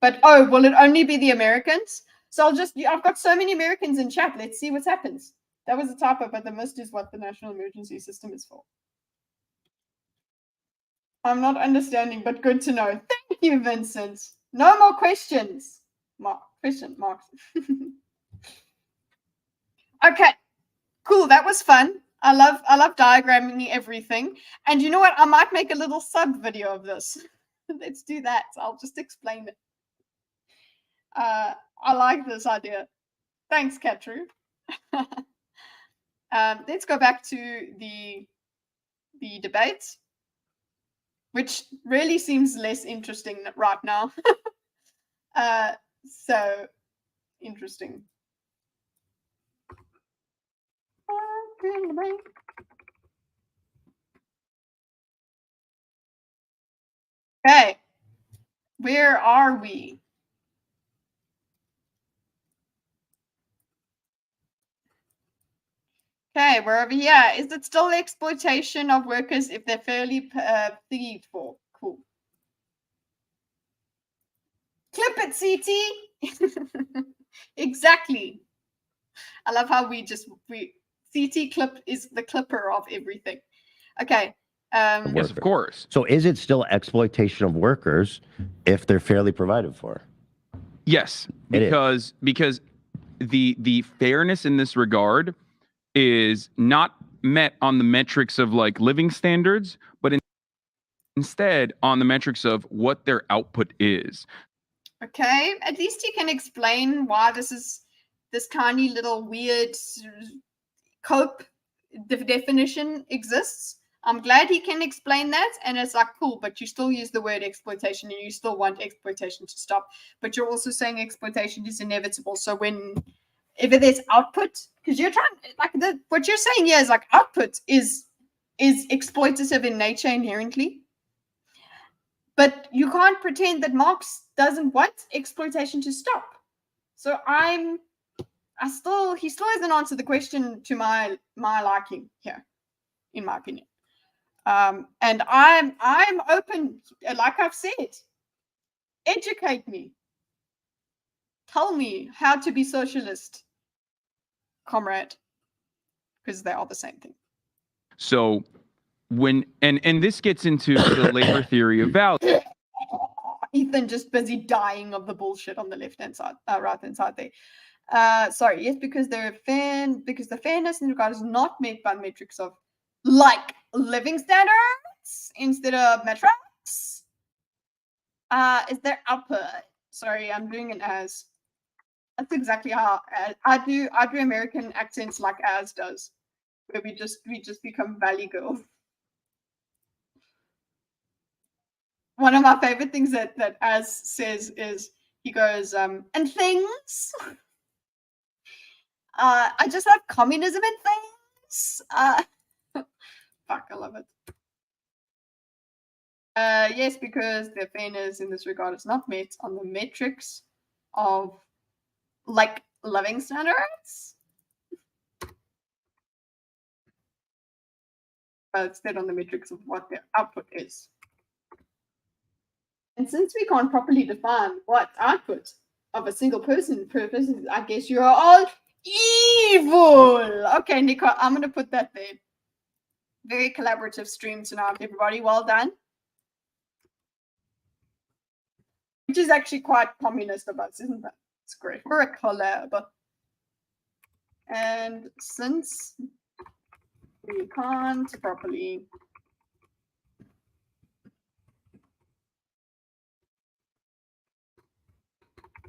But oh, will it only be the Americans? So I've got so many Americans in chat. Let's see what happens. That was a typo, but the Mist is what the national emergency system is for. I'm not understanding, but good to know. Thank you, Vincent. No more questions. Question marks. Okay, cool. That was fun. I love diagramming everything. And you know what? I might make a little sub video of this. Let's do that. I'll just explain it. I like this idea. Thanks, Katru. Let's go back to the debate, which really seems less interesting right now. So interesting. Okay, where are we? Okay, we're over here. Is it still exploitation of workers if they're fairly thingied for? Cool. Clip it, CT. Exactly. I love how CT clip is the clipper of everything. Okay. Yes, of course. So is it still exploitation of workers if they're fairly provided for? Yes, because the fairness in this regard is not met on the metrics of like living standards, but instead on the metrics of what their output is. Okay, at least you can explain why this tiny little weird cope definition exists. I'm glad he can explain that, and it's like, cool, but you still use the word exploitation and you still want exploitation to stop, but you're also saying exploitation is inevitable. So if there's output, because you're trying, like, what you're saying here is like output is exploitative in nature inherently, but you can't pretend that Marx doesn't want exploitation to stop. So he still hasn't answered the question to my liking here, in my opinion. And I'm open, like I've said, educate me. Tell me how to be socialist, comrade, because they are the same thing. So when and this gets into the labor theory of value. Ethan just busy dying of the bullshit on the left-hand side, right-hand side there. Sorry, yes, because the fairness in regard is not met by metrics of like living standards instead of metrics. Is there output? Sorry, I'm doing it as That's exactly how I do American accents like Az does, where we just become valley girls. One of my favorite things that Az says is he goes, and things. I just love communism and things. Fuck, I love it. Yes, because their fairness in this regard is not met on the metrics of like living standards, but instead on the metrics of what their output is. And since we can't properly define what output of a single person purpose is, I guess you're all evil. Okay, Nico, I'm going to put that there. Very collaborative stream tonight, everybody. Well done. Which is actually quite communist of us, isn't it? It's great. We're a collab. And since we can't properly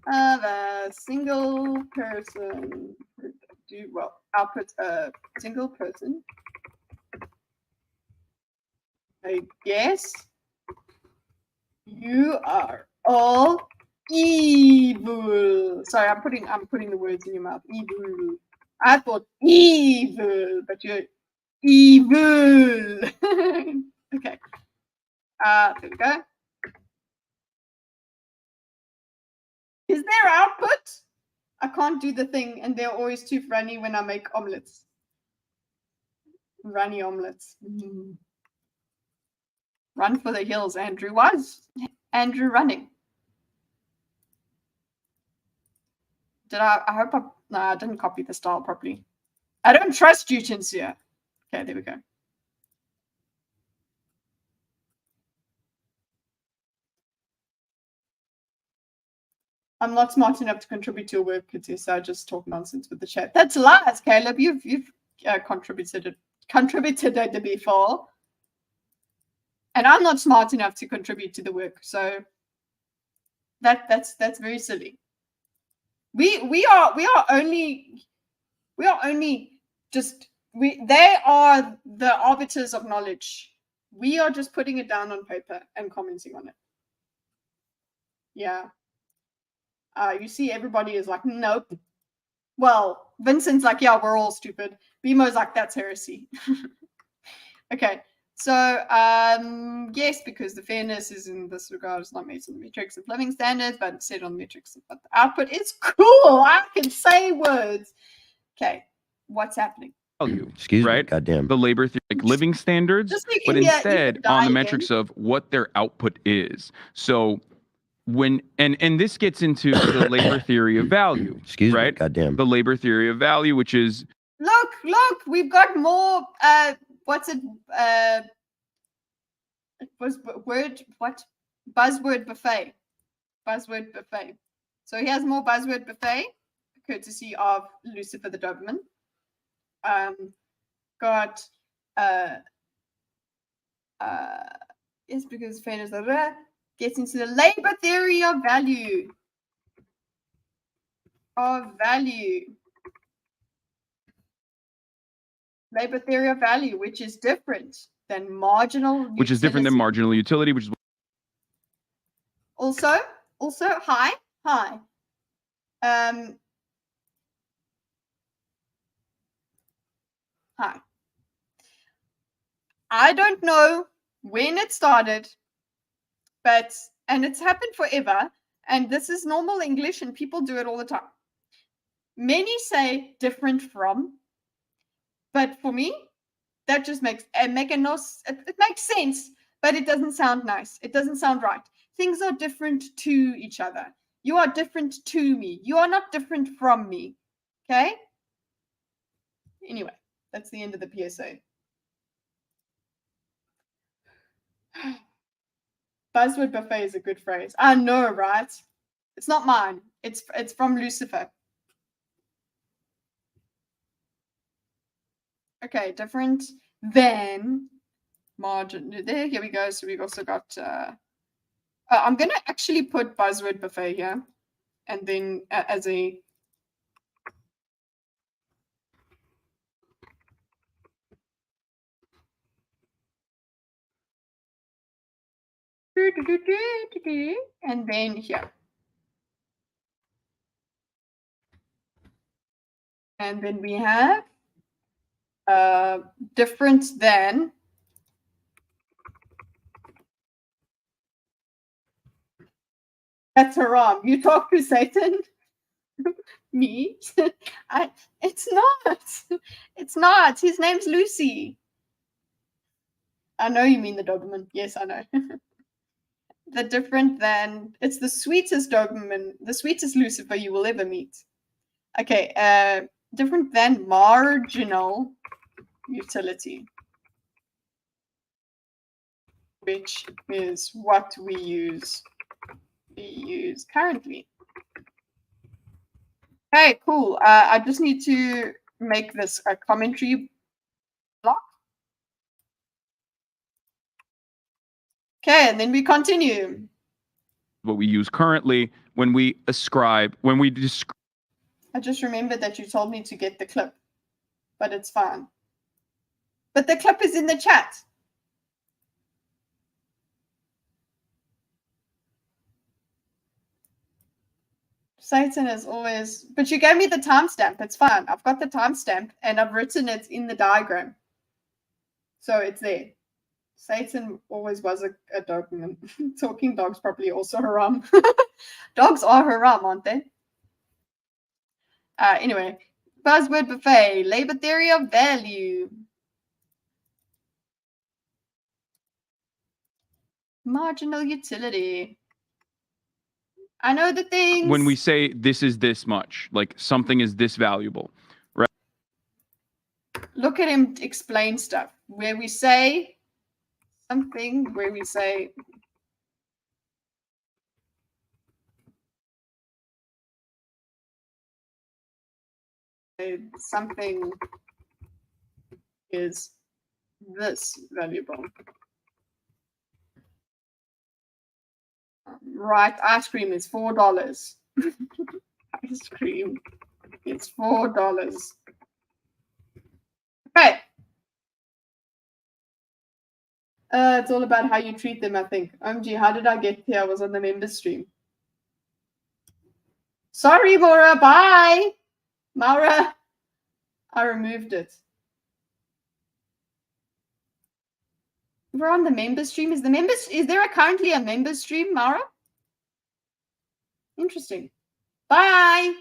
have a single person output a single person, I guess you are all evil. Sorry, I'm putting the words in your mouth. Evil. I thought evil, but you're evil. Okay. There we go. Is there output? I can't do the thing, and they're always too runny when I make omelets. Runny omelets. Mm. Run for the hills, Andrew. Why is Andrew running? I hope no, I didn't copy the style properly. I don't trust you, Chinsia. Okay, there we go. I'm not smart enough to contribute to your work, Kitty, so I just talk nonsense with the chat. That's lies, Caleb. You've contributed it before, and I'm not smart enough to contribute to the work, so that's very silly. They are the arbiters of knowledge. We are just putting it down on paper and commenting on it. Yeah. You see, everybody is like, nope. Well, Vincent's like, yeah, we're all stupid. Bimo's like, that's heresy. Okay. So, yes, because the fairness is in this regard is not made on the metrics of living standards, but instead on the metrics of what the output is. Cool. I can say words. Okay. What's happening? Excuse me, goddamn. The labor theory, like living standards, but instead on the metrics of what their output is. So when and this gets into the labor theory of value. Excuse me, goddamn. The labor theory of value, which is look, we've got more what's it was word what buzzword buffet. Buzzword buffet. So he has more buzzword buffet, courtesy of Lucifer the Doberman. Got yes, because fairness gets into the labor theory of value. Labor theory of value, which is different than marginal utility. Which is different than marginal utility, which is also hi. Hi. I don't know when it started, and it's happened forever, and this is normal English and people do it all the time. Many say different from, but for me, that just makes it makes sense, but it doesn't sound nice. It doesn't sound right. Things are different to each other. You are different to me. You are not different from me. Okay? Anyway, that's the end of the PSA. Buzzword buffet is a good phrase. I know, right? It's not mine. It's from Lucifer. Okay, different than margin. There, here we go. So we've also got. I'm gonna actually put buzzword buffet here, and then as a And then here. And then we have different than. That's haram. You talk to Satan? Me? It's not. It's not. His name's Lucy. I know you mean the Doberman. Yes, I know. The different than. It's the sweetest Doberman, the sweetest Lucifer you will ever meet. Okay, different than marginal utility, which is what we use currently. Okay, cool. I just need to make this a commentary block. Okay, and then we continue. What we use currently when we describe. I just remembered that you told me to get the clip, but it's fine. But the clip is in the chat. Satan is always, but you gave me the timestamp. It's fine. I've got the timestamp and I've written it in the diagram. So it's there. Satan always was a Doberman. Talking dogs probably also haram. Dogs are haram, aren't they? Anyway, buzzword buffet, labor theory of value. Marginal utility. I know the things. When we say this is this much, like something is this valuable, right? Look at him explain stuff. Where we say something, where we say something is this valuable. Right, ice cream is $4. Ice cream, it's $4. Okay. It's all about how you treat them, I think. OMG, how did I get here? I was on the members stream. Sorry, Maura. Bye. Maura. I removed it. We're on the members stream. Is there currently a members stream, Maura? Interesting. Bye.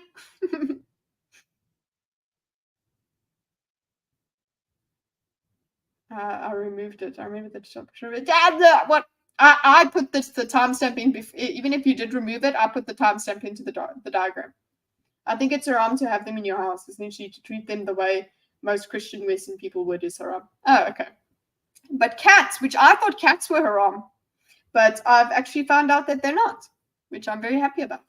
I removed it. I remember the what? I put the timestamp in. Even if you did remove it, I put the timestamp into the diagram. I think it's haram to have them in your house. Essentially, to treat them the way most Christian Western people would is haram. Oh, okay. But cats, which I thought cats were haram, but I've actually found out that they're not, which I'm very happy about.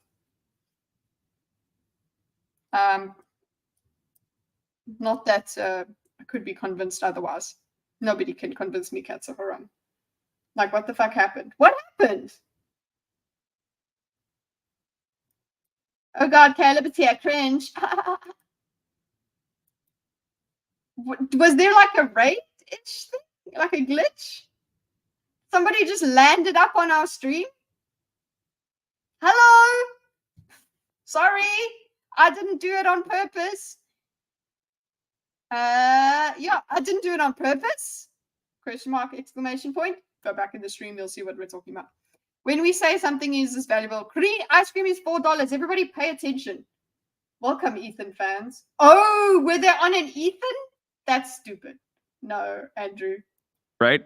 Not that I could be convinced otherwise. Nobody can convince me cats are haram. Like, what the fuck happened? What happened? Oh God, Caleb, it's here. Cringe. Was there like a rate-ish thing? Like a glitch? Somebody just landed up on our stream? Hello? Sorry, I didn't do it on purpose. Yeah, I didn't do it on purpose. Question mark, exclamation point. Go back in the stream, you'll see what we're talking about. When we say something is this valuable, ice cream is $4. Everybody pay attention. Welcome, Ethan fans. Oh, were they on an Ethan? That's stupid. No, Andrew. Right?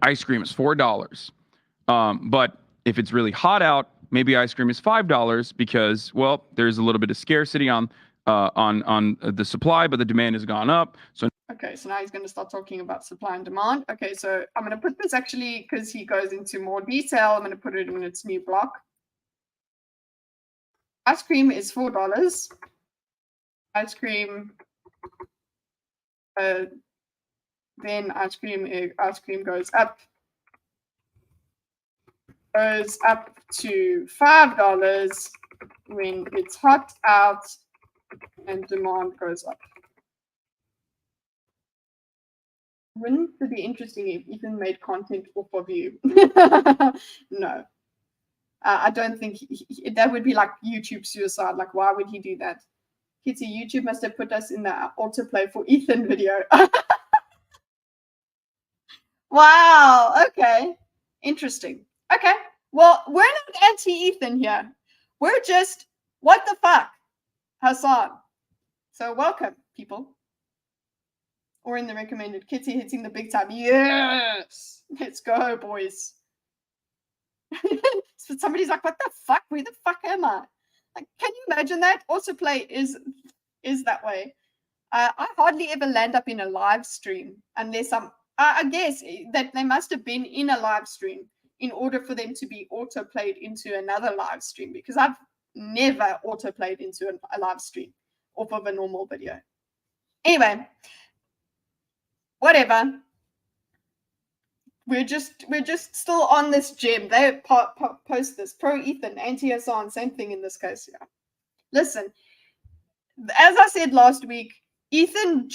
Ice cream is $4. But if it's really hot out, maybe ice cream is $5 because, well, there's a little bit of scarcity on the supply, but the demand has gone up. So okay, so now he's going to start talking about supply and demand. Okay, so I'm going to put this actually, because he goes into more detail, I'm going to put it in its new block. Ice cream is $4. Ice cream, then ice cream goes up to $5 when it's hot out and demand goes up. Wouldn't it be interesting if Ethan made content off of you? No. I don't think that would be like YouTube suicide. Like, why would he do that? Kitty, YouTube must have put us in the autoplay for Ethan video. Wow. Okay. Interesting. Okay. Well, we're not anti-Ethan here. We're just, what the fuck, Hasan. So welcome, people. Or in the recommended. Kitty hitting the big time. Yes. Let's go, boys. So somebody's like, what the fuck? Where the fuck am I? Like, can you imagine that? Autoplay is that way. I hardly ever land up in a live stream unless I guess that they must have been in a live stream in order for them to be auto-played into another live stream, because I've never auto-played into a live stream off of a normal video. Anyway, whatever. We're just still on this gem. They post this. Pro Ethan, anti Hasan, same thing in this case. Yeah. Listen, as I said last week, Ethan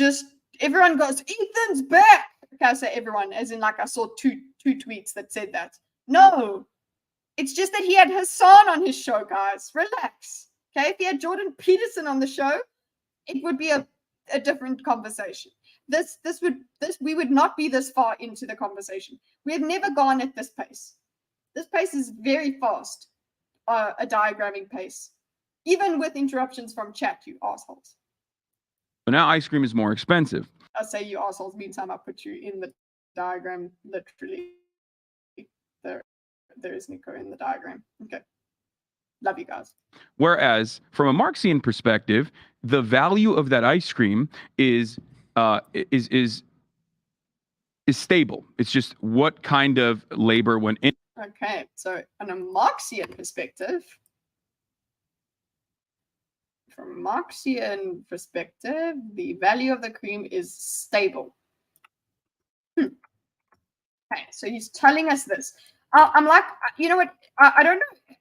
everyone goes, Ethan's back. Okay, I say everyone, as in like I saw two tweets that said that. No, it's just that he had Hasan on his show, guys. Relax. Okay, if he had Jordan Peterson on the show, it would be a different conversation. We would not be this far into the conversation. We have never gone at this pace. This pace is very fast, a diagramming pace, even with interruptions from chat, you assholes. So now ice cream is more expensive. I say you assholes, meantime I put you in the diagram, literally. There is Nico in the diagram. Okay. Love you guys. Whereas from a Marxian perspective, the value of that ice cream is stable. It's just what kind of labor went in. Okay, so on a Marxian perspective, the value of the cream is stable. Okay, so he's telling us this. I'm like, you know what? I don't know.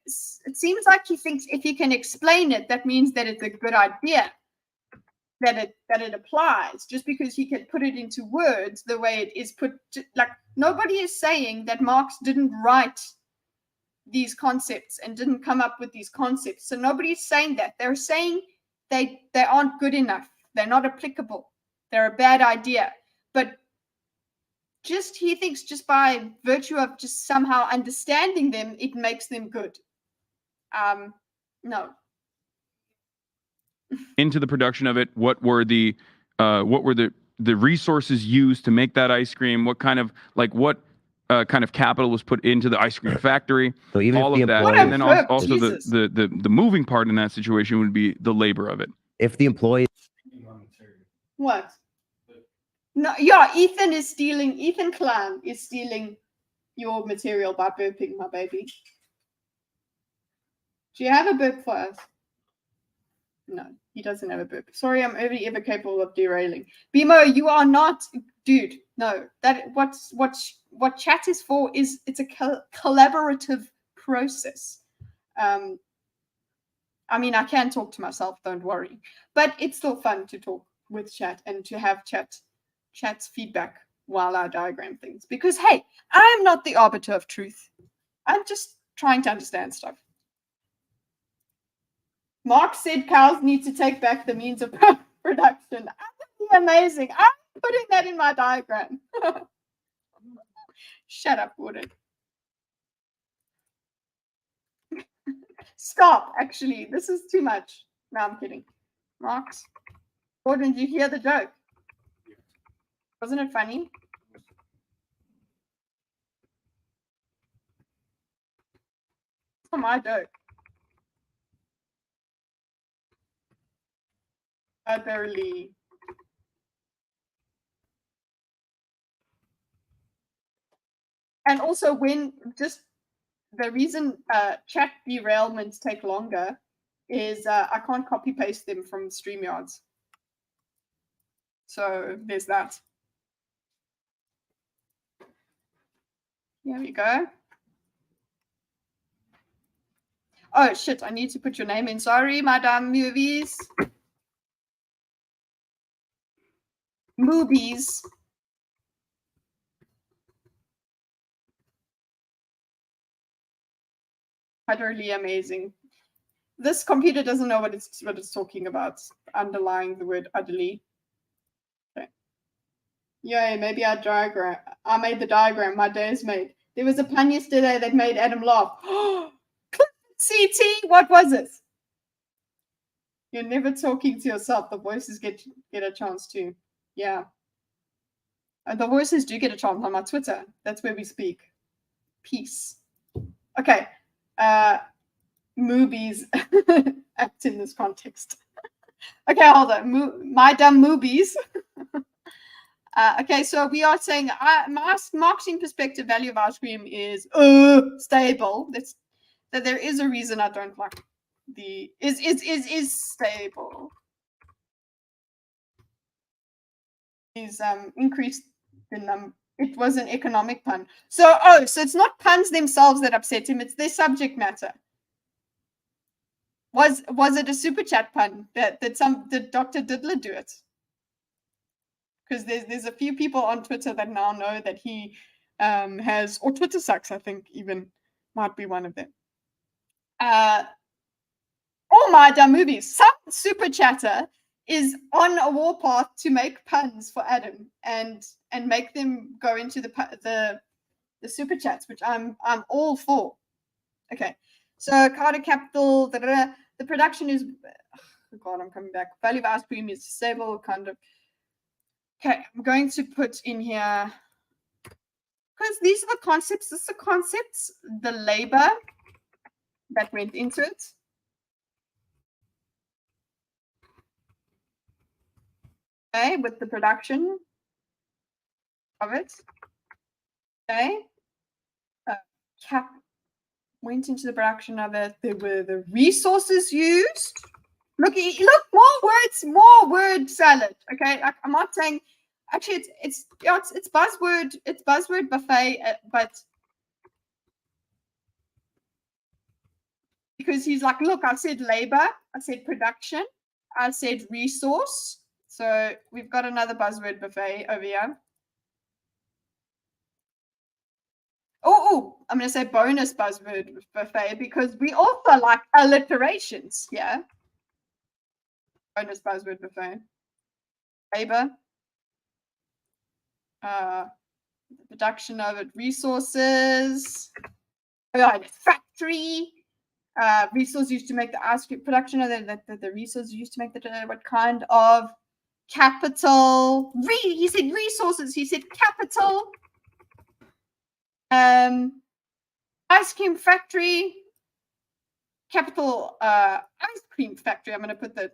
It seems like he thinks if he can explain it, that means that it's a good idea, that it applies, just because he can put it into words the way it is put. Like, nobody is saying that Marx didn't write these concepts and didn't come up with these concepts. So nobody's saying that. They're saying they aren't good enough. They're not applicable. They're a bad idea. But he thinks just by virtue of just somehow understanding them, it makes them good. No. Into the production of it, what were the resources used to make that ice cream? What kind of capital was put into the ice cream factory? So even all if of the that, employee, and then also the moving part in that situation would be the labor of it. if the employee, What? No, yeah, Ethan Klein is stealing your material by burping, my baby. Do you have a burp for us? No, he doesn't have a burp. Sorry, I'm only ever capable of derailing. Bimo, you are not, dude. No, what chat is for is it's a collaborative process. I mean, I can talk to myself, don't worry, but it's still fun to talk with chat and to have chat's feedback while I diagram things. Because hey, I am not the arbiter of truth. I'm just trying to understand stuff. Mark said cows need to take back the means of production. That would be amazing. I'm putting that in my diagram. Shut up, Gordon. Stop, actually. This is too much. No, I'm kidding. Marx. Gordon, did you hear the joke? Wasn't it funny? It's not my joke. Barely. And also, when just the reason chat derailments take longer is I can't copy paste them from StreamYards. So there's that. Here we go. Oh shit, I need to put your name in. Sorry, Madame Movies. Movies. Utterly amazing. This computer doesn't know what it's talking about. Underlying the word utterly. Okay. Yay, maybe I made the diagram. My day is made. There was a pun yesterday that made Adam laugh. CT, what was it? You're never talking to yourself. The voices get a chance to. Yeah. The voices do get a chance on my Twitter. That's where we speak. Peace. Okay. Movies act in this context. Okay, hold on. My dumb movies. Okay, so we are saying marketing perspective value of ice cream is stable. That there is a reason I don't like the is stable. Is increased the number. It was an economic pun. So it's not puns themselves that upset him, it's their subject matter. Was it a super chat pun that did Dr. Diddler do it? Because there's a few people on Twitter that now know that he has, or Twitter sucks, I think even might be one of them. All my dumb movies. Some super chatter is on a warpath to make puns for Adam and make them go into the super chats, which I'm all for. Okay, so Carter Capital, the production is. Oh God, I'm coming back. Value of ice cream is stable, kind of. Okay, I'm going to put in here because these are the concepts. This is the concepts, the labor that went into it. Okay, with the production of it. Okay. Cap went into the production of it. There were the resources used. Look, more word salad. Okay, I'm not saying. Actually, it's buzzword buffet, but because he's like, look, I said labor, I said production, I said resource. So we've got another buzzword buffet over here. Oh, I'm going to say bonus buzzword buffet because we also like alliterations. Yeah. Bonus buzzword buffet. Labor. Production of it. Resources. Factory. Resources used to make the ice cream. Production of the resources used to make the what kind of capital? He said resources. He said capital. Ice cream factory, capital ice cream factory. I'm going to put the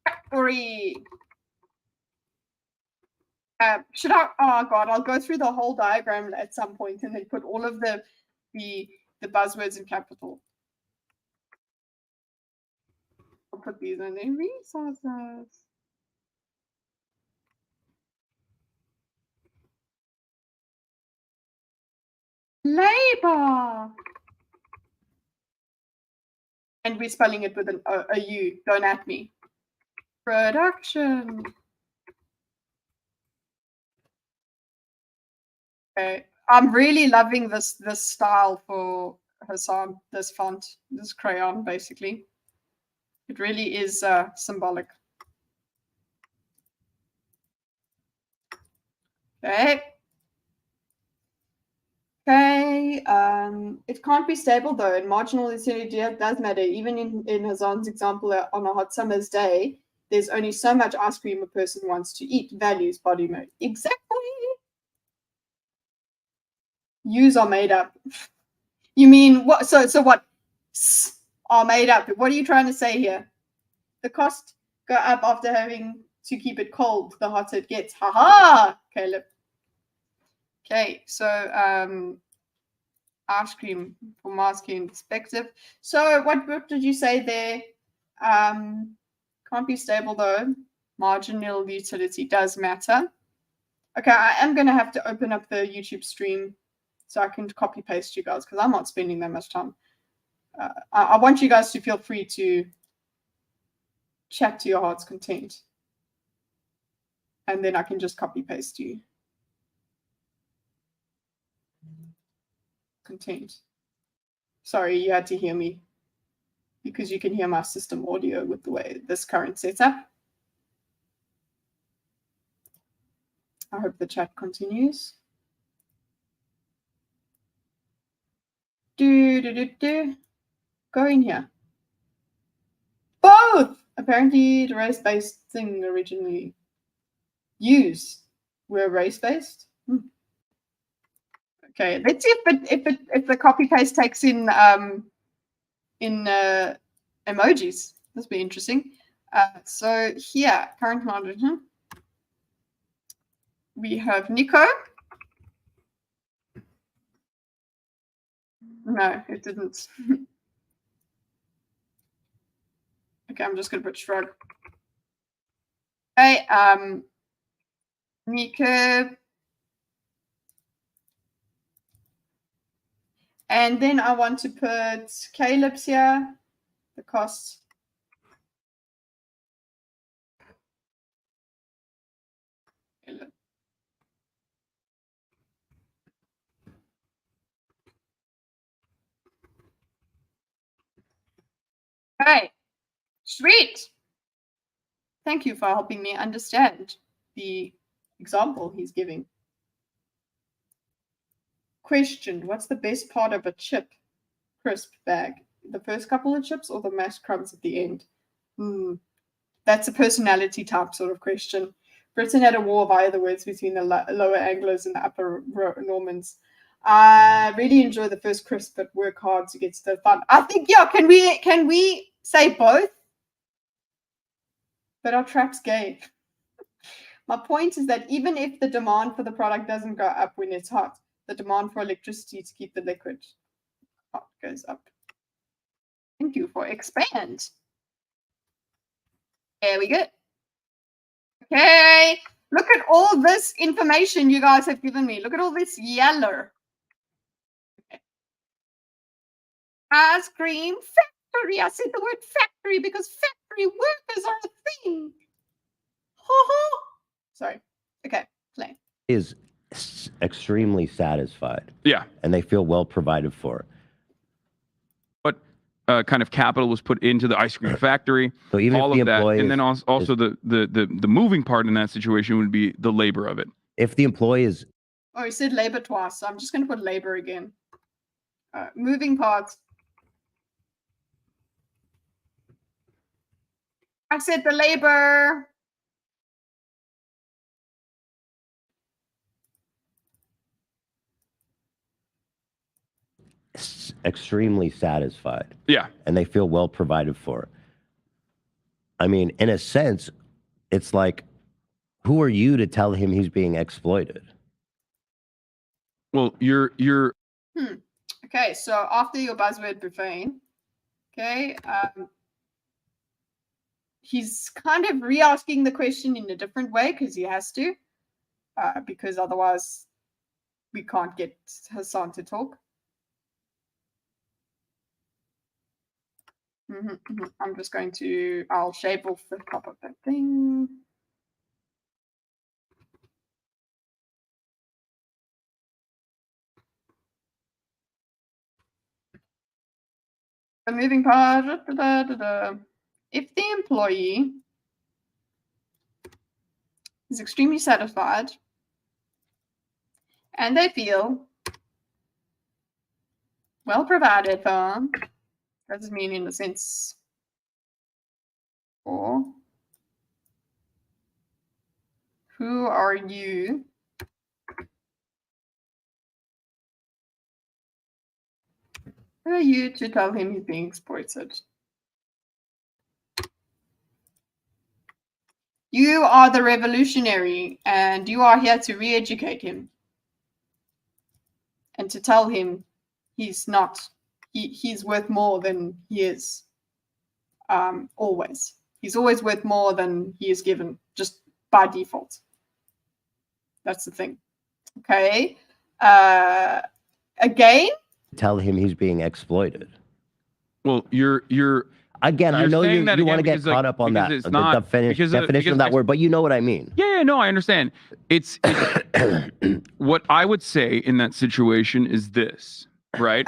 factory. Should I? Oh God, I'll go through the whole diagram at some point and then put all of the buzzwords in capital. I'll put these in there. Resources. Labor. And we're spelling it with a U. Don't at me. Production. Okay. I'm really loving this style for Hasan, this font, this crayon, basically. It really is symbolic. Okay. Okay, it can't be stable though, and marginal utility does matter. Even in Hasan's example, on a hot summer's day, there's only so much ice cream a person wants to eat. Values, body mode. Exactly. U's are made up. You mean what? So what? Are made up. What are you trying to say here? The cost go up after having to keep it cold. The hotter it gets. Haha, Caleb. Okay, so ice cream from masculine perspective. So what did you say there? Can't be stable though. Marginal utility does matter. Okay, I am going to have to open up the YouTube stream so I can copy paste you guys because I'm not spending that much time. I want you guys to feel free to chat to your heart's content. And then I can just copy paste you. content. Sorry, you had to hear me because you can hear my system audio with the way this current setup. I hope the chat continues. Go in here. Both! Apparently the race-based thing originally used were race-based. Okay, let's see if the copy paste takes in emojis. This will be interesting. So here, current monitor, we have Nico. No, it didn't. Okay, I'm just gonna put shrug. Okay, Nico. And then I want to put Caleb's here, the cost. Caleb. Okay, sweet. Thank you for helping me understand the example he's giving. Question, what's the best part of a chip crisp bag? The first couple of chips or the mashed crumbs at the end? That's a personality type sort of question. Britain had a war via the words between the lower Anglos and the upper Normans. I really enjoy the first crisp, but work hard to get to the fun. I think, yeah, can we say both? But our trap's gay. My point is that even if the demand for the product doesn't go up when it's hot, the demand for electricity to keep the liquid hot goes up. Thank you for expand. There we go. Okay, look at all this information you guys have given me. Look at all this yellow. Okay. Ice cream factory. I said the word factory because factory workers are a thing. Sorry. Okay, play. Is extremely satisfied. Yeah. And they feel well provided for. What kind of capital was put into the ice cream factory? So even all if the of that, employee and then also the moving part in that situation would be the labor of it. If the employee is... Oh, he said labor twice, so I'm just going to put labor again. Moving parts. I said the labor. extremely satisfied. Yeah. And they feel well provided for. I mean, in a sense, it's like, who are you to tell him he's being exploited? Well, you're Okay, so after your buzzword profane, okay, he's kind of re-asking the question in a different way because he has to, because otherwise we can't get Hasan to talk. I'm just going to, I'll shave off the top of that thing. The moving part, if the employee is extremely satisfied and they feel well provided for, that does mean in the sense for who are you to tell him he's being exploited? You are the revolutionary and you are here to re-educate him and to tell him he's not, he's worth more than he is. Always. He's always worth more than he is given, just by default. That's the thing. Okay. Again, Tell him he's being exploited. well, you're again. I know you want to get because, caught up on that it's not, definition of that word, but you know what I mean. Yeah, no, I understand. It's what I would say in that situation is this, right?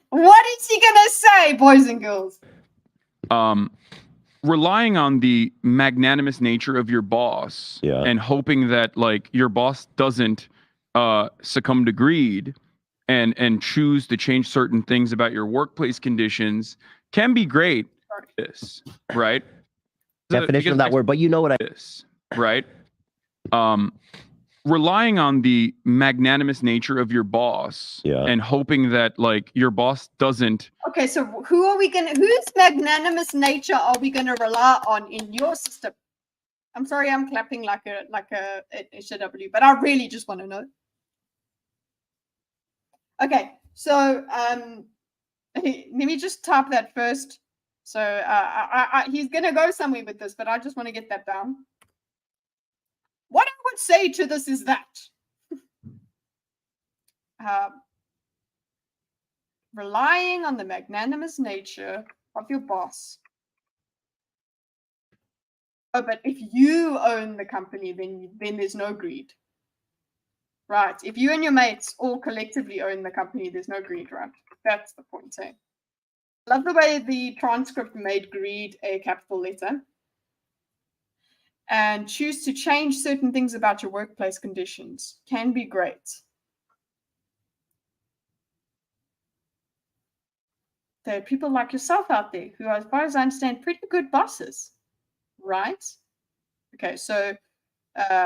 What is he gonna say, boys and girls? Relying on the magnanimous nature of your boss and hoping that like your boss doesn't succumb to greed and choose to change certain things about your workplace conditions can be great. This, right? Definition of that word, but you know what I right? Relying on the magnanimous nature of your boss and hoping that like your boss doesn't. Okay, so whose magnanimous nature are we gonna rely on in your system? I'm sorry, I'm clapping like a SJW, but I really just want to know. Okay, so let me just type that first. So he's gonna go somewhere with this, but I just want to get that down. What I would say to this is that relying on the magnanimous nature of your boss. Oh, but if you own the company, then there's no greed. Right. If you and your mates all collectively own the company, there's no greed, right? That's the point, eh? Love the way the transcript made greed a capital letter. And choose to change certain things about your workplace conditions can be great. There are people like yourself out there who are, as far as I understand, pretty good bosses, right? Okay, so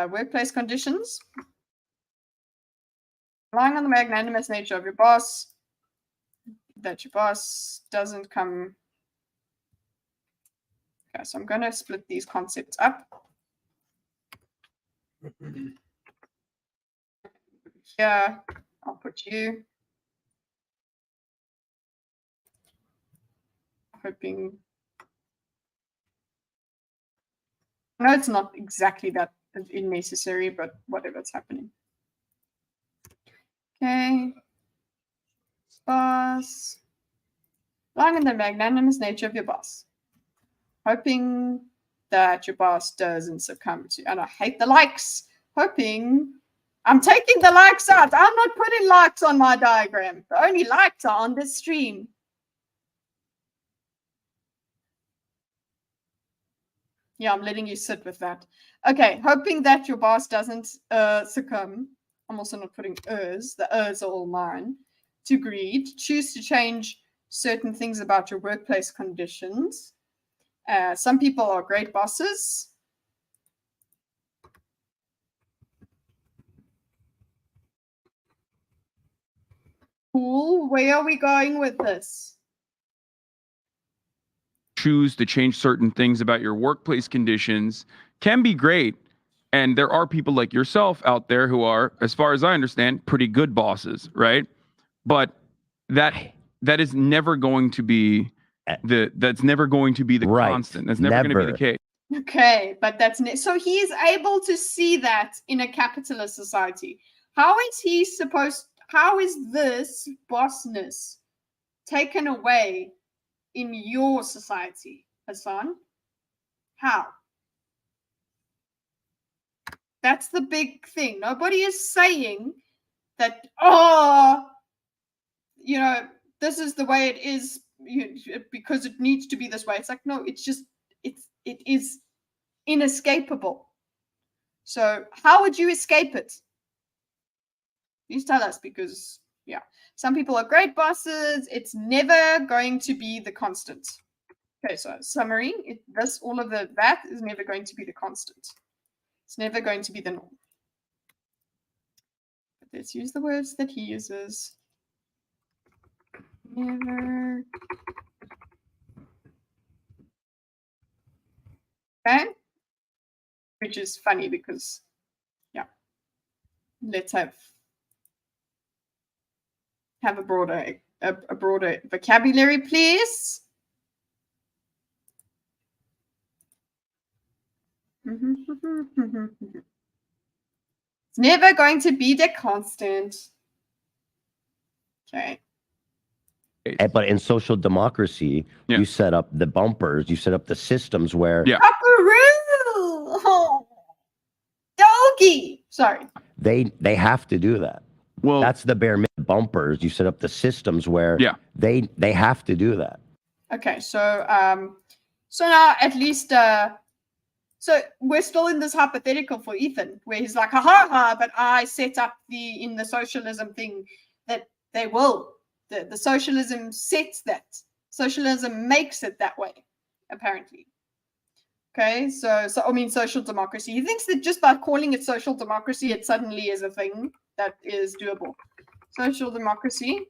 workplace conditions. Relying on the magnanimous nature of your boss, that your boss doesn't come. Okay, so I'm going to split these concepts up. Here, I'll put you. Hoping. I know it's not exactly that necessary, but whatever's happening. Okay. Boss. Relying on the magnanimous nature of your boss. Hoping that your boss doesn't succumb to, and I hate the likes. Hoping, I'm taking the likes out. I'm not putting likes on my diagram. The only likes are on this stream. Yeah, I'm letting you sit with that. Okay, hoping that your boss doesn't succumb. I'm also not putting ers. The ers are all mine. To greed. Choose to change certain things about your workplace conditions. Some people are great bosses. Cool. Where are we going with this? Choose to change certain things about your workplace conditions can be great. And there are people like yourself out there who are, as far as I understand, pretty good bosses, right? But that is never going to be that's never going to be the constant. That's never going to be the case. Okay, but that's so he is able to see that in a capitalist society. How is this bossness taken away in your society, Hasan? How? That's the big thing. Nobody is saying that, this is the way it is because it needs to be this way. It's like, no, it is inescapable. So how would you escape it? Please tell us, because some people are great bosses. It's never going to be the constant. Okay, so summary, all of that is never going to be the constant. It's never going to be the norm. But let's use the words that he uses. Never. Okay. Which is funny because, let's have a broader vocabulary, please. It's never going to be the constant. Okay. But in social democracy, you set up the bumpers, you set up the systems where Oh, doggy. Sorry. They have to do that. Well, That's the bare minimum. Bumpers. You set up the systems where Yeah. they have to do that. Okay, so now at least so we're still in this hypothetical for Ethan, where he's like, ha, but I set up in the socialism thing that they will. The socialism sets that. Socialism makes it that way, apparently. Okay, so I mean social democracy. He thinks that just by calling it social democracy, it suddenly is a thing that is doable. Social democracy.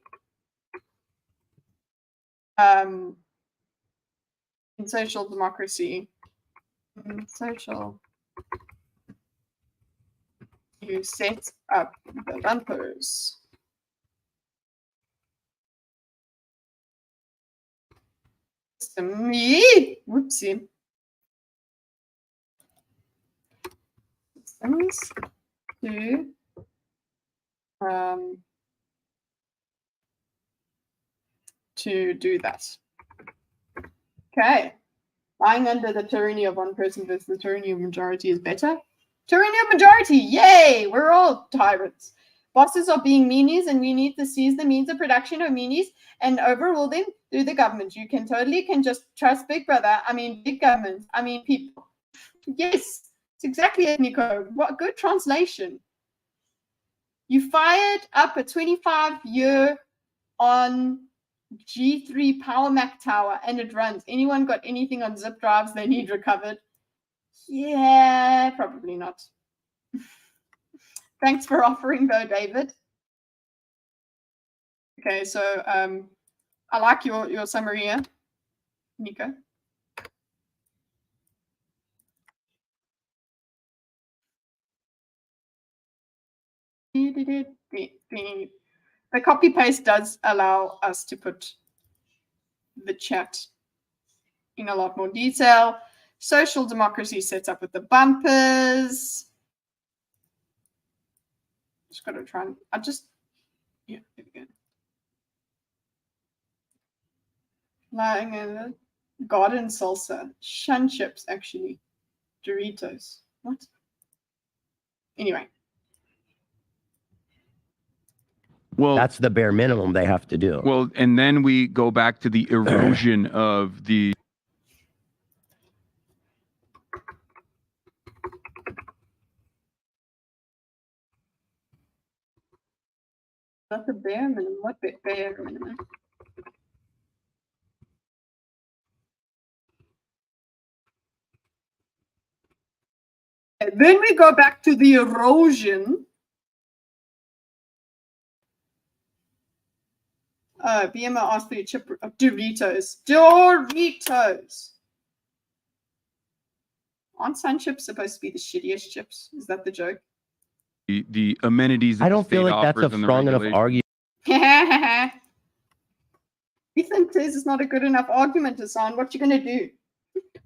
In social democracy, you set up the bumpers. Whoopsie. Systems to do that. Okay. Lying under the tyranny of one person versus the tyranny of majority is better. Tyranny of majority, yay! We're all tyrants. Bosses are being meanies, and we need to seize the means of production of meanies and overrule them through the government. You can just trust Big Brother. I mean, big government. I mean, people. Yes, it's exactly it, Nico. What good translation. You fired up a 25-year on G3 Power Mac tower and it runs. Anyone got anything on zip drives they need recovered? Yeah, probably not. Thanks for offering though, David. Okay, so I like your summary here, Nico. The copy paste does allow us to put the chat in a lot more detail. Social democracy sets up with the bumpers. Just got to try and yeah, there we go. Lying in garden salsa, shun chips, actually, Doritos. What? Anyway. Well, That's the bare minimum they have to do. Well, and then we go back to the erosion of the. That's a bare minimum. What bare minimum? And then we go back to the erosion. BMO asked for your chip of Doritos. Doritos. Aren't sun chips supposed to be the shittiest chips? Is that the joke? The amenities. That I don't feel like that's a strong enough argument. Ethan says it's not a good enough argument, Hasan. What you gonna do?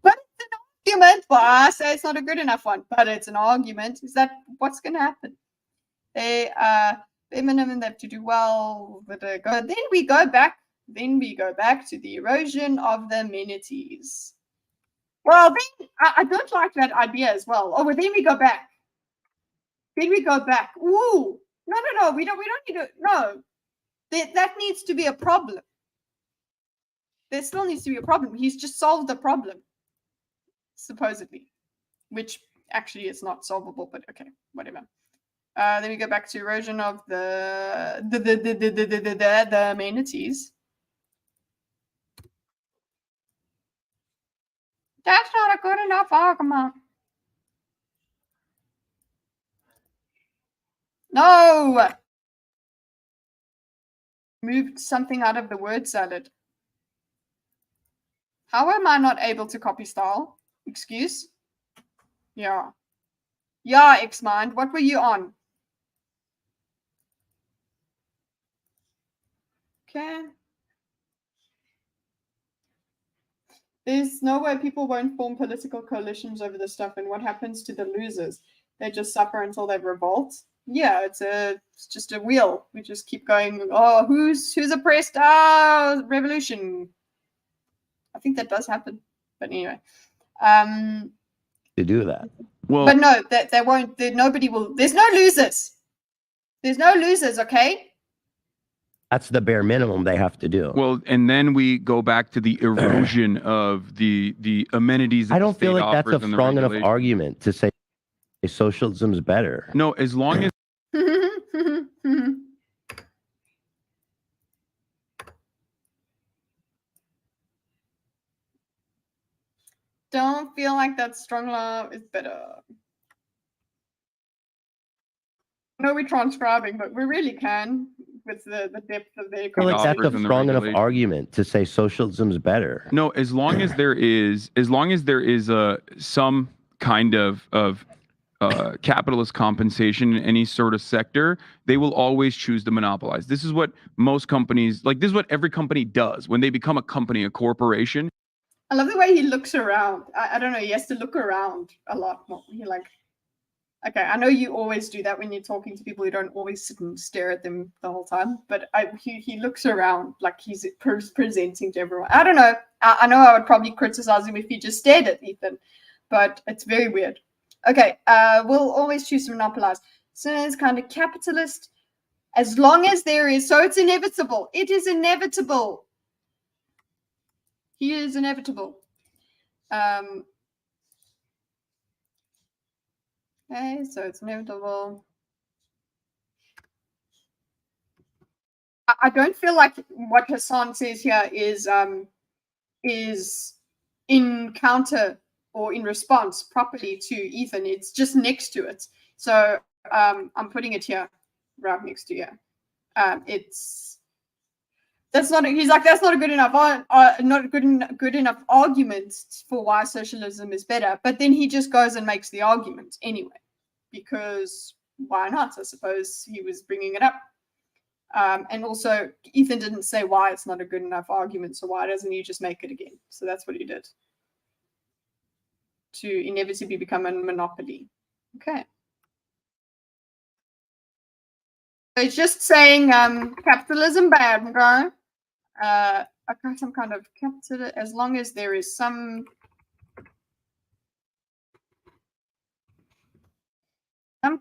But it's an argument. Well, I say it's not a good enough one, but it's an argument. Is that what's gonna happen? They minimum they have to do well. Then we go back. Then we go back to the erosion of the amenities. Well, then I don't like that idea as well. Oh, well, then we go back. Then we go back. Ooh, no. We don't need to. No, that needs to be a problem. There still needs to be a problem. He's just solved the problem, supposedly, which actually is not solvable. But okay, whatever. Then we go back to erosion of the amenities. That's not a good enough argument. No! Moved something out of the word salad. How am I not able to copy style? Excuse? Yeah. Yeah, Xmind. What were you on? Okay. There's no way people won't form political coalitions over this stuff. And what happens to the losers? They just suffer until they revolt. Yeah, it's just a wheel. We just keep going. Oh, who's oppressed? Ah, revolution. I think that does happen. But anyway, To do that. Well, but no, that they won't. Nobody will. There's no losers. There's no losers, okay? That's the bare minimum they have to do. Well, and then we go back to the erosion of the amenities that I the don't feel state like that's a offers and the strong enough regulations. argument to say socialism's better. No, as long as Don't feel like that strong love is better. No, we're transcribing, but we really can with the depth of their I feel like that's offers a and the strong enough regulations. argument to say socialism's better. no, as long as there is some kind of capitalist compensation in any sort of sector, they will always choose to monopolize. This is what most companies, like this is what every company does when they become a company, a corporation. I love the way he looks around. I don't know. He has to look around a lot more. He like, okay, I know you always do that when you're talking to people. You don't always sit and stare at them the whole time. But he looks around like he's presenting to everyone. I don't know. I know I would probably criticize him if he just stared at Ethan, but it's very weird. Okay, we'll always choose to monopolize. So it's kind of capitalist, as long as there is. So it's inevitable. It is inevitable. He is inevitable. Okay, so it's inevitable. I don't feel like what Hasan says here is in counter or in response properly to Ethan. It's just next to it. So I'm putting it here, right next to here. That's not. He's like, that's not a good enough. Not good enough argument for why socialism is better. But then he just goes and makes the argument anyway, because why not? I suppose he was bringing it up. And also, Ethan didn't say why it's not a good enough argument. So why doesn't he just make it again? So that's what he did to inevitably become a monopoly. Okay. So it's just saying capitalism bad, okay? Some kind of capital, as long as there is some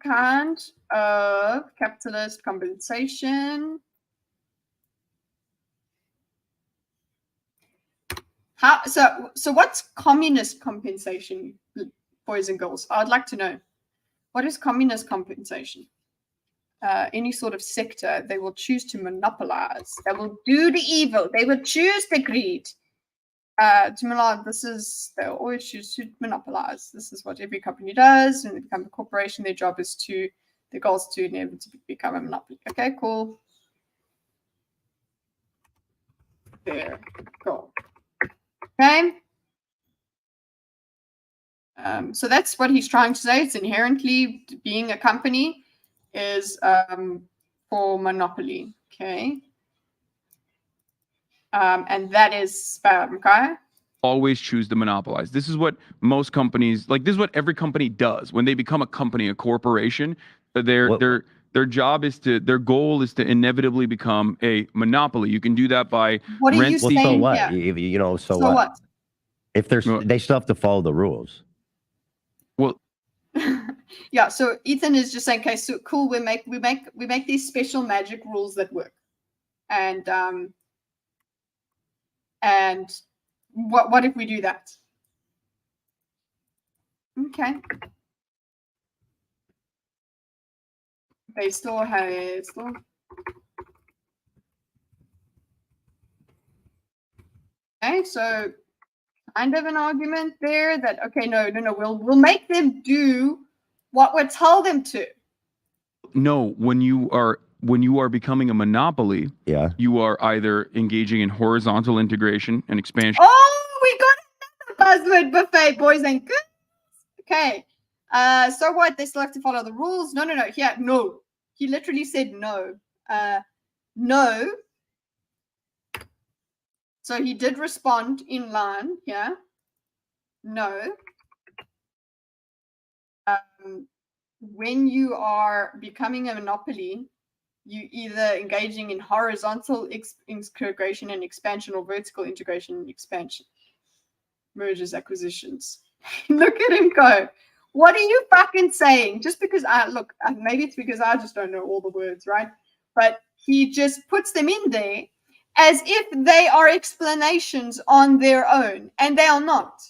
kind of capitalist compensation. So what's communist compensation, boys and girls? I'd like to know. What is communist compensation? Any sort of sector they will choose to monopolize. They will do the evil. They will choose the greed. To monopolize, they'll always choose to monopolize. This is what every company does. When they become a corporation, their goal is to inevitably become a monopoly. Okay, cool. There, go. Okay. So that's what he's trying to say. It's inherently being a company is for monopoly, okay? And that is spam, okay? Always choose to monopolize. This is what most companies, like this is what every company does when they become a company, a corporation. Their job is their goal is to inevitably become a monopoly. You can do that by what are you saying? So what? Yeah. You know, so So what? If they still have to follow the rules. Well, yeah. So Ethan is just saying, okay, so cool. We make these special magic rules that work, and what if we do that? Okay. They still have okay, so kind of an argument there that okay, no, we'll make them do what we tell them to. No, when you are becoming a monopoly, yeah, you are either engaging in horizontal integration and expansion. Oh, we got another buzzword buffet, boys and girls. Okay. So what? They still have to follow the rules? No. Yeah, no. He literally said no. No. So he did respond in line. Yeah. No. When you are becoming a monopoly, you either engaging in horizontal integration and expansion or vertical integration and expansion. Mergers, acquisitions. Look at him go. What are you fucking saying? Just because look, maybe it's because I just don't know all the words, right? But he just puts them in there as if they are explanations on their own, and they are not.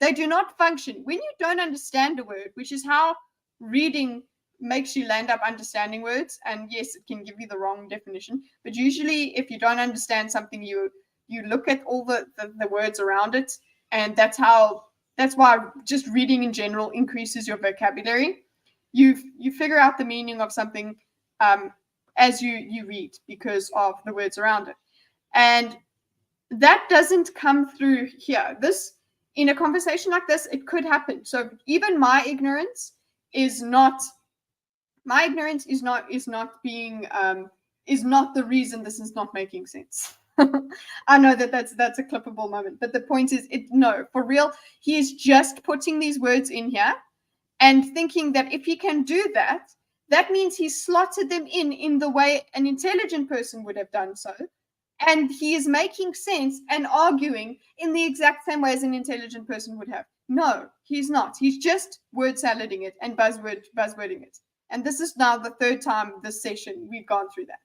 They do not function. When you don't understand a word, which is how reading makes you land up understanding words, and yes, it can give you the wrong definition, but usually if you don't understand something, you look at all the words around it, and that's why just reading in general increases your vocabulary. You figure out the meaning of something as you read because of the words around it. And that doesn't come through here. This, in a conversation like this, it could happen. So even my ignorance is not being is not the reason this is not making sense. I know that's a clippable moment, but the point is, no, for real, he is just putting these words in here and thinking that if he can do that, that means he slotted them in the way an intelligent person would have done so. And he is making sense and arguing in the exact same way as an intelligent person would have. No, he's not. He's just word salading it and buzzwording it. And this is now the third time this session we've gone through that.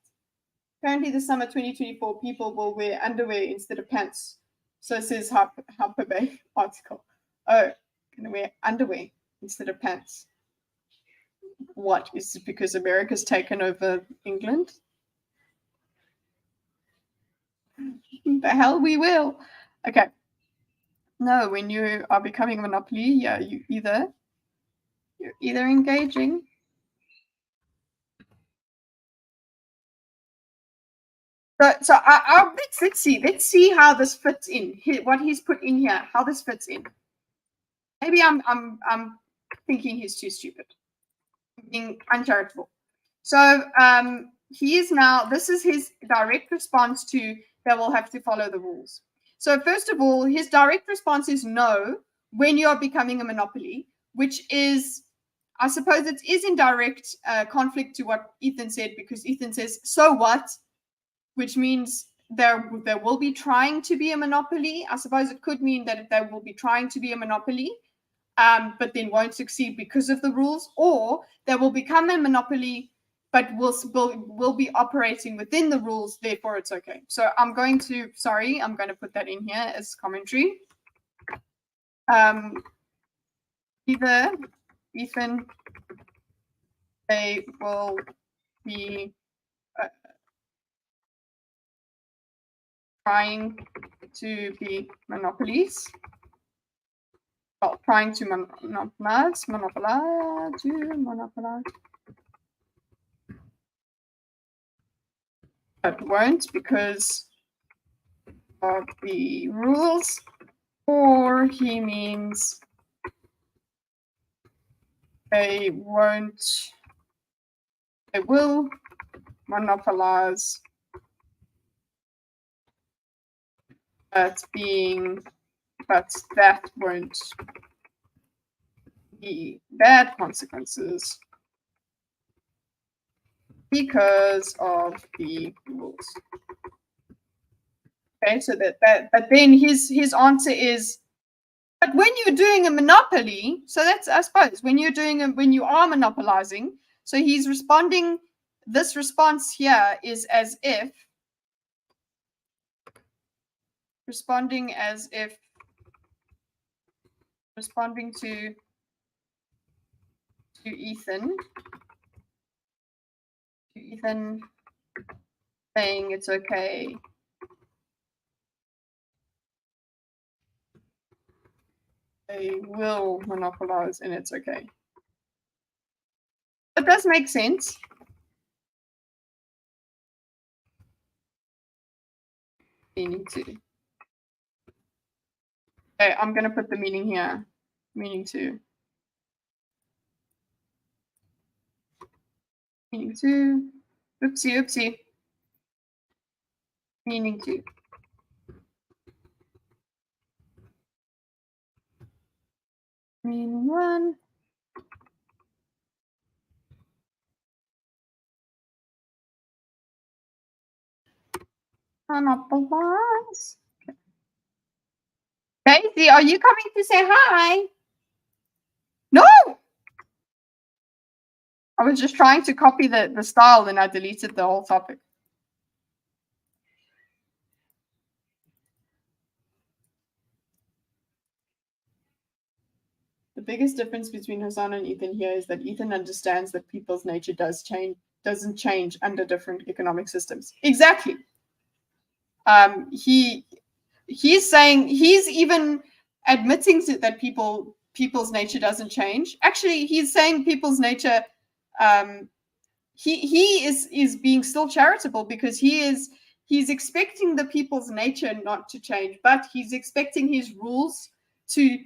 Apparently, the summer 2024 people will wear underwear instead of pants. So it says Harper Bay article. Oh, going to wear underwear instead of pants. What? Is it because America's taken over England? The hell we will. Okay. No, when you are becoming a monopoly, yeah, you're either engaging. So let's see how this fits in. What he's put in here, how this fits in. Maybe I'm thinking he's too stupid, being uncharitable. So he is now. This is his direct response to they will have to follow the rules. So first of all, his direct response is no when you are becoming a monopoly, which is, I suppose, it is in direct conflict to what Ethan said, because Ethan says, so what? Which means there will be trying to be a monopoly. I suppose it could mean that there will be trying to be a monopoly, but then won't succeed because of the rules, or they will become a monopoly, but will be operating within the rules, therefore it's okay. So I'm going to put that in here as commentary. Either Ethan, they will be trying to be monopolies. Well, trying to monopolize, but won't because of the rules, or he means they will monopolize, but that won't be bad consequences because of the rules. Okay, so but then his answer is, but when you're doing a monopoly, so that's, I suppose, when you are monopolizing, so he's responding, this response here is as if, responding to Ethan saying it's okay. They will monopolize and it's okay. That does make sense. Meaning to. Okay, I'm going to put the meaning here. Meaning to. Meaning to. Oopsie. Meaning to. Meaning one. Monopolize. Daisy, are you coming to say hi? No, I was just trying to copy the style, and I deleted the whole topic. The biggest difference between Hasan and Ethan here is that Ethan understands that people's nature doesn't change under different economic systems. Exactly. He's saying, he's even admitting that people's nature doesn't change. Actually, he's saying people's nature, he is being still charitable, because he's expecting the people's nature not to change, but he's expecting his rules to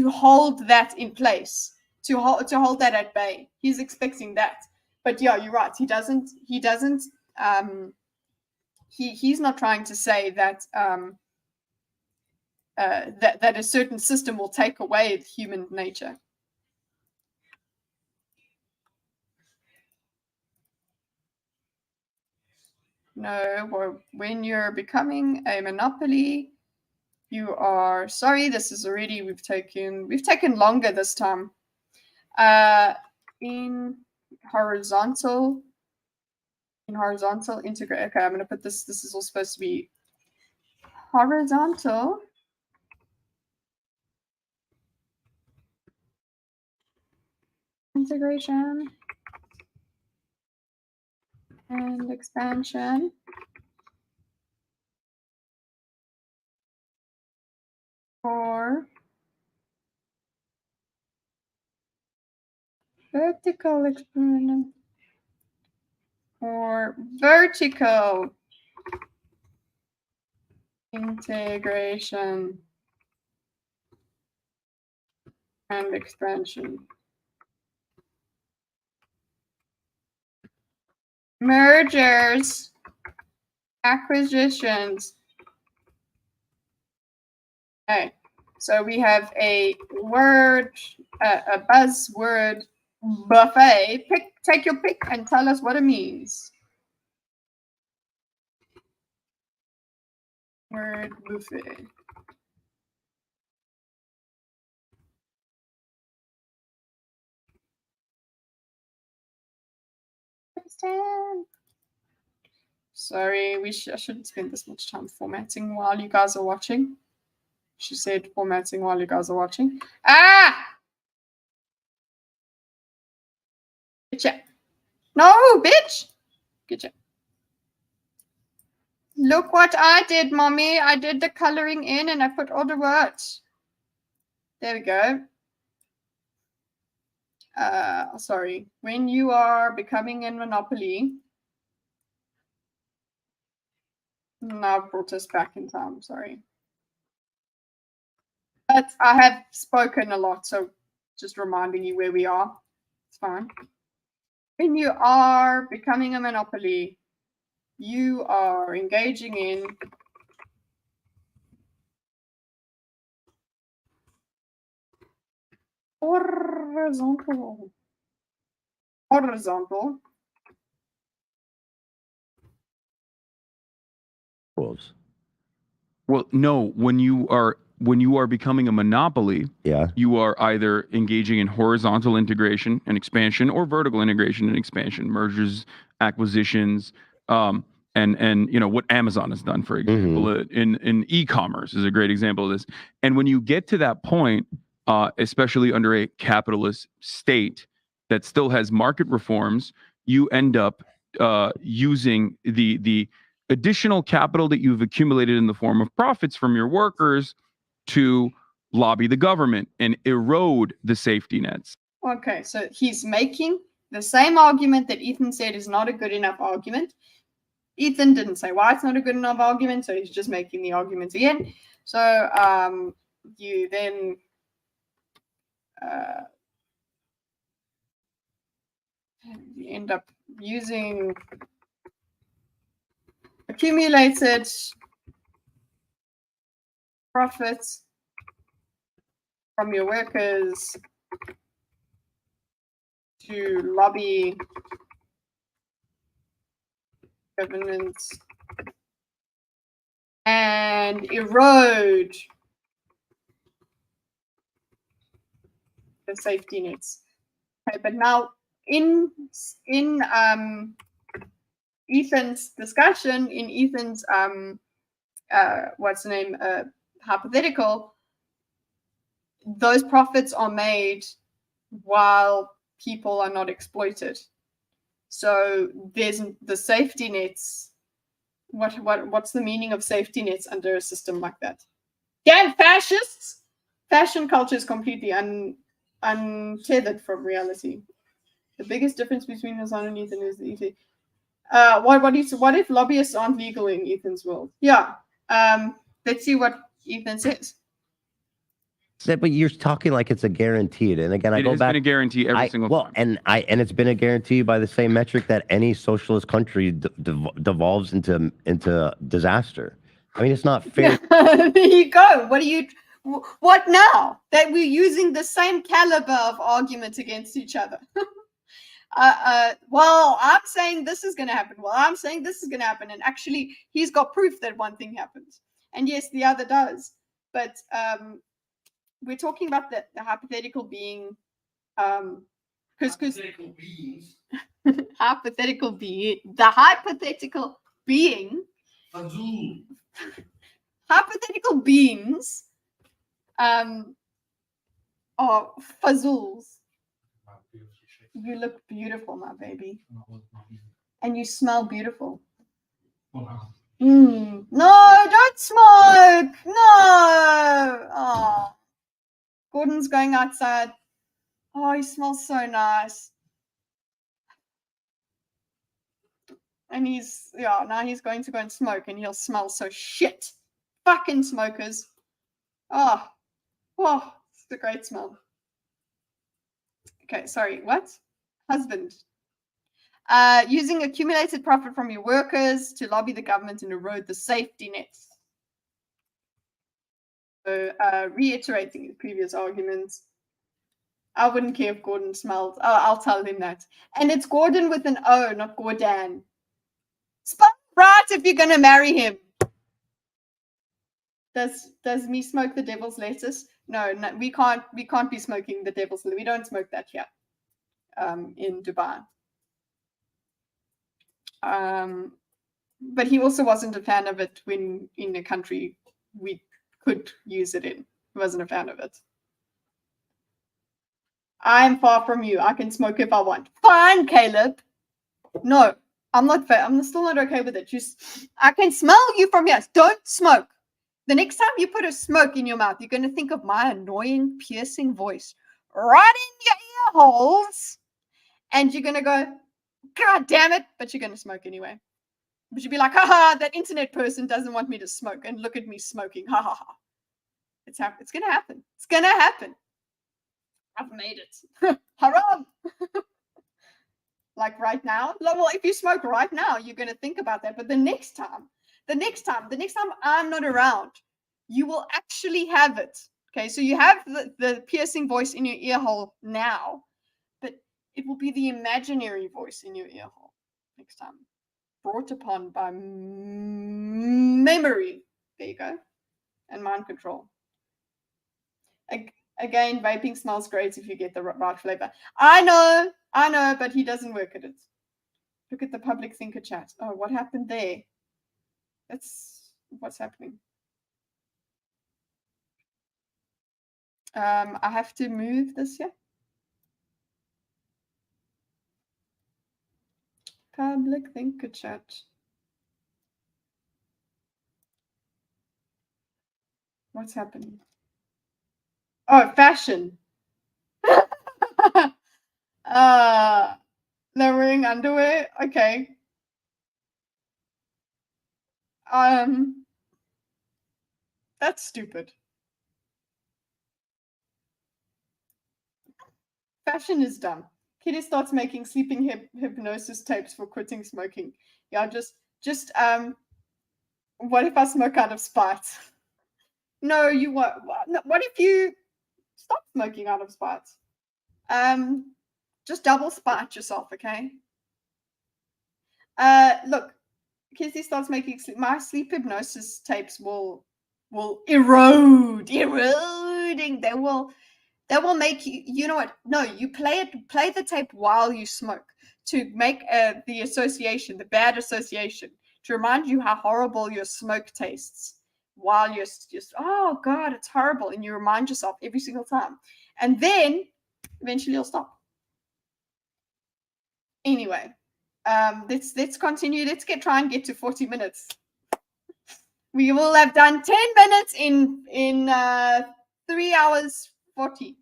hold that in place, to hold that at bay. He's expecting that. But yeah, you're right. He's not trying to say that that a certain system will take away human nature. No, or when you're becoming a monopoly, you are sorry. This is already we've taken longer this time. In horizontal integrate. Okay, I'm gonna put this. This is all supposed to be horizontal integration and expansion for vertical experiment or vertical integration and expansion. Mergers, acquisitions. Okay, so we have a word, a buzzword buffet. Take your pick and tell us what it means. Word buffet. Sorry, I shouldn't spend this much time formatting while you guys are watching. She said formatting while you guys are watching. Ah! Getcha. No, bitch! Getcha. Look what I did, mommy. I did the coloring in and I put all the words. There we go. Sorry. When you are becoming a monopoly. Now I've brought us back in time. Sorry. But I have spoken a lot, so just reminding you where we are. It's fine. When you are becoming a monopoly, you are engaging in horizontal. Well, no, when you are becoming a monopoly, Yeah. you are either engaging in horizontal integration and expansion or vertical integration and expansion, mergers, acquisitions, and you know what Amazon has done, for example, in e-commerce is a great example of this. And when you get to that point, especially under a capitalist state that still has market reforms, you end up using the additional capital that you've accumulated in the form of profits from your workers to lobby the government and erode the safety nets. Okay, so he's making the same argument that Ethan said is not a good enough argument. Ethan didn't say why it's not a good enough argument, so he's just making the argument again. So you then you end up using accumulated profits from your workers to lobby governance and erode the safety nets. Okay, but now in Ethan's discussion, in Ethan's what's the name, hypothetical, those profits are made while people are not exploited. So there's the safety nets. What's the meaning of safety nets under a system like that? Damn fascists! Fashion culture is completely untethered from reality. The biggest difference between Hasan and Ethan is the Ethan. What if lobbyists aren't legal in Ethan's world? Yeah. Let's see what Ethan says. But you're talking like it's a guaranteed. And again, It has been a guarantee every single time. And it's been a guarantee by the same metric that any socialist country devolves into disaster. I mean, it's not fair. There you go. What now? That we're using the same caliber of argument against each other. Well, I'm saying this is going to happen. Well, I'm saying this is going to happen. And actually, he's got proof that one thing happens. And yes, the other does. But we're talking about the hypothetical being. Hypothetical beings. Hypothetical being. The hypothetical being. Azul. Hypothetical beings are fazools. You look beautiful, my baby. And you smell beautiful. No, don't smoke. No. Oh. Gordon's going outside. Oh, he smells so nice. And now he's going to go and smoke and he'll smell so shit. Fucking smokers. Oh, it's a great smell. Okay, sorry, what? Husband. Using accumulated profit from your workers to lobby the government and erode the safety nets. So, reiterating his previous arguments, I wouldn't care if Gordon smelled. I'll tell him that. And it's Gordon with an O, not Gordon. Spell right if you're gonna marry him. Does me smoke the devil's lettuce? No, we can't be smoking the devil's lettuce. We don't smoke that here. In Dubai. But he also wasn't a fan of it when in a country we could use it in. He wasn't a fan of it. I'm far from you. I can smoke if I want. Fine, Caleb. No, I'm not fair. I'm still not okay with it. I can smell you from here. Don't smoke. The next time you put a smoke in your mouth, you're going to think of my annoying, piercing voice right in your ear holes. And you're going to go, God damn it. But you're going to smoke anyway. But you'll be like, haha, that internet person doesn't want me to smoke. And look at me smoking. Ha ha ha. It's going to happen. It's going to happen. I've made it. Haram. Like right now. Well, if you smoke right now, you're going to think about that. But the next time I'm not around, you will actually have it. Okay, so you have the piercing voice in your ear hole now, but it will be the imaginary voice in your ear hole next time. Brought upon by memory. There you go. And mind control. Again, vaping smells great if you get the right flavor. I know, but he doesn't work at it. Look at the public thinker chat. Oh, what happened there? That's what's happening. I have to move this here. Public thinker chat. What's happening? Oh, fashion. They're wearing underwear. Okay. That's stupid. Fashion is dumb. Kitty starts making sleeping hypnosis tapes for quitting smoking. Yeah, just what if I smoke out of spite? No, you won't. What if you stop smoking out of spite? Just double spite yourself, okay? Look, Kizzy starts making my sleep hypnosis tapes will erode, eroding. That will make you, you know what? No, you play the tape while you smoke to make the association, the bad association, to remind you how horrible your smoke tastes while you're just, oh God, it's horrible. And you remind yourself every single time. And then eventually you'll stop. Anyway, let's continue. Let's try and get to 40 minutes. We will have done 10 minutes in 3 hours 40.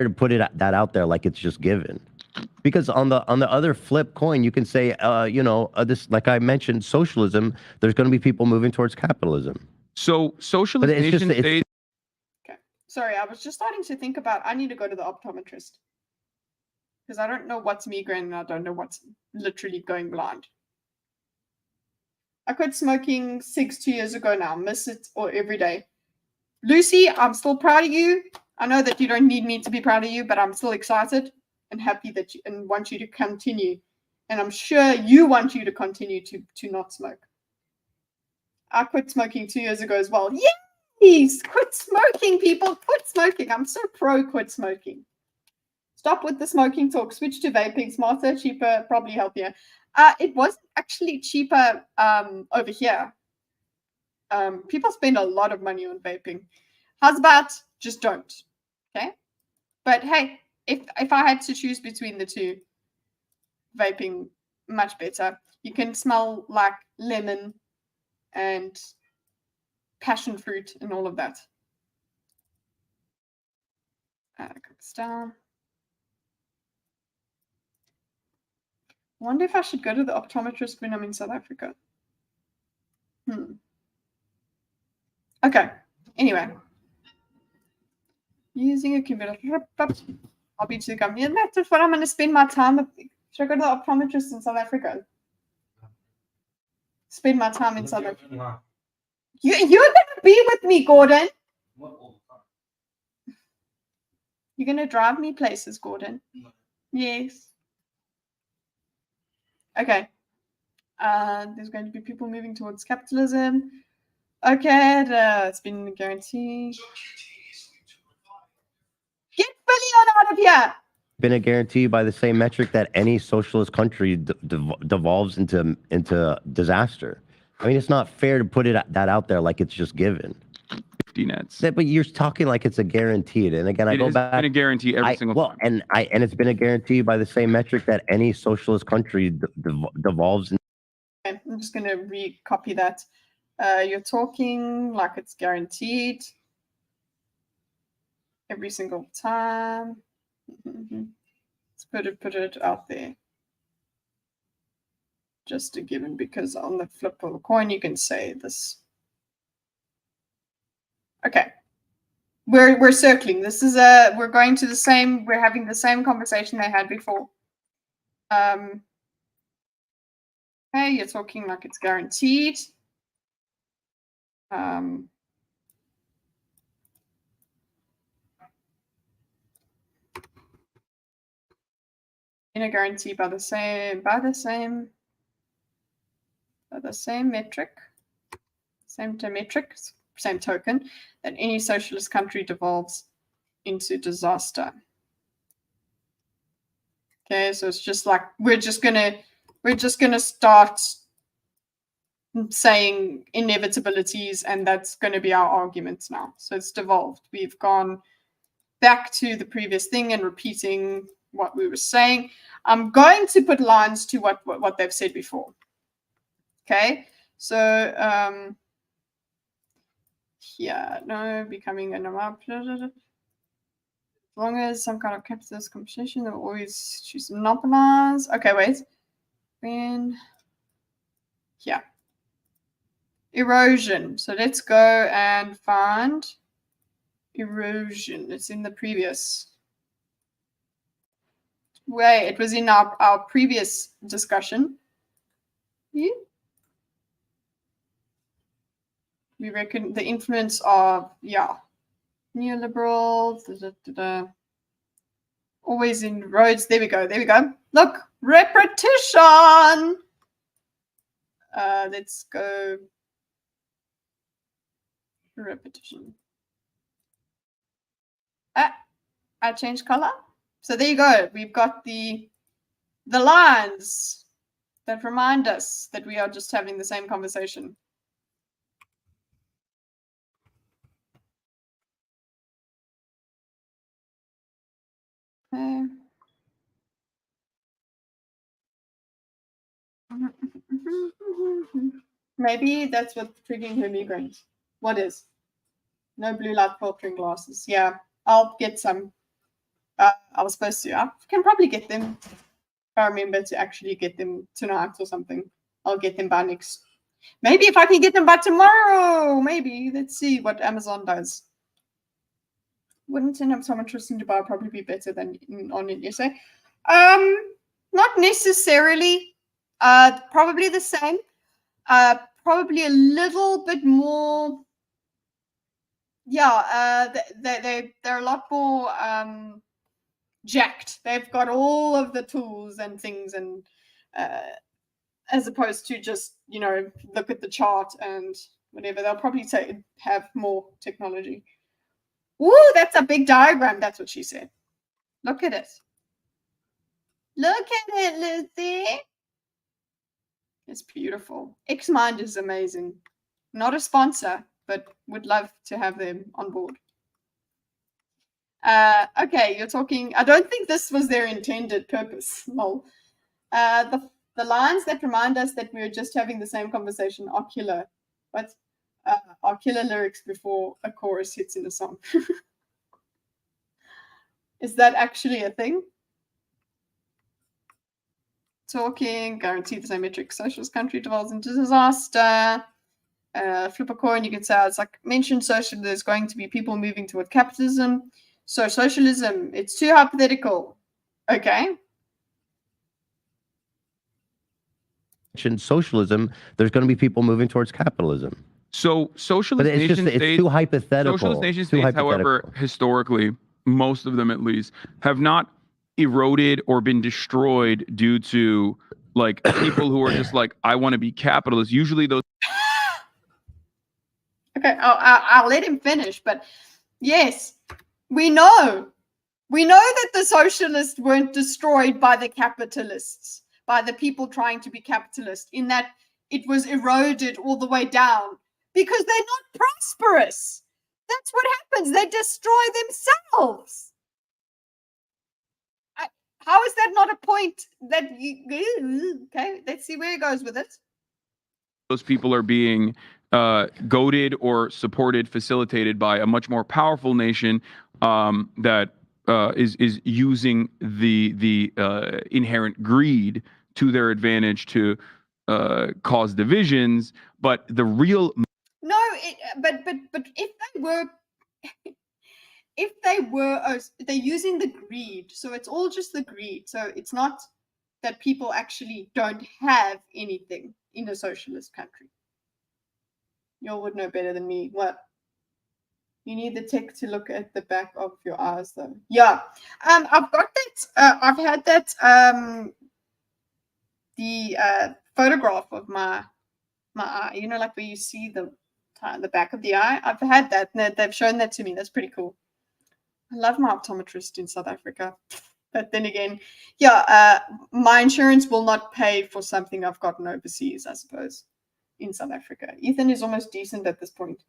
To put that out there like it's just given, because on the other flip coin, you can say, this, like I mentioned, socialism. There's going to be people moving towards capitalism. So socialist But it's just- nation it's- states. Okay, sorry, I was just starting to think about. I need to go to the optometrist because I don't know what's migraine and I don't know what's literally going blind. I quit smoking cigs 2 years ago now. Miss it or every day. Lucy, I'm still proud of you. I know that you don't need me to be proud of you, but I'm still excited and happy that you and want you to continue. And I'm sure you want you to continue to not smoke. I quit smoking 2 years ago as well. Yes! Quit smoking, people. Quit smoking. I'm so pro quit smoking. Stop with the smoking talk. Switch to vaping. Smarter, cheaper, probably healthier. It wasn't actually cheaper over here. People spend a lot of money on vaping. How's about just don't? Okay. But hey, if I had to choose between the two, vaping much better. You can smell like lemon and passion fruit and all of that. Cooks down. I wonder if I should go to the optometrist when I'm in South Africa. Okay. Anyway. Using a computer. I'll be to the company. And that's what I'm going to spend my time. Should I go to the optometrist in South Africa? Spend my time in South Africa. You're going to be with me, Gordon. You're going to drive me places, Gordon. Yes. Okay. There's going to be people moving towards capitalism. Okay, it's been guaranteed. Get Billion out of here! Been a guarantee by the same metric that any socialist country devolves into disaster. I mean, it's not fair to put that out there like it's just given. Safety nets. But you're talking like it's a guaranteed. And again, I go back. It's been a guarantee every single time. And it's been a guarantee by the same metric that any socialist country devolves. Okay, I'm just going to recopy that. You're talking like it's guaranteed every single time. Let's put it out there. Just a given, because on the flip of a coin, you can say this. Okay. We're circling. This is we're going to the same, we're having the same conversation they had before. Hey, you're talking like it's guaranteed. In a guarantee by the same metric, same token, that any socialist country devolves into disaster. Okay, so it's just like we're just gonna start saying inevitabilities, and that's going to be our arguments now. So it's devolved. We've gone back to the previous thing and repeating what we were saying. I'm going to put lines to what they've said before. Okay, so yeah, no, becoming a normal. As long as some kind of capitalist competition, they'll always choose to monopolize. Okay, wait. When, yeah. Erosion. So let's go and find erosion. It's in the previous. Wait, it was in our previous discussion. Yeah. We reckon the influence of, yeah, neoliberals, always in roads. There we go. There we go. Look, repetition. Let's go. Repetition. I changed color. So there you go. We've got the lines that remind us that we are just having the same conversation. Maybe that's what's triggering her migraines. What is? No blue light filtering glasses. Yeah, I'll get some. I was supposed to. I can probably get them if I remember to actually get them tonight or something. I'll get them by next. Maybe if I can get them by tomorrow. Maybe. Let's see what Amazon does. Wouldn't an optometrist in Dubai probably be better than on an SA? Not necessarily. Probably the same. Probably a little bit more. Yeah, they're a lot more jacked. They've got all of the tools and things, and as opposed to just look at the chart and whatever. They'll probably have more technology. Ooh, that's a big diagram. That's what she said. Look at it. Look at it, Lucy. It's beautiful. Xmind is amazing. Not a sponsor, but would love to have them on board. Okay, you're talking. I don't think this was their intended purpose. No. The lines that remind us that we're just having the same conversation are killer. But are killer lyrics before a chorus hits in a song. Is that actually a thing? Talking, guarantee the same metric. Socialist country devolves into disaster. Flip a coin, you can say it's like mentioned social. There's going to be people moving toward capitalism. So socialism, it's too hypothetical. Okay. In socialism, there's going to be people moving towards capitalism. So socialist But it's too hypothetical. Socialist nation states, however, historically, most of them at least, have not eroded or been destroyed due to like people who are just like, I want to be capitalist. Usually those. Okay, I'll let him finish. But yes, we know that the socialists weren't destroyed by the capitalists, by the people trying to be capitalist, in that it was eroded all the way down because they're not prosperous. That's what happens. They destroy themselves. How is that not a point that you... Okay, let's see where he goes with it. Those people are being goaded or supported, facilitated by a much more powerful nation that is using the inherent greed to their advantage to cause divisions. But the real but if they were they're using the greed, so it's all just the greed. So it's not that people actually don't have anything in a socialist country. You would know better than me. What? You need the tech to look at the back of your eyes, though. Yeah. I've got that. I've had that. The photograph of my eye. You know, like where you see the back of the eye. I've had that. And they've shown that to me. That's pretty cool. I love my optometrist in South Africa. But then again, yeah, my insurance will not pay for something I've gotten overseas, I suppose, in South Africa. Ethan is almost decent at this point.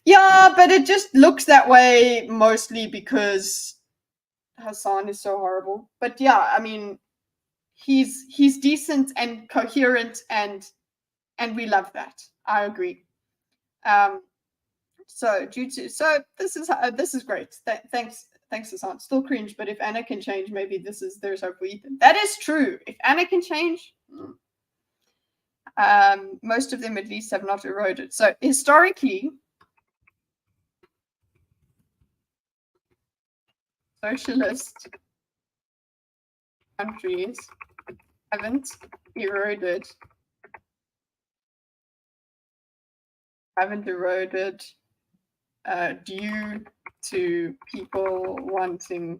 Yeah, but it just looks that way mostly because Hasan is so horrible. But yeah, I mean, he's decent and coherent, and we love that. I agree. So this is great. Thanks, Hasan. Still cringe, but if Anna can change, maybe there's hope for Ethan. That is true. If Anna can change, most of them at least have not eroded. So historically, socialist countries haven't eroded due to people wanting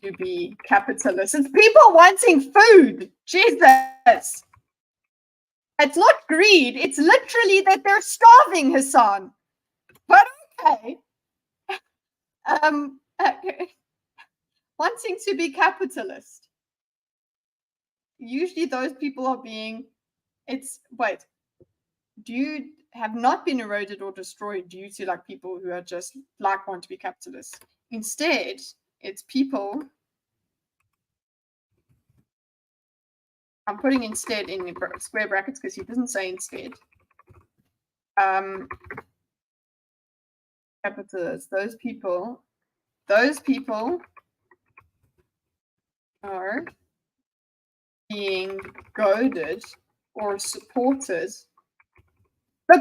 to be capitalists. It's people wanting food. Jesus. It's not greed. It's literally that they're starving, Hasan. But okay. wanting to be capitalist. Usually those people are being, have not been eroded or destroyed due to like people who are just like want to be capitalists. Instead, it's people, I'm putting instead in square brackets because he doesn't say instead. Capitalists, those people are being goaded or supported.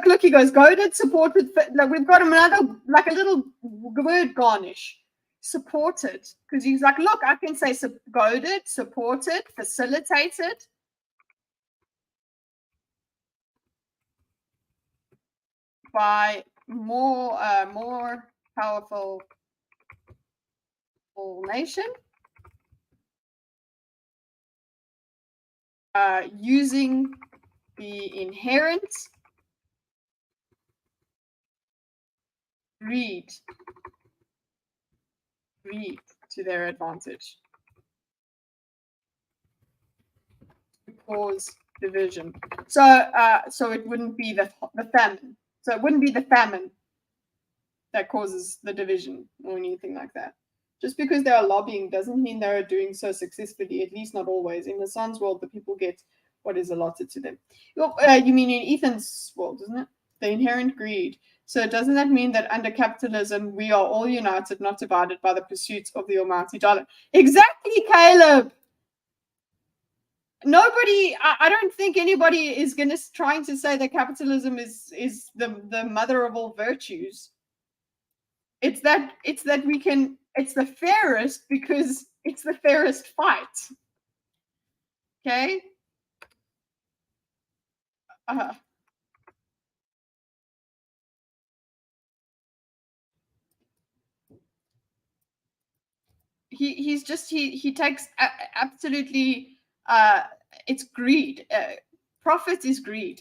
Look, he goes goaded, supported. Like we've got another, like a little word garnish. Supported, because he's like, look, I can say goaded, supported, facilitated. By more powerful nation. Using the inherent greed to their advantage to cause division. So it wouldn't be the famine. So it wouldn't be the famine that causes the division or anything like that. Just because they are lobbying doesn't mean they're doing so successfully, at least not always. In Hasan's world, the people get what is allotted to them. You mean in Ethan's world, isn't it? The inherent greed. So doesn't that mean that under capitalism, we are all united, not divided by the pursuit of the almighty dollar? Exactly, Caleb. Nobody, I don't think anybody is trying to say that capitalism is the mother of all virtues. It's that we can, it's the fairest because it's the fairest fight. Okay? He takes absolutely, it's greed. Profit is greed.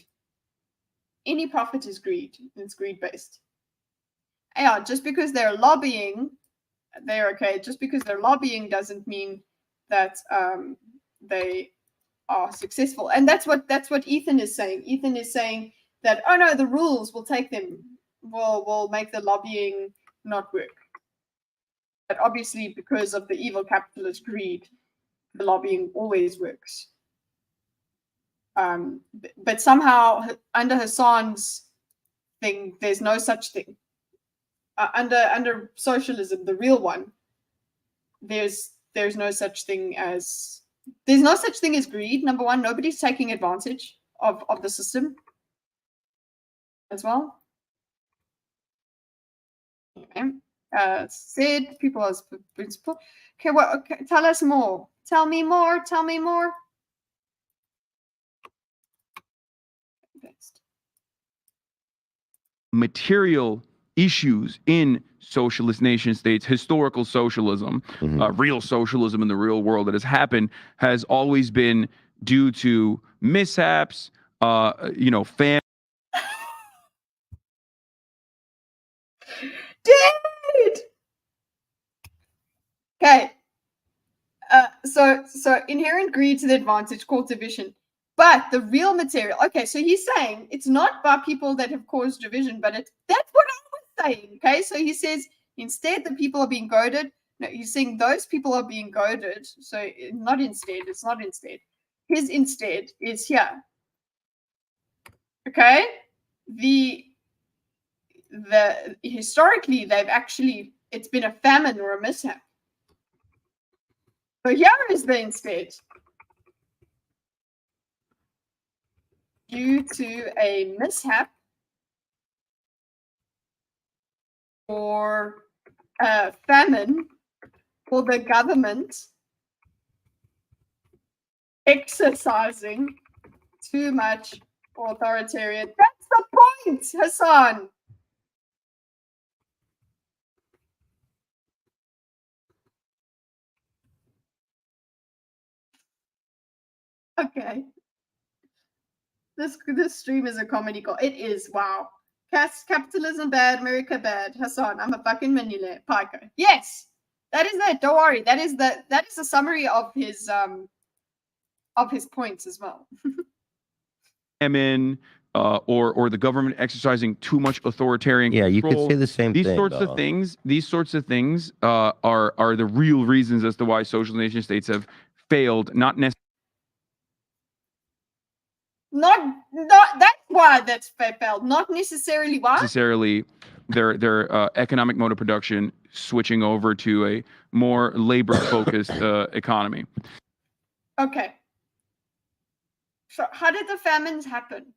Any profit is greed. It's greed based. Yeah, just because they're lobbying, they're okay. Just because they're lobbying doesn't mean that they are successful. And that's what Ethan is saying. Ethan is saying that, oh no, the rules will take them, will make the lobbying not work. But obviously, because of the evil capitalist greed, the lobbying always works. But somehow, under Hasan's thing, there's no such thing. Under socialism, the real one, there's no such thing as greed. Number one, nobody's taking advantage of the system as well. Okay. Said people as principle. Okay, well, okay, tell us more. Tell me more. Tell me more. Next. Material issues in socialist nation states, historical socialism, real socialism in the real world that has happened has always been due to mishaps, famine. Dude! Okay. So inherent greed to the advantage, called division. But the real material, okay, so he's saying it's not by people that have caused division, but that's what I was saying. Okay, so he says instead the people are being goaded. No, he's saying those people are being goaded. So not instead, it's not instead. His instead is here. Okay, the historically they've actually, it's been a famine or a mishap. So here is the instead. Due to a mishap or famine, or the government exercising too much authoritarian. That's the point, Hasan. Okay. This stream is a comedy call. It is, wow. Capitalism bad, America bad. Hasan, I'm a fucking Manile. Piker. Yes, that is it. Don't worry. That is a summary of his points as well. Famine, or the government exercising too much authoritarian Yeah, you control. could say the same These thing. sorts of things. These sorts of things are the real reasons as to why social nation states have failed. Not necessarily. Not that's why that's failed. Not necessarily why. Necessarily their economic mode of production switching over to a more labor-focused economy. Okay. So how did the famines happen?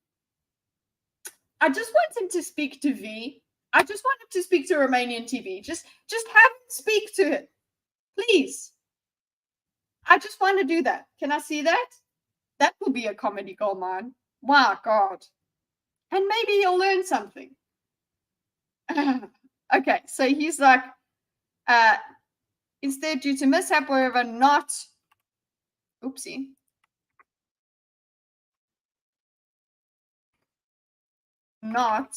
I just want him to speak to V. I just want him to speak to Romanian TV. Just have him speak to it. Please. I just want to do that. Can I see that? That will be a comedy gold mine. Wow, God. And maybe he'll learn something. Okay, so he's like, instead, due to mishap, wherever not, oopsie. Not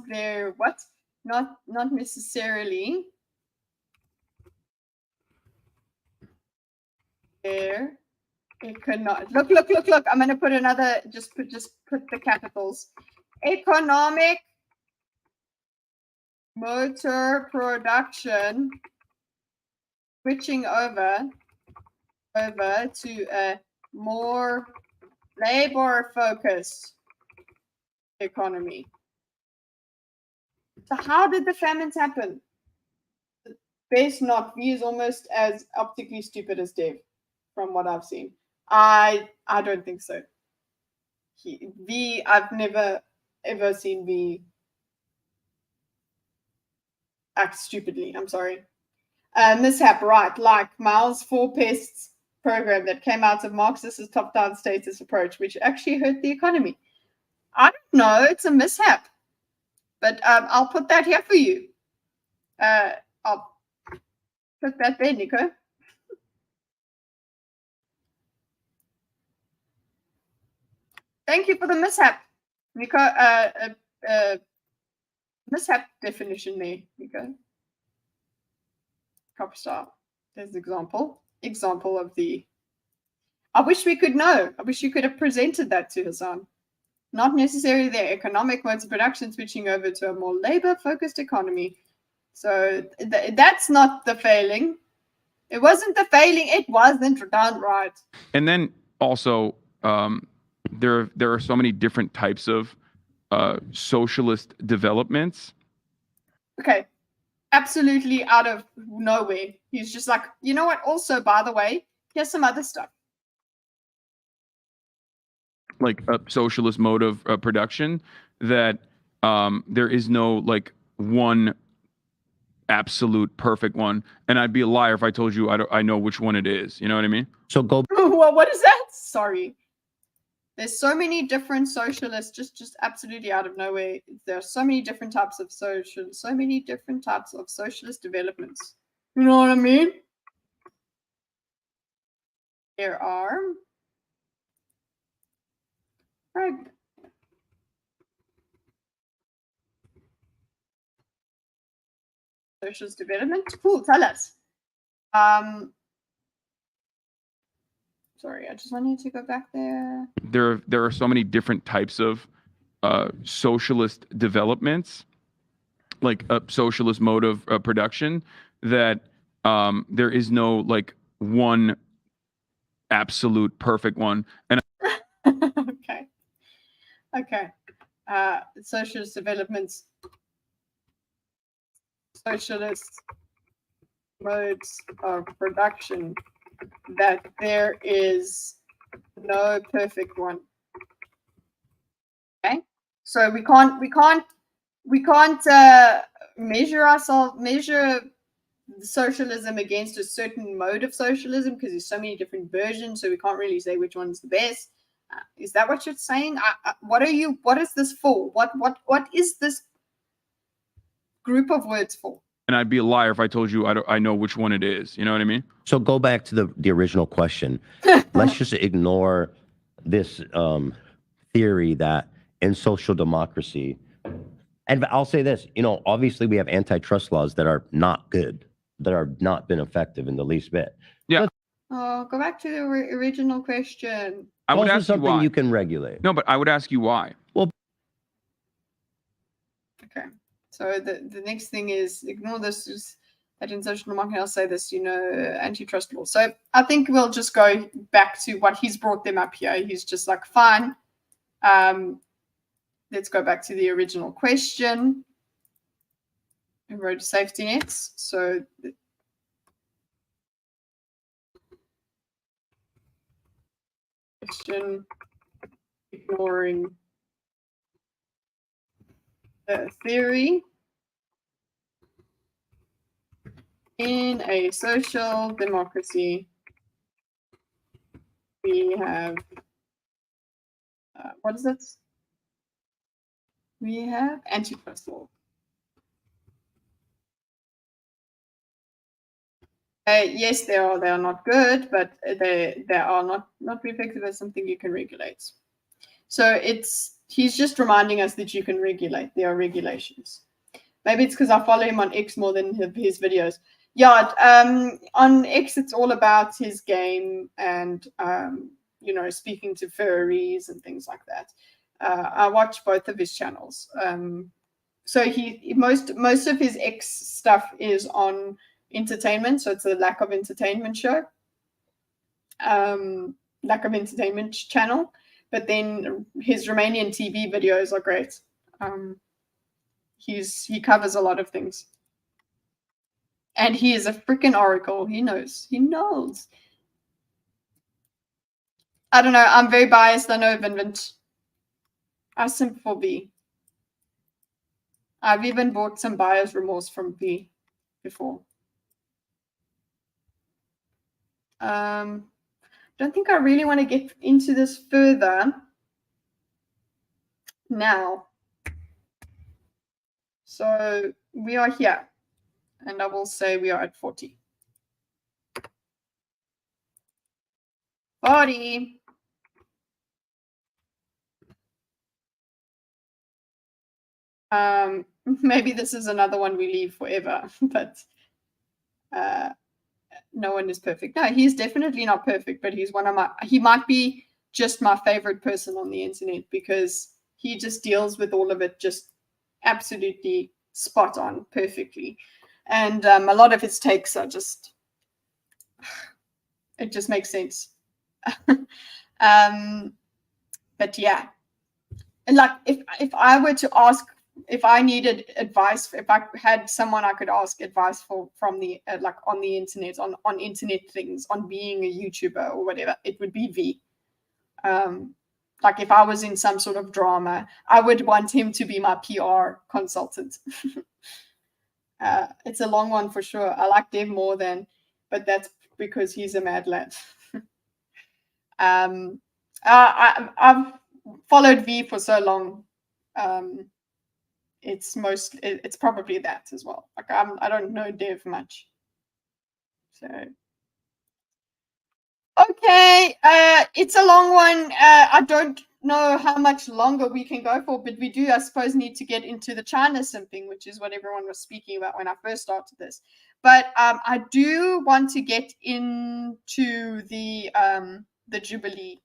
their what? Not necessarily their economic. Look. I'm gonna put another. Just put the capitals. Economic motor production switching over to a more labor-focused economy. So how did the famines happen? Best not. V is almost as optically stupid as Dev, from what I've seen. I don't think so. I've never ever seen V act stupidly. I'm sorry. Mishap, right? Like Miles' Four Pests program that came out of Marxist's top-down status approach, which actually hurt the economy. I don't know. It's a mishap. But I'll put that here for you. I'll put that there, Nico. Thank you for the mishap, Nico. Mishap definition there, Nico. Copy star. There's the example. Example of the. I wish we could know. I wish you could have presented that to Hasan. Not necessarily their economic modes of production switching over to a more labor-focused economy. So that's not the failing. It wasn't the failing. It wasn't done right. And then also, there are so many different types of socialist developments. Okay. Absolutely out of nowhere. He's just like, you know what? Also, by the way, here's some other stuff. Like a socialist mode of production that there is no like one absolute perfect one, and I'd be a liar if I told you I know which one it is. You know what I mean? So go. Well, what is that? Sorry. There's so many different socialists, just absolutely out of nowhere. There are so many different types of socialist developments. You know what I mean? There are. Right. Socialist development. Cool. Tell us. Sorry, I just wanted to go back there. There are so many different types of socialist developments, like a socialist mode of production, that there is no like one absolute perfect one. And Okay. Socialist developments. Socialist modes of production, that there is no perfect one. Okay, so we can't measure socialism against a certain mode of socialism because there's so many different versions, so we can't really say which one's the best. Is that what you're saying? What is this for? What is this group of words for? And I'd be a liar if I told you I know which one it is. You know what I mean? So go back to the original question. Let's just ignore this theory that in social democracy, and I'll say this, you know, obviously we have antitrust laws that are not good, that are not been effective in the least bit. Yeah. Oh, go back to the original question. I would Also ask you something why. you can regulate. No, but I would ask you why. Okay. So the next thing is ignore this. That in social democracy, I'll say this, you know, antitrust law. So I think we'll just go back to what he's brought them up here. He's just like, fine. Let's go back to the original question. We wrote safety nets. So question ignoring the theory in a social democracy. We have what is it? We have antitrust law. Yes, they are not good, but they are not effective as something you can regulate. So he's just reminding us that you can regulate. There are regulations. Maybe it's because I follow him on X more than his videos. Yeah, on X it's all about his game and you know, speaking to furries and things like that. I watch both of his channels. So most of his X stuff is on entertainment, so it's a lack of entertainment show, lack of entertainment channel. But then his Romanian TV videos are great. He covers a lot of things, and he is a freaking oracle. He knows. I don't know. I'm very biased. I know Vinvent. I simp for V. I've even bought some buyer's remorse from V before. Don't think I really want to get into this further now. So we are here, and I will say we are at 40. 40. Maybe this is another one we leave forever, but no one is perfect. No, he's definitely not perfect, but he's he might be just my favorite person on the internet because he just deals with all of it just absolutely spot on perfectly. And a lot of his takes are just, it just makes sense. But yeah, and like if I were to ask, if I needed advice, if I had someone I could ask advice from the like on the internet, on internet things, on being a YouTuber or whatever, it would be V. Like if I was in some sort of drama, I would want him to be my PR consultant. It's a long one for sure. I like Dev more than, but that's because he's a mad lad. I've followed V for so long. It's probably that as well. Like I don't know Dev much. So okay, it's a long one. I don't know how much longer we can go for, but we do, I suppose, need to get into the China simping, which is what everyone was speaking about when I first started this. But I do want to get into the Jubilee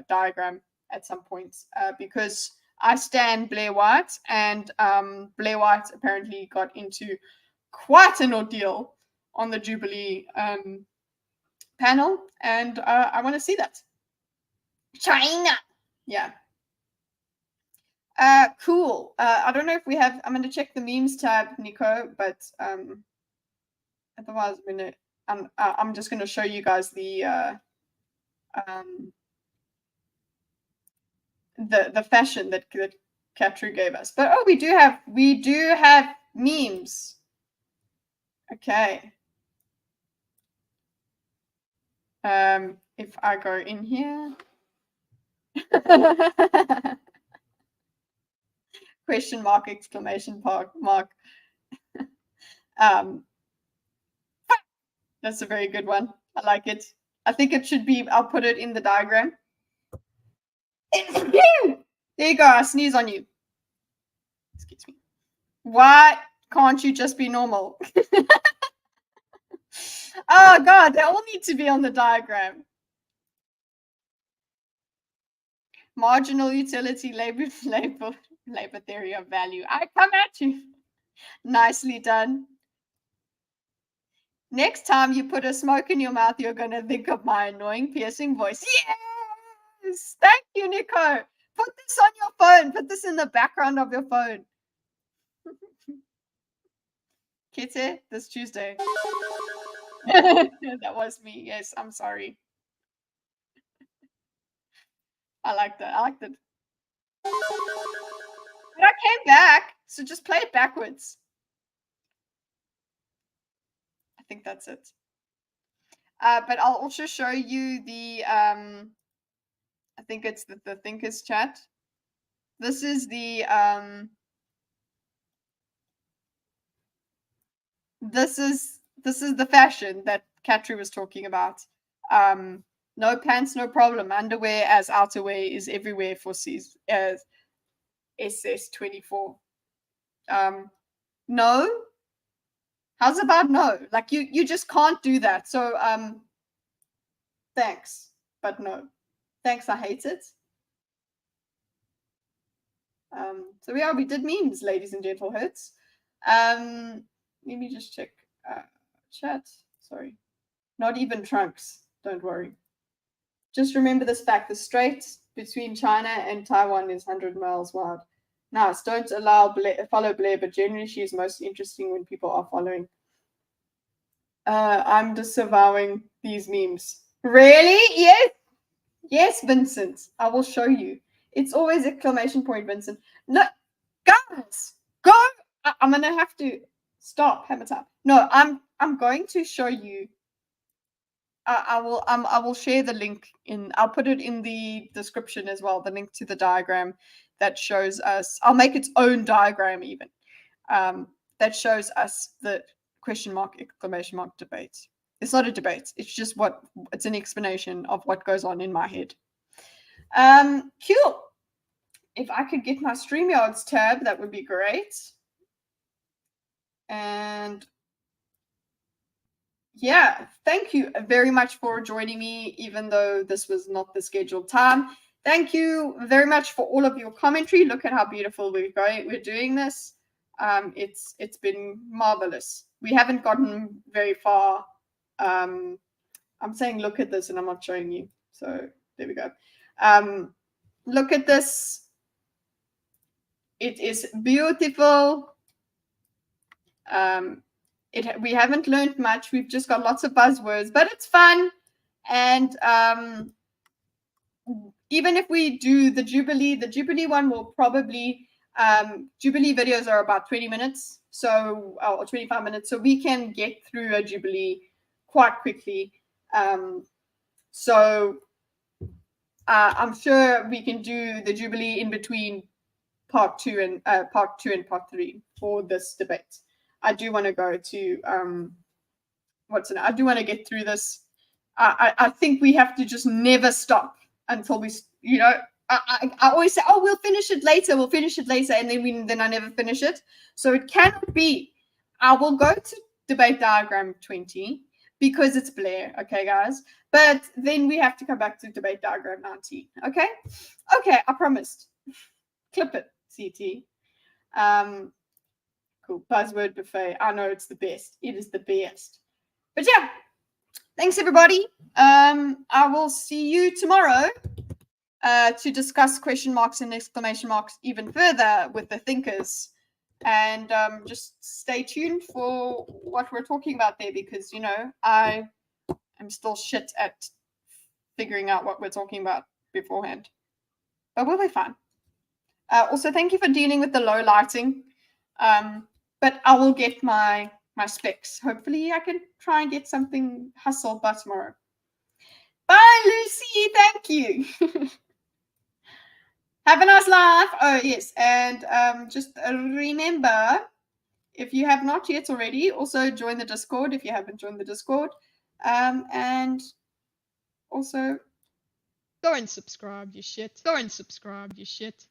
diagram at some point because I stand Blair White, and Blair White apparently got into quite an ordeal on the Jubilee panel, and I want to see that. China, yeah. Cool. I don't know if we have. I'm going to check the memes tab, Nico, but otherwise I'm just going to show you guys the fashion that Katru gave us. But oh, we do have memes. Okay. If I go in here. Question mark, exclamation mark. That's a very good one. I like it. I think it should be, I'll put it in the diagram. There you go. I sneeze on you. Excuse me. Why can't you just be normal? Oh God, they all need to be on the diagram. Marginal utility labor theory of value. I come at you. Nicely done. Next time you put a smoke in your mouth, you're going to think of my annoying, piercing voice. Yes! Thank you, Nico. Put this on your phone. Put this in the background of your phone. Kitty, this Tuesday. That was me. Yes, I'm sorry. I liked it. I liked it. But I came back, so just play it backwards. I think that's it. But I'll also show you the, I think it's the Thinkers chat. This is the, this is the fashion that Katri was talking about. No pants, no problem. Underwear as outerwear is everywhere for SS24. No. How's about no? Like you just can't do that. So thanks, but no. Thanks, I hate it. So yeah, we did memes, ladies and gentleheads. Let me just check chat. Sorry. Not even trunks. Don't worry. Just remember this fact. The strait between China and Taiwan is 100 miles wide. Nice. Don't follow Blair, but generally she's most interesting when people are following. I'm disavowing these memes. Really? Yes. Yes, Vincent. I will show you. It's always exclamation point, Vincent. No, guys, go. I'm gonna have to stop. Hammer time. No, I'm going to show you. I will share the link in. I'll put it in the description as well. The link to the diagram that shows us. I'll make its own diagram even. That shows us the question mark exclamation mark debate. It's not a debate. It's just it's an explanation of what goes on in my head. Cool. If I could get my StreamYards tab, that would be great. And yeah, thank you very much for joining me, even though this was not the scheduled time. Thank you very much for all of your commentary. Look at how beautiful we're doing this. It's been marvelous. We haven't gotten very far. I'm saying look at this and I'm not showing you. So there we go. Look at this. It is beautiful. We haven't learned much. We've just got lots of buzzwords, but it's fun. And even if we do the Jubilee one will probably, Jubilee videos are about 20 minutes, so or 25 minutes, so we can get through a Jubilee quite quickly. So I'm sure we can do the Jubilee in between part 2 and part 3 for this debate. I do want to go to I do want to get through this. I think we have to just never stop until we, I always say, oh, we'll finish it later, and then I never finish it. So it cannot be. I will go to debate diagram 20 because it's Blair, okay, guys? But then we have to come back to debate diagram 19, okay? Okay, I promised. Clip it, CT. Cool. Buzzword buffet. I know it's the best. It is the best. But yeah, thanks everybody. I will see you tomorrow to discuss question marks and exclamation marks even further with the thinkers. And just stay tuned for what we're talking about there, because I am still shit at figuring out what we're talking about beforehand. But we'll be fine. Also, thank you for dealing with the low lighting. But I will get my specs. Hopefully I can try and get something hustled by tomorrow. Bye, Lucy. Thank you. Have a nice life. Oh, yes. And just remember, if you have not yet already, also join the Discord if you haven't joined the Discord. And also Go and subscribe, you shit. Go and subscribe, you shit.